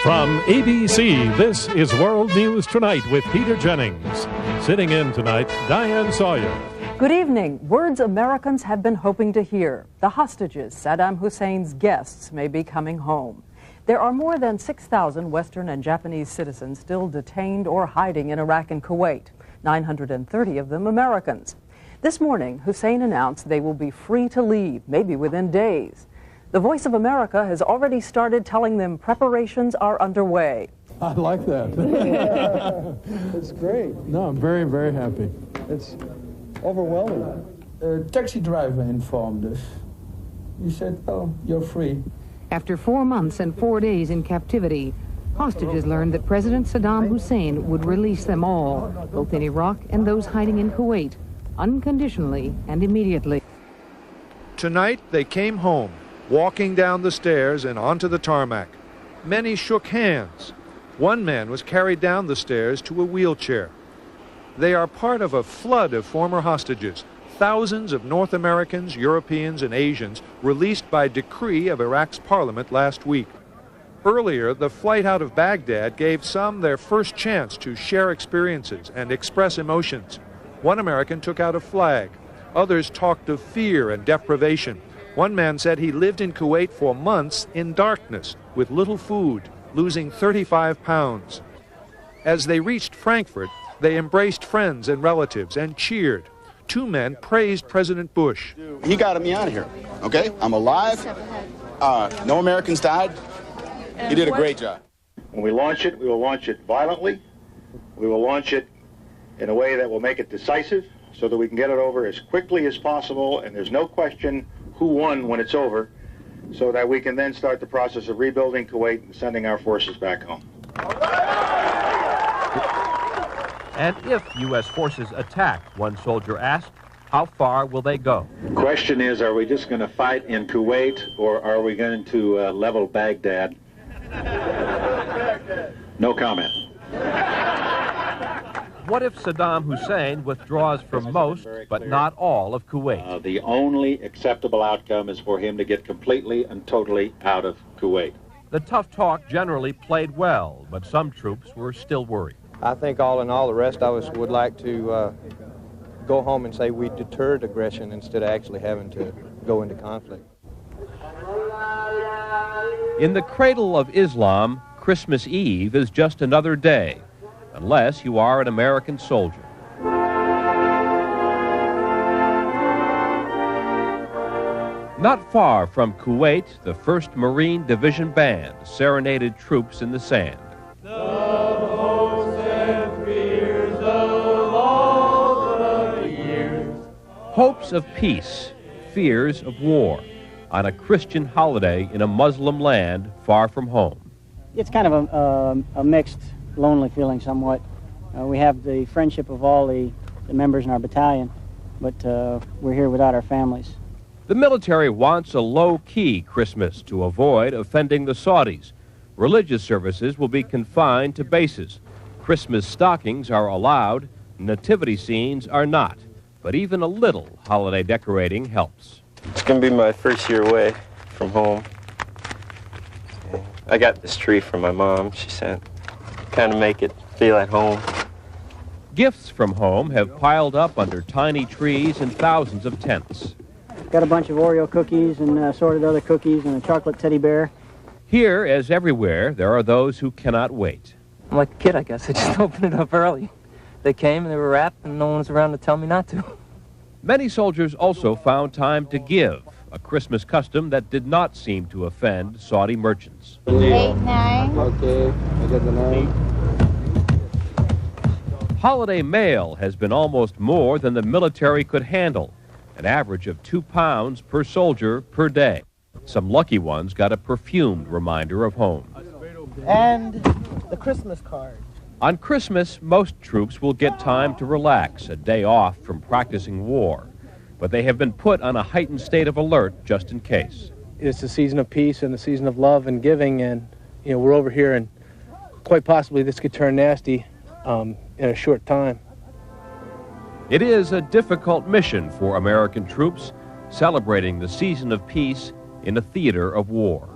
Speaker 1: From ABC, this is World News Tonight with Peter Jennings. Sitting in tonight, Diane Sawyer.
Speaker 4: Good evening. Words Americans have been hoping to hear. The hostages, Saddam Hussein's guests, may be coming home. There are more than 6,000 Western and Japanese citizens still detained or hiding in Iraq and Kuwait, 930 of them Americans. This morning, Hussein announced they will be free to leave, maybe within days. The Voice of America has already started telling them preparations are underway.
Speaker 7: I like that. It's great. No, I'm very, very happy. It's overwhelming. A taxi driver informed us. He said, "Oh, you're free."
Speaker 9: After 4 months and 4 days in captivity, hostages learned that President Saddam Hussein would release them all, both in Iraq and those hiding in Kuwait, unconditionally and immediately.
Speaker 20: Tonight, they came home, walking down the stairs and onto the tarmac. Many shook hands. One man was carried down the stairs to a wheelchair. They are part of a flood of former hostages, thousands of North Americans, Europeans, and Asians released by decree of Iraq's parliament last week. Earlier, the flight out of Baghdad gave some their first chance to share experiences and express emotions. One American took out a flag. Others talked of fear and deprivation. One man said he lived in Kuwait for months in darkness with little food, losing 35 pounds. As they reached Frankfurt, they embraced friends and relatives and cheered. Two men praised President Bush.
Speaker 2: He got me out of here, okay? I'm alive. No Americans died. He did a great job.
Speaker 11: When we launch it, we will launch it violently. We will launch it in a way that will make it decisive so that we can get it over as quickly as possible, and there's no question who won when it's over, so that we can then start the process of rebuilding Kuwait and sending our forces back home.
Speaker 12: And if U.S. forces attack, one soldier asked, how far will they go?
Speaker 11: The question is, are we just going to fight in Kuwait, or are we going to level Baghdad? No comment.
Speaker 12: What if Saddam Hussein withdraws from most, but not all, of Kuwait?
Speaker 11: The only acceptable outcome is for him to get completely and totally out of Kuwait.
Speaker 12: The tough talk generally played well, but some troops were still worried.
Speaker 16: I think all in all, the rest of us would like to go home and say we deterred aggression instead of actually having to go into conflict.
Speaker 12: In the cradle of Islam, Christmas Eve is just another day, unless you are an American soldier. Not far from Kuwait, the 1st Marine Division Band serenaded troops in the sand. The hopes and fears of all the years. Hopes of peace, fears of war, on a Christian holiday in a Muslim land far from home.
Speaker 17: It's kind of a mixed, lonely feeling somewhat. We have the friendship of all the members in our battalion, but we're here without our families.
Speaker 12: The military wants a low-key Christmas to avoid offending the Saudis. Religious services will be confined to bases. Christmas stockings are allowed, nativity scenes are not. But even a little holiday decorating helps.
Speaker 26: It's going to be my first year away from home. I got this tree from my mom. She sent, kind of make it feel at home.
Speaker 12: Gifts from home have piled up under tiny trees and thousands of tents.
Speaker 17: Got a bunch of Oreo cookies and assorted other cookies and a chocolate teddy bear.
Speaker 12: Here, as everywhere, there are those who cannot wait.
Speaker 27: I'm like a kid, I guess. I just opened it up early. They came and they were wrapped and no one was around to tell me not to.
Speaker 12: Many soldiers also found time to give, a Christmas custom that did not seem to offend Saudi merchants.
Speaker 28: 8, 9.
Speaker 16: Okay, I got the 9.
Speaker 12: Holiday mail has been almost more than the military could handle, an average of 2 pounds per soldier per day. Some lucky ones got a perfumed reminder of home.
Speaker 28: And the Christmas card.
Speaker 12: On Christmas, most troops will get time to relax, a day off from practicing war. But they have been put on a heightened state of alert just in case.
Speaker 16: It's a season of peace and a season of love and giving, and we're over here, and quite possibly this could turn nasty in a short time.
Speaker 12: It is a difficult mission for American troops, celebrating the season of peace in a theater of war.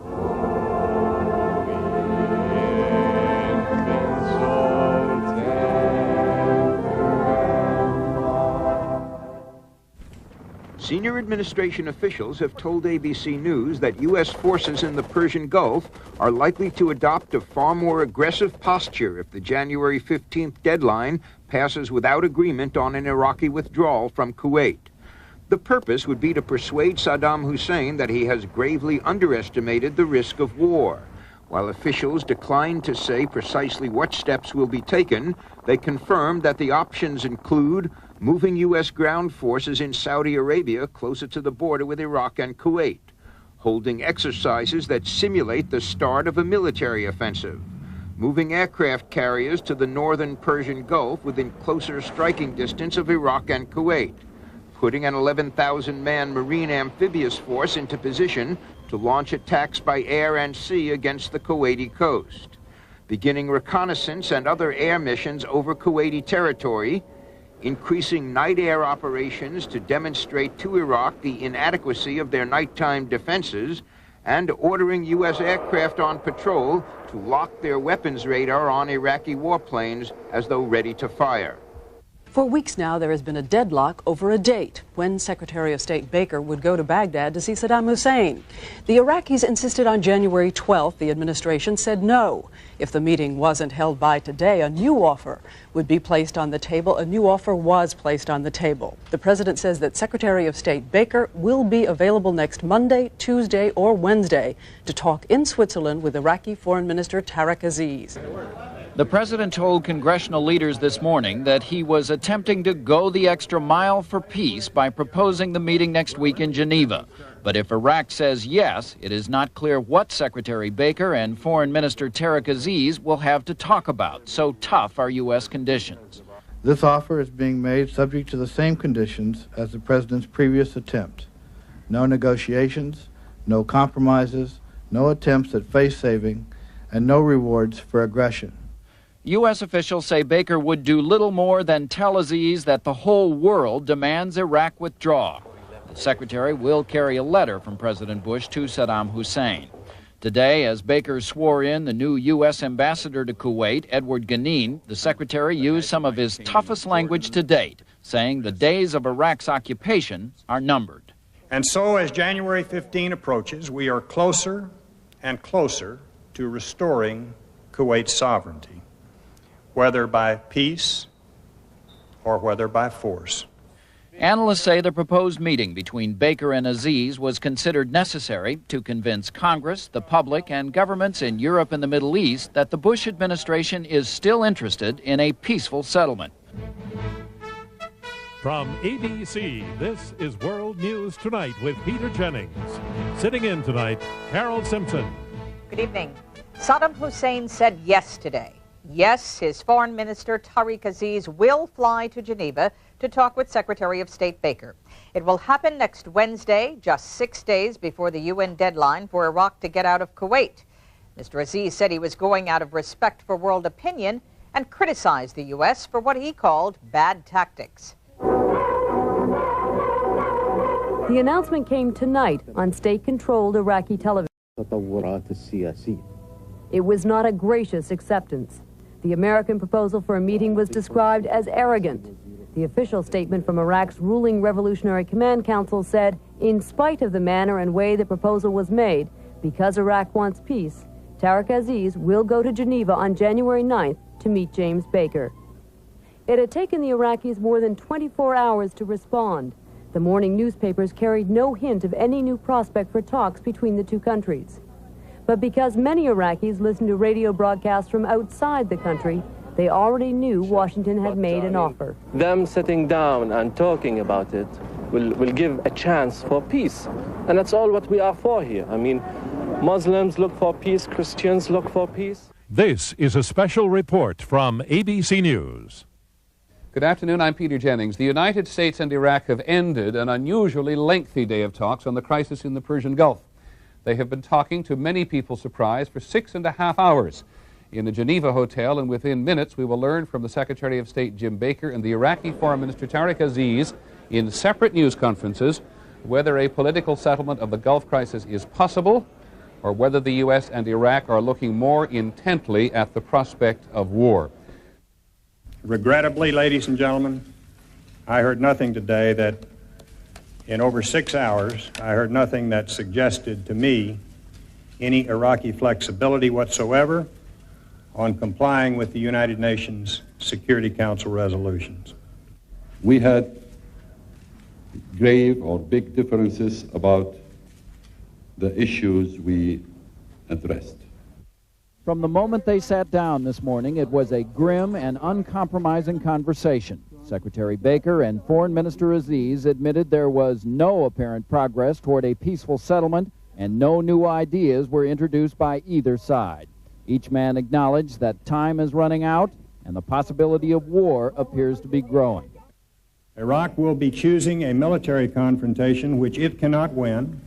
Speaker 29: Senior administration officials have told ABC News that U.S. forces in the Persian Gulf are likely to adopt a far more aggressive posture if the January 15th deadline passes without agreement on an Iraqi withdrawal from Kuwait. The purpose would be to persuade Saddam Hussein that he has gravely underestimated the risk of war. While officials declined to say precisely what steps will be taken, they confirmed that the options include moving U.S. ground forces in Saudi Arabia closer to the border with Iraq and Kuwait, holding exercises that simulate the start of a military offensive, moving aircraft carriers to the northern Persian Gulf within closer striking distance of Iraq and Kuwait, putting an 11,000-man Marine amphibious force into position to launch attacks by air and sea against the Kuwaiti coast, beginning reconnaissance and other air missions over Kuwaiti territory, increasing night air operations to demonstrate to Iraq the inadequacy of their nighttime defenses, and ordering U.S. aircraft on patrol to lock their weapons radar on Iraqi warplanes as though ready to fire.
Speaker 4: For weeks now, there has been a deadlock over a date when Secretary of State Baker would go to Baghdad to see Saddam Hussein. The Iraqis insisted on January 12th. The administration said no. If the meeting wasn't held by today, a new offer would be placed on the table. A new offer was placed on the table. The president says that Secretary of State Baker will be available next Monday, Tuesday, or Wednesday to talk in Switzerland with Iraqi Foreign Minister Tariq Aziz.
Speaker 21: The president told congressional leaders this morning that he was attempting to go the extra mile for peace by proposing the meeting next week in Geneva. But if Iraq says yes, it is not clear what Secretary Baker and Foreign Minister Tariq Aziz will have to talk about. So tough are U.S. conditions.
Speaker 5: This offer is being made subject to the same conditions as the president's previous attempt. No negotiations, no compromises, no attempts at face-saving, and no rewards for aggression.
Speaker 21: U.S. officials say Baker would do little more than tell Aziz that the whole world demands Iraq withdraw. The secretary will carry a letter from President Bush to Saddam Hussein. Today, as Baker swore in the new U.S. ambassador to Kuwait, Edward Ganin, the secretary used some of his toughest language to date, saying the days of Iraq's occupation are numbered.
Speaker 24: And so, as January 15 approaches, we are closer and closer to restoring Kuwait's sovereignty, whether by peace or whether by force.
Speaker 21: Analysts say the proposed meeting between Baker and Aziz was considered necessary to convince Congress, the public, and governments in Europe and the Middle East that the Bush administration is still interested in a peaceful settlement.
Speaker 1: From ABC, this is World News Tonight with Peter Jennings. Sitting in tonight, Carol Simpson.
Speaker 8: Good evening. Saddam Hussein said yes today. Yes, his foreign minister, Tariq Aziz, will fly to Geneva to talk with Secretary of State Baker. It will happen next Wednesday, just 6 days before the UN deadline for Iraq to get out of Kuwait. Mr. Aziz said he was going out of respect for world opinion and criticized the U.S. for what he called bad tactics.
Speaker 3: The announcement came tonight on state-controlled Iraqi television. It was not a gracious acceptance. The American proposal for a meeting was described as arrogant. The official statement from Iraq's ruling Revolutionary Command Council said, in spite of the manner and way the proposal was made, because Iraq wants peace, Tariq Aziz will go to Geneva on January 9th to meet James Baker. It had taken the Iraqis more than 24 hours to respond. The morning newspapers carried no hint of any new prospect for talks between the two countries. But because many Iraqis listen to radio broadcasts from outside the country, they already knew Washington had made an offer.
Speaker 16: Them sitting down and talking about it will give a chance for peace. And that's all what we are for here. I mean, Muslims look for peace, Christians look for peace.
Speaker 1: This is a special report from ABC News.
Speaker 6: Good afternoon, I'm Peter Jennings. The United States and Iraq have ended an unusually lengthy day of talks on the crisis in the Persian Gulf. They have been talking, to many people's surprise, for 6.5 hours in the Geneva hotel, and within minutes we will learn from the Secretary of State Jim Baker and the Iraqi Foreign Minister Tariq Aziz in separate news conferences whether a political settlement of the Gulf crisis is possible or whether the U.S. and Iraq are looking more intently at the prospect of war.
Speaker 24: Regrettably, ladies and gentlemen, I heard nothing today that, in over 6 hours, I heard nothing that suggested to me any Iraqi flexibility whatsoever on complying with the United Nations Security Council resolutions.
Speaker 13: We had grave or big differences about the issues we addressed.
Speaker 21: From the moment they sat down this morning, it was a grim and uncompromising conversation. Secretary Baker and Foreign Minister Aziz admitted there was no apparent progress toward a peaceful settlement and no new ideas were introduced by either side. Each man acknowledged that time is running out and the possibility of war appears to be growing.
Speaker 24: Iraq will be choosing a military confrontation which it cannot win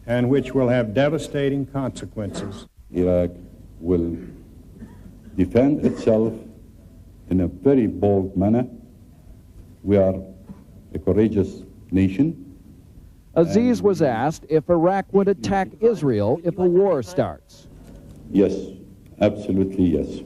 Speaker 24: and which will have devastating consequences.
Speaker 13: Iraq will defend itself in a very bold manner We are a courageous nation.
Speaker 7: Aziz was asked if Iraq would attack Israel if a war starts.
Speaker 13: Yes, absolutely yes.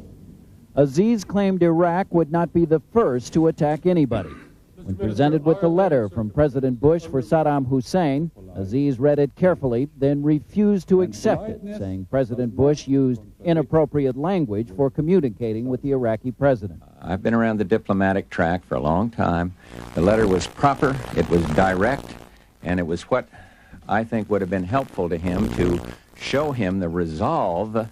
Speaker 7: Aziz claimed Iraq would not be the first to attack anybody. When presented with the letter from President Bush for Saddam Hussein, Aziz read it carefully, then refused to accept it, saying President Bush used inappropriate language for communicating with the Iraqi president.
Speaker 10: I've been around the diplomatic track for a long time. The letter was proper, it was direct, and it was what I think would have been helpful to him to show him the resolve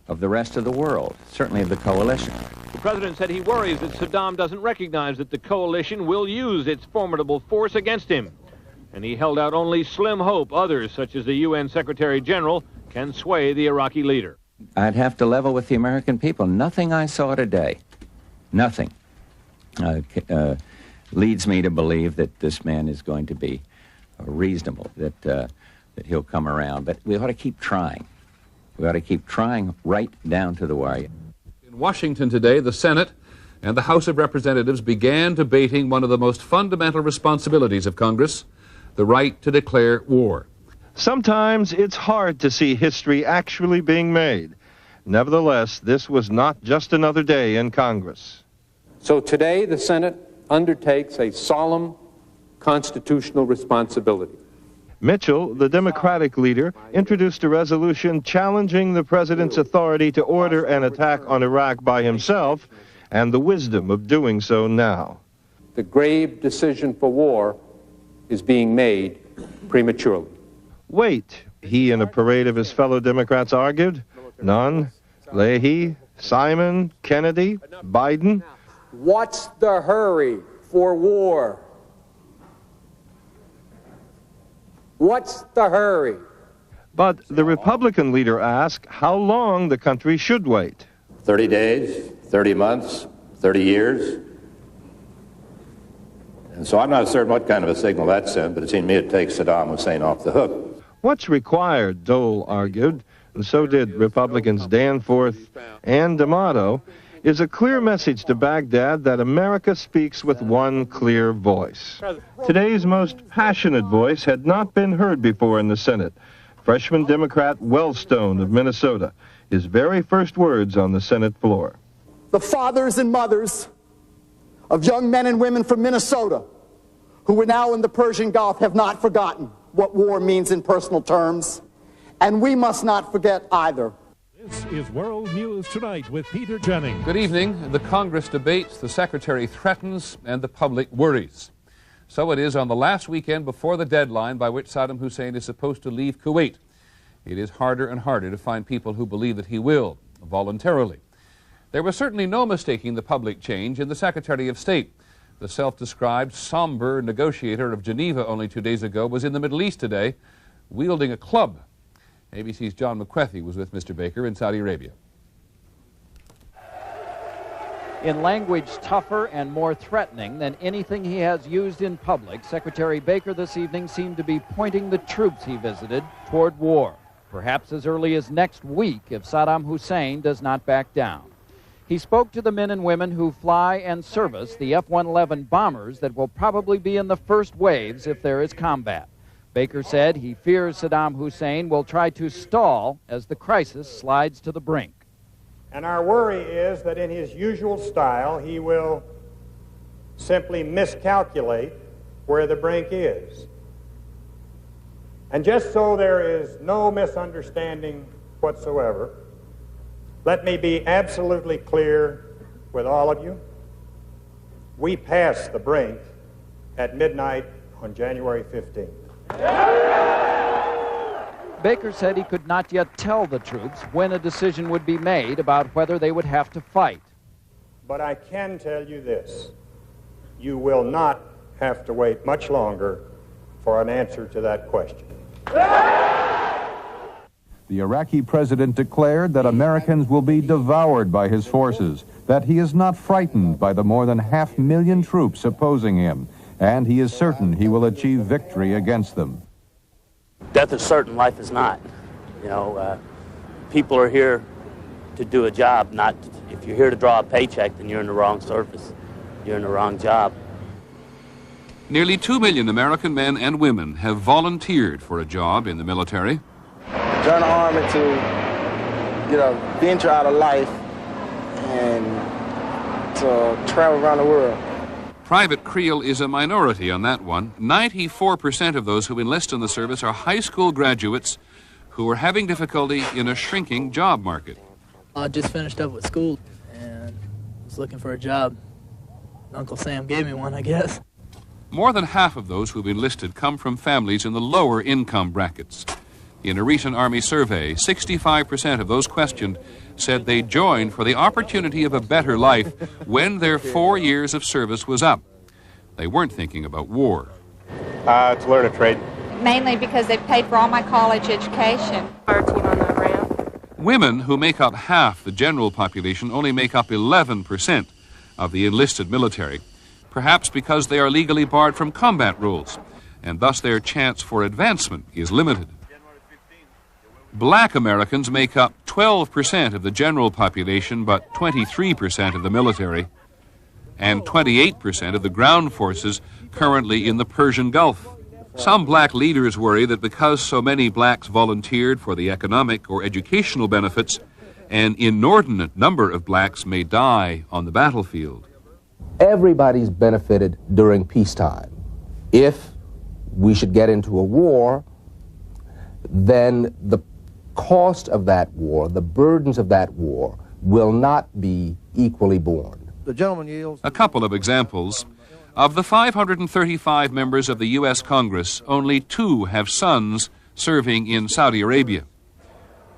Speaker 10: of the rest of the world, certainly of the coalition.
Speaker 12: The president said he worries that Saddam doesn't recognize that the coalition will use its formidable force against him. And he held out only slim hope others, such as the UN Secretary General, can sway the Iraqi leader.
Speaker 10: I'd have to level with the American people. Nothing I saw today, nothing, leads me to believe that this man is going to be reasonable, that he'll come around. But we ought to keep trying. We ought to keep trying right down to the wire.
Speaker 6: In Washington today, the Senate and the House of Representatives began debating one of the most fundamental responsibilities of Congress, the right to declare war.
Speaker 14: Sometimes it's hard to see history actually being made. Nevertheless, this was not just another day in Congress.
Speaker 15: So today, the Senate undertakes a solemn constitutional responsibility.
Speaker 14: Mitchell, the Democratic leader, introduced a resolution challenging the president's authority to order an attack on Iraq by himself and the wisdom of doing so now.
Speaker 15: The grave decision for war is being made prematurely.
Speaker 14: Wait, he and a parade of his fellow Democrats argued. Nunn, Leahy, Simon, Kennedy, Biden.
Speaker 15: What's the hurry for war? What's the hurry?
Speaker 14: But the Republican leader asked how long the country should wait.
Speaker 18: 30 days, 30 months, 30 years. And so I'm not certain what kind of a signal that sent, but it seemed to me it takes Saddam Hussein off the hook.
Speaker 14: What's required, Dole argued, and so did Republicans Danforth and D'Amato, is a clear message to Baghdad that America speaks with one clear voice. Today's most passionate voice had not been heard before in the Senate. Freshman Democrat Wellstone of Minnesota, his very first words on the Senate floor.
Speaker 19: The fathers and mothers of young men and women from Minnesota who are now in the Persian Gulf have not forgotten what war means in personal terms, and we must not forget either.
Speaker 1: This is World News Tonight with Peter Jennings.
Speaker 6: Good evening. The Congress debates, the Secretary threatens, and the public worries. So it is on the last weekend before the deadline by which Saddam Hussein is supposed to leave Kuwait. It is harder and harder to find people who believe that he will, voluntarily. There was certainly no mistaking the public change in the Secretary of State. The self-described somber negotiator of Geneva only 2 days ago was in the Middle East today, wielding a club. ABC's John McWethy was with Mr. Baker in Saudi Arabia.
Speaker 7: In language tougher and more threatening than anything he has used in public, Secretary Baker this evening seemed to be pointing the troops he visited toward war, perhaps as early as next week if Saddam Hussein does not back down. He spoke to the men and women who fly and service the F-111 bombers that will probably be in the first waves if there is combat. Baker said he fears Saddam Hussein will try to stall as the crisis slides to the brink.
Speaker 24: And our worry is that in his usual style, he will simply miscalculate where the brink is. And just so there is no misunderstanding whatsoever, let me be absolutely clear with all of you. We passed the brink at midnight on January 15th.
Speaker 7: Baker said he could not yet tell the troops when a decision would be made about whether they would have to fight.
Speaker 24: But I can tell you this. You will not have to wait much longer for an answer to that question.
Speaker 22: The Iraqi president declared that Americans will be devoured by his forces, that he is not frightened by the more than 500,000 troops opposing him, and he is certain he will achieve victory against them.
Speaker 23: Death is certain, life is not. You know, people are here to do a job, not if you're here to draw a paycheck, then you're in the wrong service. You're in the wrong job.
Speaker 6: Nearly 2 million American men and women have volunteered for a job in the military.
Speaker 2: Join the Army to venture out of life and to travel around the world.
Speaker 6: Private Creel is a minority on that one. 94% of those who enlist in the service are high school graduates who are having difficulty in a shrinking job market.
Speaker 9: I just finished up with school and was looking for a job. Uncle Sam gave me one, I guess.
Speaker 6: More than half of those who've enlisted come from families in the lower income brackets. In a recent Army survey, 65% of those questioned said they joined for the opportunity of a better life when their 4 years of service was up. They weren't thinking about war.
Speaker 11: To learn a trade.
Speaker 17: Mainly because they paid for all my college education. Our team on the ramp.
Speaker 6: Women, who make up half the general population, only make up 11% of the enlisted military, perhaps because they are legally barred from combat rules, and thus their chance for advancement is limited. Black Americans make up 12% of the general population, but 23% of the military, and 28% of the ground forces currently in the Persian Gulf. Some black leaders worry that because so many blacks volunteered for the economic or educational benefits, an inordinate number of blacks may die on the battlefield.
Speaker 20: Everybody's benefited during peacetime. If we should get into a war, then the cost of that war, the burdens of that war, will not be equally borne.
Speaker 5: The gentleman yields.
Speaker 6: A couple of examples. Of the 535 members of the U.S. Congress, only 2 have sons serving in Saudi Arabia.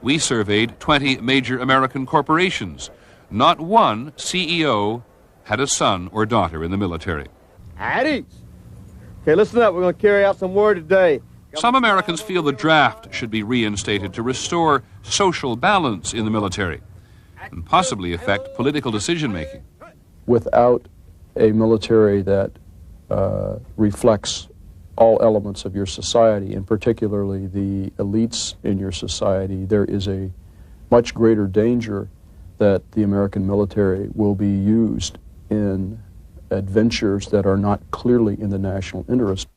Speaker 6: We surveyed 20 major American corporations. Not one CEO had a son or daughter in the military.
Speaker 25: Howdy. Okay, listen up. We're going to carry out some word today.
Speaker 6: Some Americans feel the draft should be reinstated to restore social balance in the military and possibly affect political decision-making.
Speaker 26: Without a military that reflects all elements of your society, and particularly the elites in your society, there is a much greater danger that the American military will be used in adventures that are not clearly in the national interest.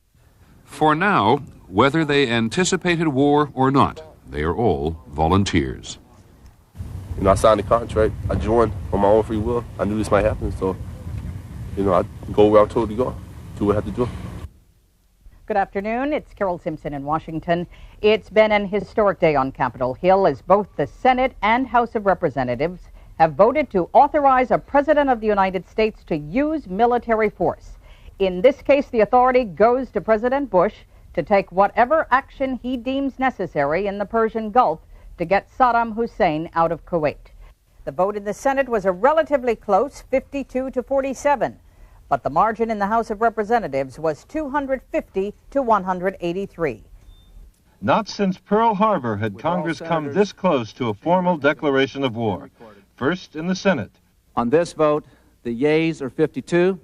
Speaker 6: For now, whether they anticipated war or not, they are all volunteers.
Speaker 11: You know, I signed a contract. I joined on my own free will. I knew this might happen, so, I go where I'm told to go, do what I have to do.
Speaker 8: Good afternoon. It's Carol Simpson in Washington. It's been an historic day on Capitol Hill as both the Senate and House of Representatives have voted to authorize a President of the United States to use military force. In this case, the authority goes to President Bush to take whatever action he deems necessary in the Persian Gulf to get Saddam Hussein out of Kuwait. The vote in the Senate was a relatively close 52 to 47, but the margin in the House of Representatives was 250 to 183.
Speaker 14: Not since Pearl Harbor had Congress come this close to a formal declaration of war. First in the Senate.
Speaker 27: On this vote, the yeas are 52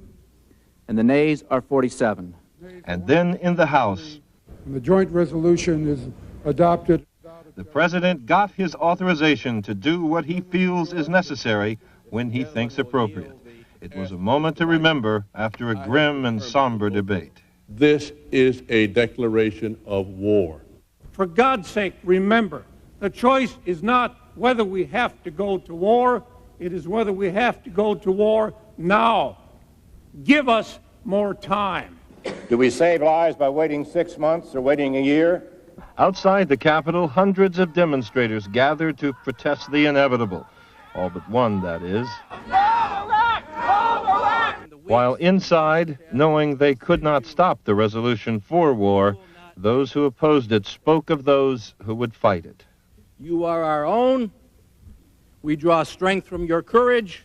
Speaker 27: and the nays are 47.
Speaker 14: And then in the House.
Speaker 28: The joint resolution is adopted.
Speaker 14: The President got his authorization to do what he feels is necessary when he thinks appropriate. It was a moment to remember after a grim and somber debate.
Speaker 30: This is a declaration of war.
Speaker 28: For God's sake, remember, the choice is not whether we have to go to war, it is whether we have to go to war now. Give us more time.
Speaker 18: Do we save lives by waiting 6 months or waiting a year?
Speaker 14: Outside the Capitol, hundreds of demonstrators gathered to protest the inevitable. All but one, that is. While inside, knowing they could not stop the resolution for war, those who opposed it spoke of those who would fight it.
Speaker 31: You are our own. We draw strength from your courage,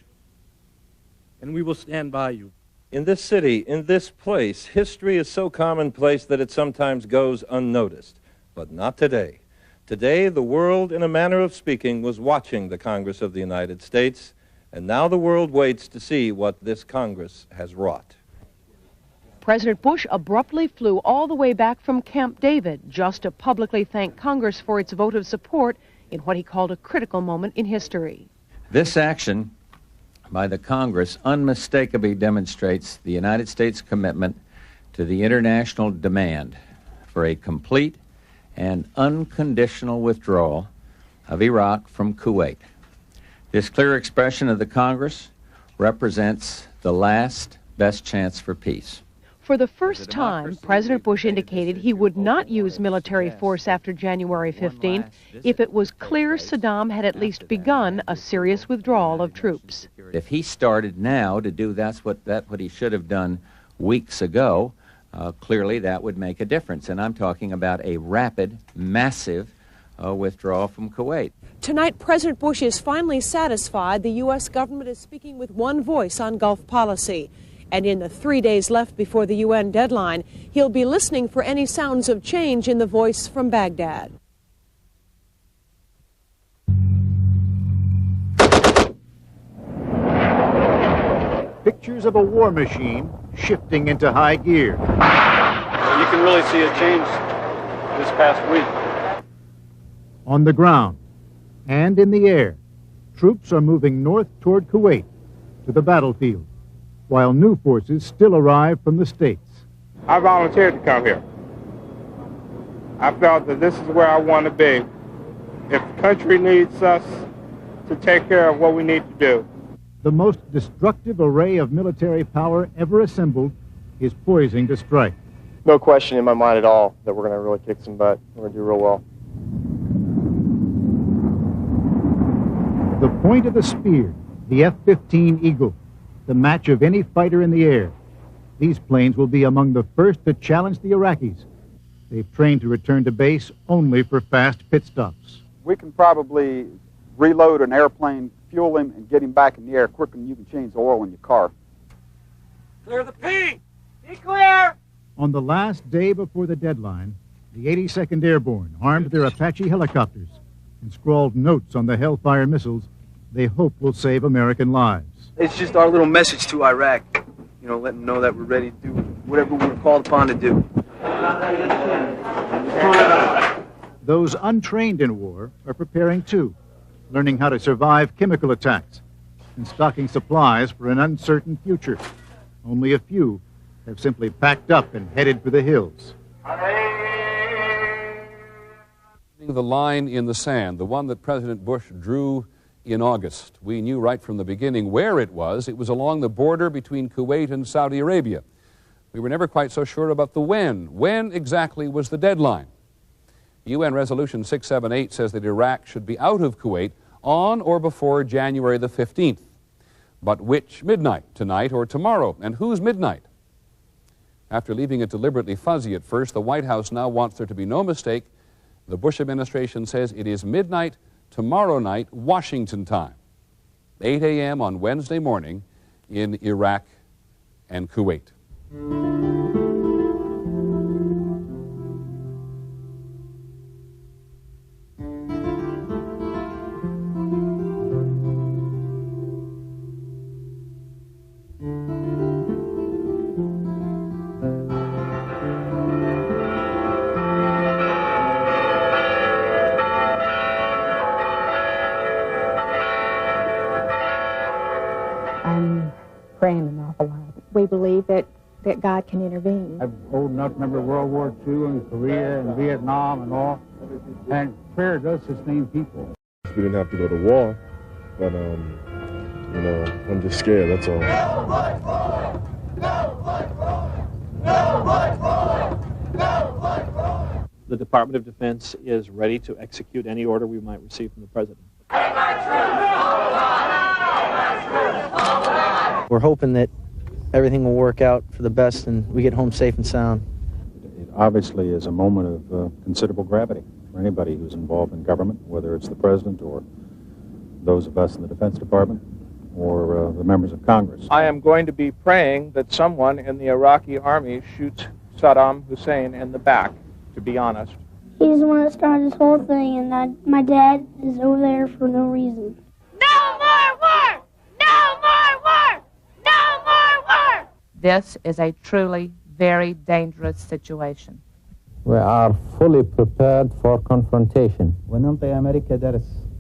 Speaker 31: and we will stand by you.
Speaker 22: In this city, in this place, history is so commonplace that it sometimes goes unnoticed. But not today. Today, the world, in a manner of speaking, was watching the Congress of the United States, and now the world waits to see what this Congress has wrought.
Speaker 32: President Bush abruptly flew all the way back from Camp David just to publicly thank Congress for its vote of support in what he called a critical moment in history.
Speaker 10: This action by the Congress unmistakably demonstrates the United States commitment to the international demand for a complete and unconditional withdrawal of Iraq from Kuwait. This clear expression of the Congress represents the last best chance for peace.
Speaker 32: For the first time, President Bush indicated he would not use military force after January 15th if it was clear Saddam had at least begun a serious withdrawal of troops.
Speaker 10: If he started now to do that's what he should have done weeks ago, clearly that would make a difference. And I'm talking about a rapid, massive withdrawal from Kuwait.
Speaker 32: Tonight, President Bush is finally satisfied the U.S. government is speaking with one voice on Gulf policy. And in the 3 days left before the UN deadline, he'll be listening for any sounds of change in the voice from Baghdad.
Speaker 1: Pictures of a war machine shifting into high gear.
Speaker 31: You can really see a change this past week.
Speaker 1: On the ground and in the air, troops are moving north toward Kuwait to the battlefield, while new forces still arrive from the States.
Speaker 2: I volunteered to come here. I felt that this is where I want to be. If the country needs us to take care of what we need to do.
Speaker 1: The most destructive array of military power ever assembled is poising to strike.
Speaker 2: No question in my mind at all that we're going to really kick some butt. We're going to do real well.
Speaker 1: The point of the spear, the F-15 Eagle, the match of any fighter in the air. These planes will be among the first to challenge the Iraqis. They've trained to return to base only for fast pit stops.
Speaker 31: We can probably reload an airplane, fuel him, and get him back in the air quicker than you can change the oil in your car.
Speaker 28: Clear the P! Be clear!
Speaker 1: On the last day before the deadline, the 82nd Airborne armed their Apache helicopters and scrawled notes on the Hellfire missiles they hope will save American lives.
Speaker 3: It's just our little message to Iraq, you know, letting them know that we're ready to do whatever we're called upon to do.
Speaker 1: Those untrained in war are preparing too, learning how to survive chemical attacks and stocking supplies for an uncertain future. Only a few have simply packed up and headed for the hills.
Speaker 6: The line in the sand, the one that President Bush drew in August. We knew right from the beginning where it was. It was along the border between Kuwait and Saudi Arabia. We were never quite so sure about the when. When exactly was the deadline? UN Resolution 678 says that Iraq should be out of Kuwait on or before January the 15th. But which midnight? Tonight or tomorrow? And whose midnight? After leaving it deliberately fuzzy at first, the White House now wants there to be no mistake. The Bush administration says it is midnight tomorrow night, Washington time, 8 a.m. on Wednesday morning in Iraq and Kuwait.
Speaker 17: Praying an awful lot. We believe that God can intervene.
Speaker 4: I'm old enough to remember World War II and Korea and Vietnam and all. And prayer does sustain people.
Speaker 11: We didn't have to go to war, but, you know, I'm just scared, that's all.
Speaker 31: The Department of Defense is ready to execute any order we might receive from the President.
Speaker 7: We're hoping that everything will work out for the best and we get home safe and sound.
Speaker 22: It obviously is a moment of considerable gravity for anybody who's involved in government, whether it's the President or those of us in the Defense Department or the members of Congress.
Speaker 2: I am going to be praying that someone in the Iraqi army shoots Saddam Hussein in the back, to be honest.
Speaker 12: He's the one that started this whole thing, and my dad is over there for no reason.
Speaker 17: No more war! No more war! No more war!
Speaker 13: This is a truly very dangerous situation.
Speaker 15: We are fully prepared for confrontation.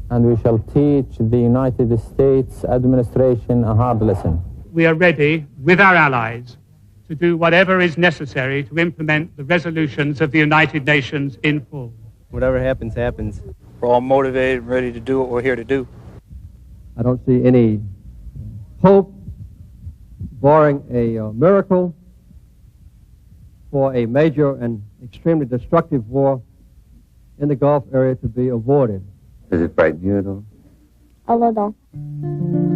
Speaker 15: And we shall teach the United States administration a hard lesson.
Speaker 28: We are ready, with our allies, to do whatever is necessary to implement the resolutions of the United Nations in full.
Speaker 5: Whatever happens, happens. We're all motivated and ready to do what we're here to do.
Speaker 8: I don't see any hope, barring a miracle, for a major and extremely destructive war in the Gulf area to be avoided.
Speaker 15: Does it frighten you at all?
Speaker 12: A little.